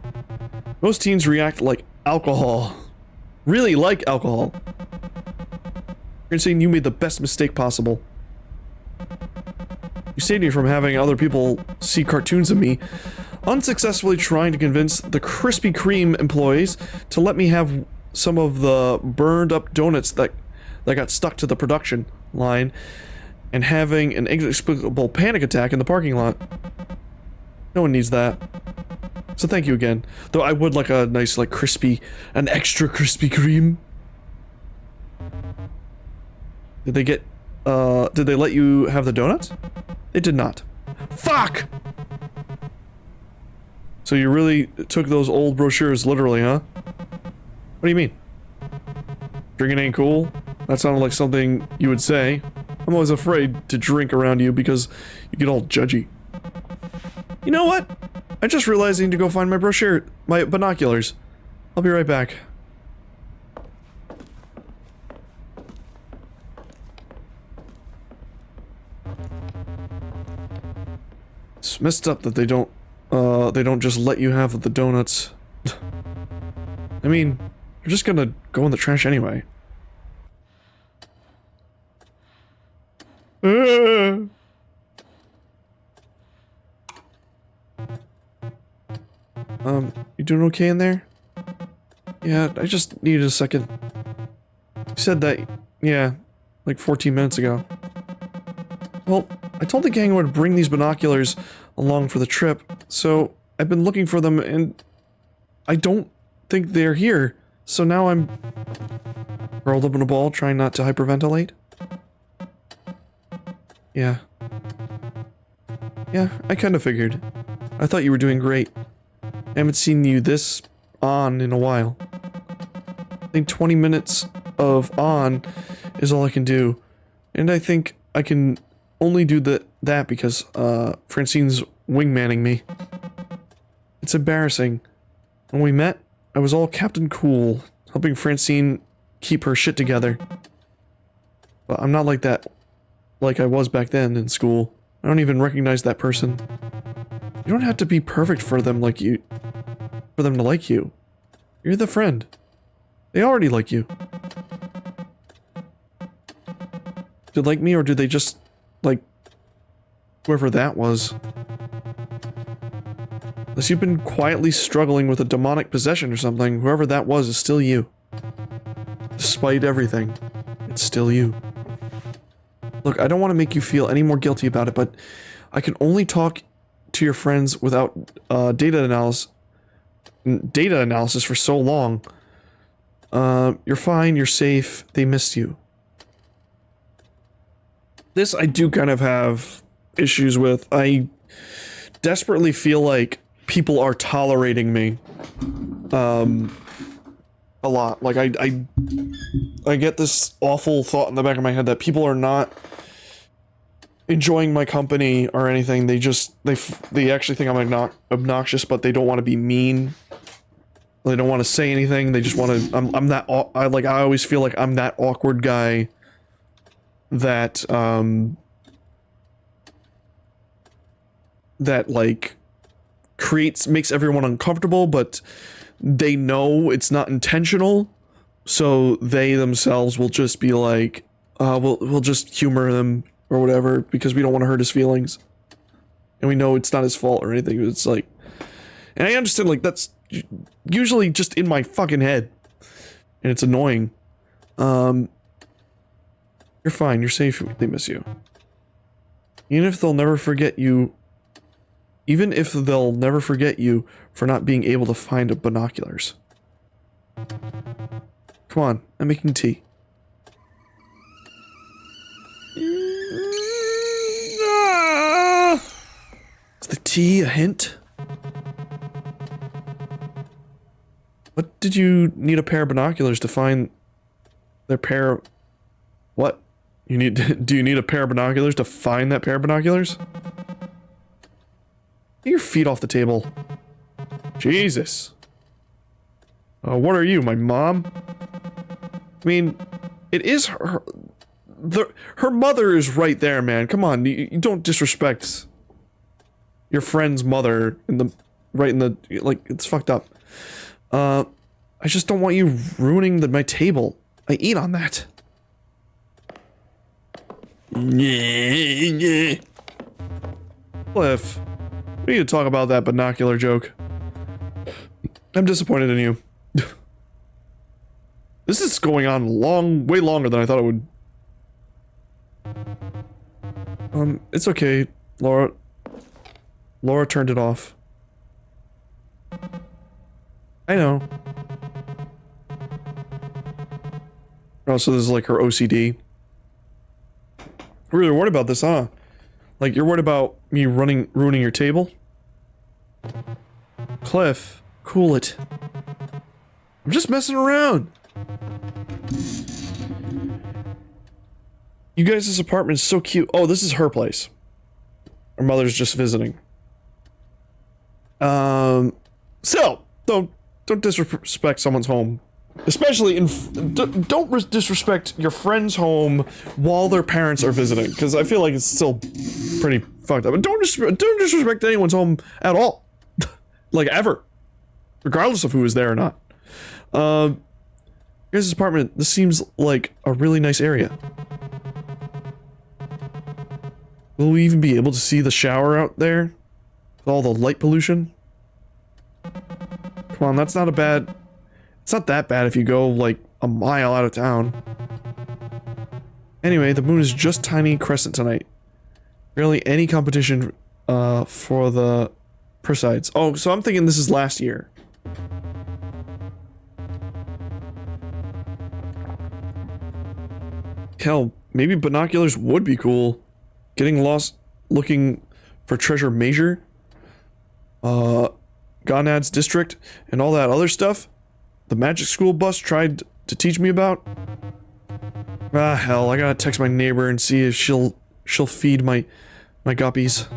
Most teens react like alcohol. Really like alcohol. You're saying you made the best mistake possible. You saved me from having other people see cartoons of me, unsuccessfully trying to convince the Krispy Kreme employees to let me have some of the burned up donuts that got stuck to the production line, and having an inexplicable panic attack in the parking lot. No one needs that. So thank you again. Though I would like a nice, like, an extra Krispy Kreme. Did they let you have the donuts? They did not. Fuck! So you really took those old brochures literally, huh? What do you mean? Drinking ain't cool? That sounded like something you would say. I'm always afraid to drink around you because you get all judgy. You know what? I just realized I need to go find my brochure, my binoculars. I'll be right back. It's messed up that they don't just let you have the donuts. I mean, you're just gonna go in the trash anyway. You doing okay in there? Yeah, I just needed a second. You said that, yeah, like 14 minutes ago. Well, I told the gang I would bring these binoculars along for the trip, so I've been looking for them and I don't think they're here. So now I'm curled up in a ball trying not to hyperventilate. Yeah. Yeah, I kind of figured. I thought you were doing great. I haven't seen you this on in a while. I think 20 minutes of on is all I can do. And I think I can only do that because Francine's wingmanning me. It's embarrassing. When we met, I was all Captain Cool, helping Francine keep her shit together. But I'm not like that, like I was back then in school. I don't even recognize that person. You don't have to be perfect for them for them to like you. You're the friend. They already like you. Do they like me or do they just like whoever that was? Unless you've been quietly struggling with a demonic possession or something, whoever that was is still you. Despite everything, it's still you. Look, I don't want to make you feel any more guilty about it, but I can only talk to your friends without data analysis for so long. You're fine, you're safe, they missed you. This I do kind of have issues with. I desperately feel like people are tolerating me. A lot. Like, I get this awful thought in the back of my head that people are not enjoying my company or anything. They actually think I'm obnoxious, but they don't want to be mean. They don't want to say anything. They just want to. I'm that. I always feel like I'm that awkward guy. That that like makes everyone uncomfortable, but they know it's not intentional, so they themselves will just be like, we'll just humor them or whatever because we don't want to hurt his feelings, and we know it's not his fault or anything. It's like, and I understand, like, that's usually just in my fucking head, and it's annoying. You're fine, you're safe, they miss you. Even if they'll never forget you for not being able to find binoculars. Come on, I'm making tea. Is the tea a hint? What did you need a pair of binoculars to find their pair? What? Do you need a pair of binoculars to find that pair of binoculars? Get your feet off the table. Jesus. What are you, my mom? I mean, it is her. Her mother is right there, man. Come on, you don't disrespect your friend's mother like, it's fucked up. I just don't want you ruining my table. I eat on that. Cliff, we need to talk about that binocular joke. I'm disappointed in you. This is going on way longer than I thought it would. It's okay, Laura. Laura turned it off. I know. Oh, so this is like her OCD. You're really worried about this, huh? Like, you're worried about me ruining your table? Cliff, cool it. I'm just messing around. You guys' apartment is so cute. Oh, this is her place. Her mother's just visiting. So, don't disrespect someone's home. Especially don't disrespect your friend's home while their parents are visiting, because I feel like it's still pretty fucked up. And don't disrespect anyone's home at all. Like, ever. Regardless of who is there or not. Guys' apartment, this seems like a really nice area. Will we even be able to see the shower out there? With all the light pollution? Come on, that's not a bad... It's not that bad if you go, like, a mile out of town. Anyway, the moon is just tiny crescent tonight. Barely any competition, for the Perseids. Oh, so I'm thinking this is last year. Hell, maybe binoculars would be cool. Getting lost looking for treasure major. Gonad's district, and all that other stuff. The magic school bus tried to teach me about. Ah, hell, I gotta text my neighbor and see if she'll feed my guppies.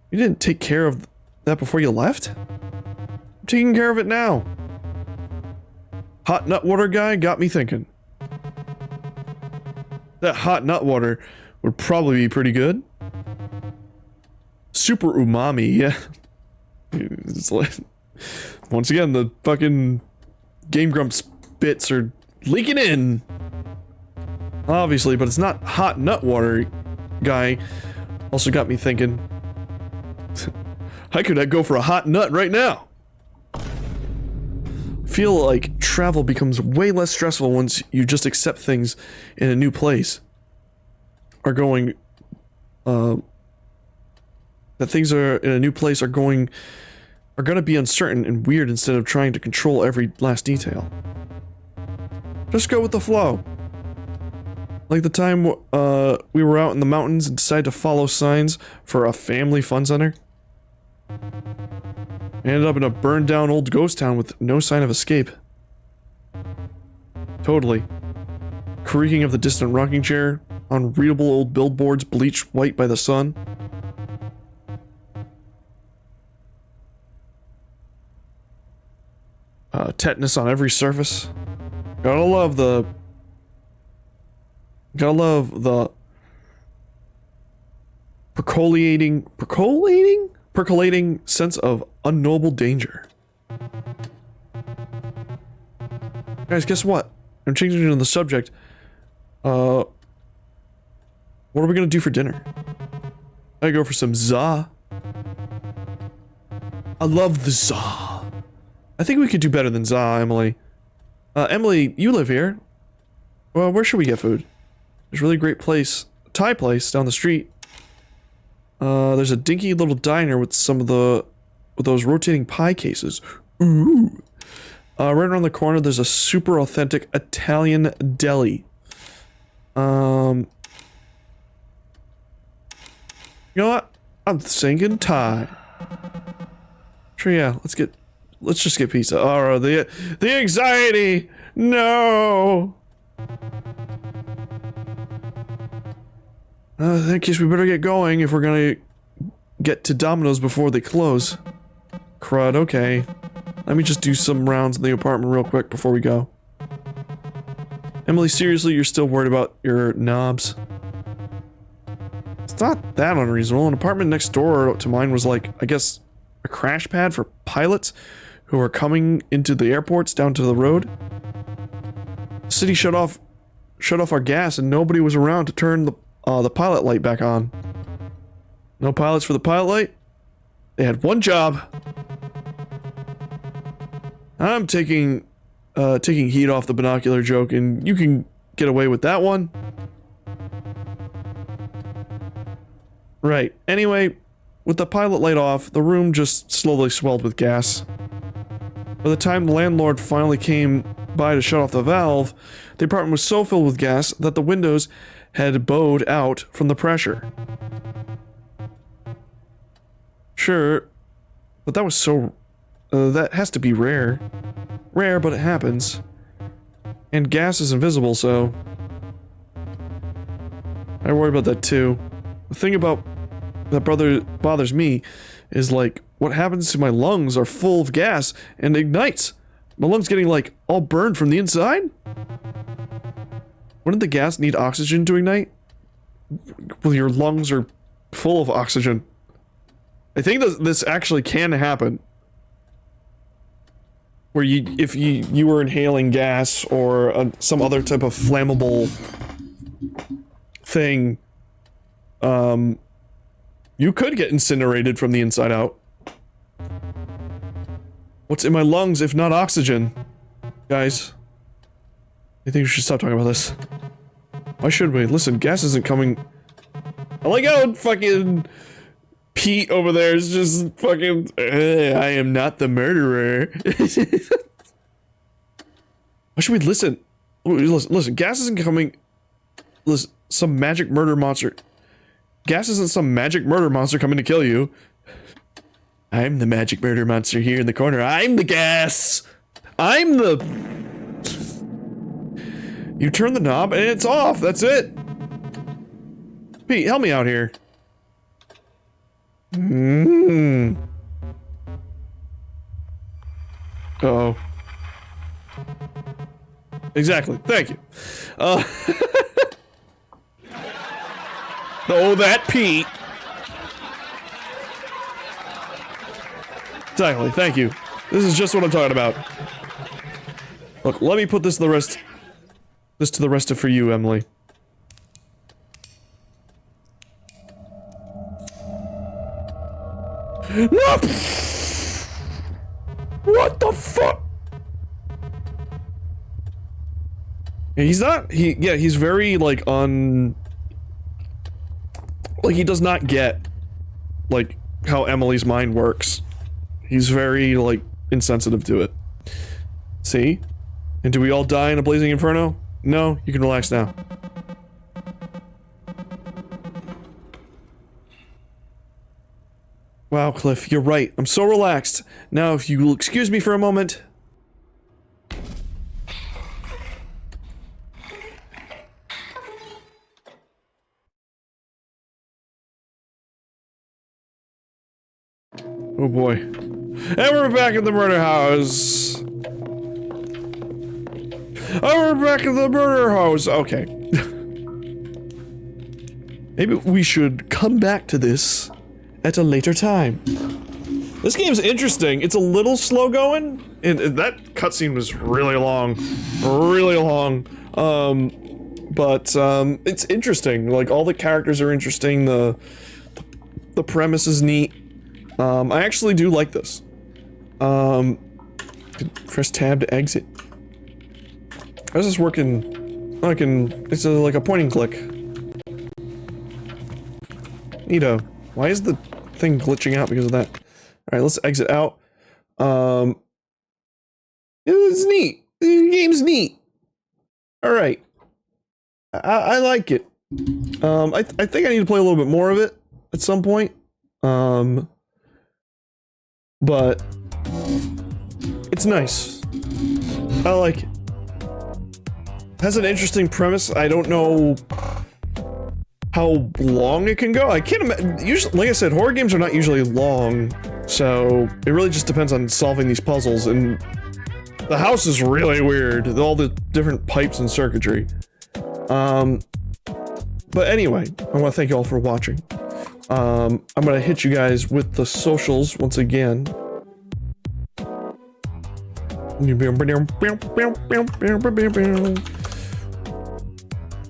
You didn't take care of that before you left? I'm taking care of it now. Hot nut water guy got me thinking. That hot nut water would probably be pretty good. Super umami, yeah. It's like... Once again, the fucking Game Grumps bits are leaking in. Obviously, but it's not hot nut water guy. Also got me thinking. I could go for a hot nut right now. Feel like travel becomes way less stressful once you just accept things in a new place. Are going, that things are in a new place are gonna be uncertain and weird instead of trying to control every last detail. Just go with the flow. Like the time we were out in the mountains and decided to follow signs for a family fun center. I ended up in a burned down old ghost town with no sign of escape. Totally. Creaking of the distant rocking chair, unreadable old billboards bleached white by the sun. Tetanus on every surface. Gotta love the percolating sense of unknowable danger. Guys, guess what? I'm changing the subject. What are we gonna do for dinner? I go for some za. I love the za. I think we could do better than za, Emily. Emily, you live here. Well, where should we get food? There's a really great place, Thai place down the street. There's a dinky little diner with with those rotating pie cases. Ooh. Right around the corner, there's a super authentic Italian deli. You know what? I'm thinking Thai. Sure, yeah. Let's just get pizza. Oh, the anxiety. No. I guess we better get going if we're gonna get to Domino's before they close. Crud, okay. Let me just do some rounds in the apartment real quick before we go. Emily, seriously, you're still worried about your knobs? It's not that unreasonable. An apartment next door to mine was like, I guess, a crash pad for pilots who are coming into the airports down to the road. The city shut off our gas and nobody was around to turn the pilot light back on. No pilots for the pilot light? They had one job. I'm taking heat off the binocular joke, and you can get away with that one. Right. Anyway, with the pilot light off, the room just slowly swelled with gas. By the time the landlord finally came by to shut off the valve, the apartment was so filled with gas that the windows had bowed out from the pressure. Sure, but that was so... that has to be rare. Rare, but it happens. And gas is invisible, so... I worry about that too. The thing about that bothers me is like, what happens to my lungs are full of gas and ignites? My lungs getting like all burned from the inside? Wouldn't the gas need oxygen to ignite? Well, your lungs are full of oxygen. I think this actually can happen. Where if you were inhaling gas or some other type of flammable thing, you could get incinerated from the inside out. What's in my lungs if not oxygen? Guys, I think we should stop talking about this. Why should we? Listen, gas isn't coming... I like how fucking Pete over there is just fucking... I am not the murderer. Why should we listen? Listen, gas isn't coming... Listen, some magic murder monster... Gas isn't some magic murder monster coming to kill you. I'm the magic murder monster here in the corner. I'm the gas! I'm the... You turn the knob and it's off, that's it! Pete, help me out here. Uh-oh. Exactly, thank you. Oh, that Pete. Exactly, thank you. This is just what I'm talking about. Look, let me put this to the rest of for you, Emily. No! What the fuck? He's not, he's very, like, like, he does not get, like, how Emily's mind works. He's very, like, insensitive to it. See? And do we all die in a blazing inferno? No, you can relax now. Wow, Cliff, you're right. I'm so relaxed. Now, if you will excuse me for a moment. Oh boy. And we're back in the murder house. Oh, we're back in the murder house. Okay. Maybe we should come back to this at a later time. This game's interesting. It's a little slow going, and that cutscene was really long. Really long. It's interesting. Like, all the characters are interesting, the premise is neat. I actually do like this. Press tab to exit. How's this working? Oh, it's like a pointing click. Neato. Why is the thing glitching out because of that? Alright, let's exit out. It's neat. The game's neat. Alright. I like it. I think I need to play a little bit more of it at some point. But it's nice. I like it. Has an interesting premise. I don't know how long it can go. I can't imagine. Usually, like I said, horror games are not usually long, so it really just depends on solving these puzzles. And the house is really weird. All the different pipes and circuitry. But anyway, I want to thank you all for watching. I'm gonna hit you guys with the socials once again.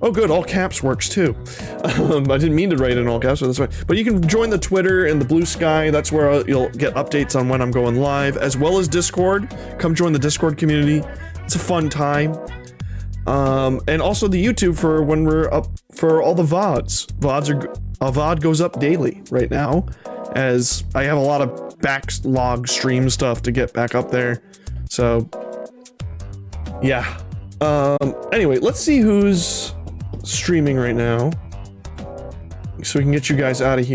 Oh good, all caps works too. I didn't mean to write in all caps, so that's fine. But you can join the Twitter and the Blue Sky. That's where you'll get updates on when I'm going live, as well as Discord. Come join the Discord community. It's a fun time. And also the YouTube for when we're up for all the VODs. A VOD goes up daily right now, as I have a lot of backlog stream stuff to get back up there. So, yeah. Anyway, let's see who's streaming right now, so we can get you guys out of here.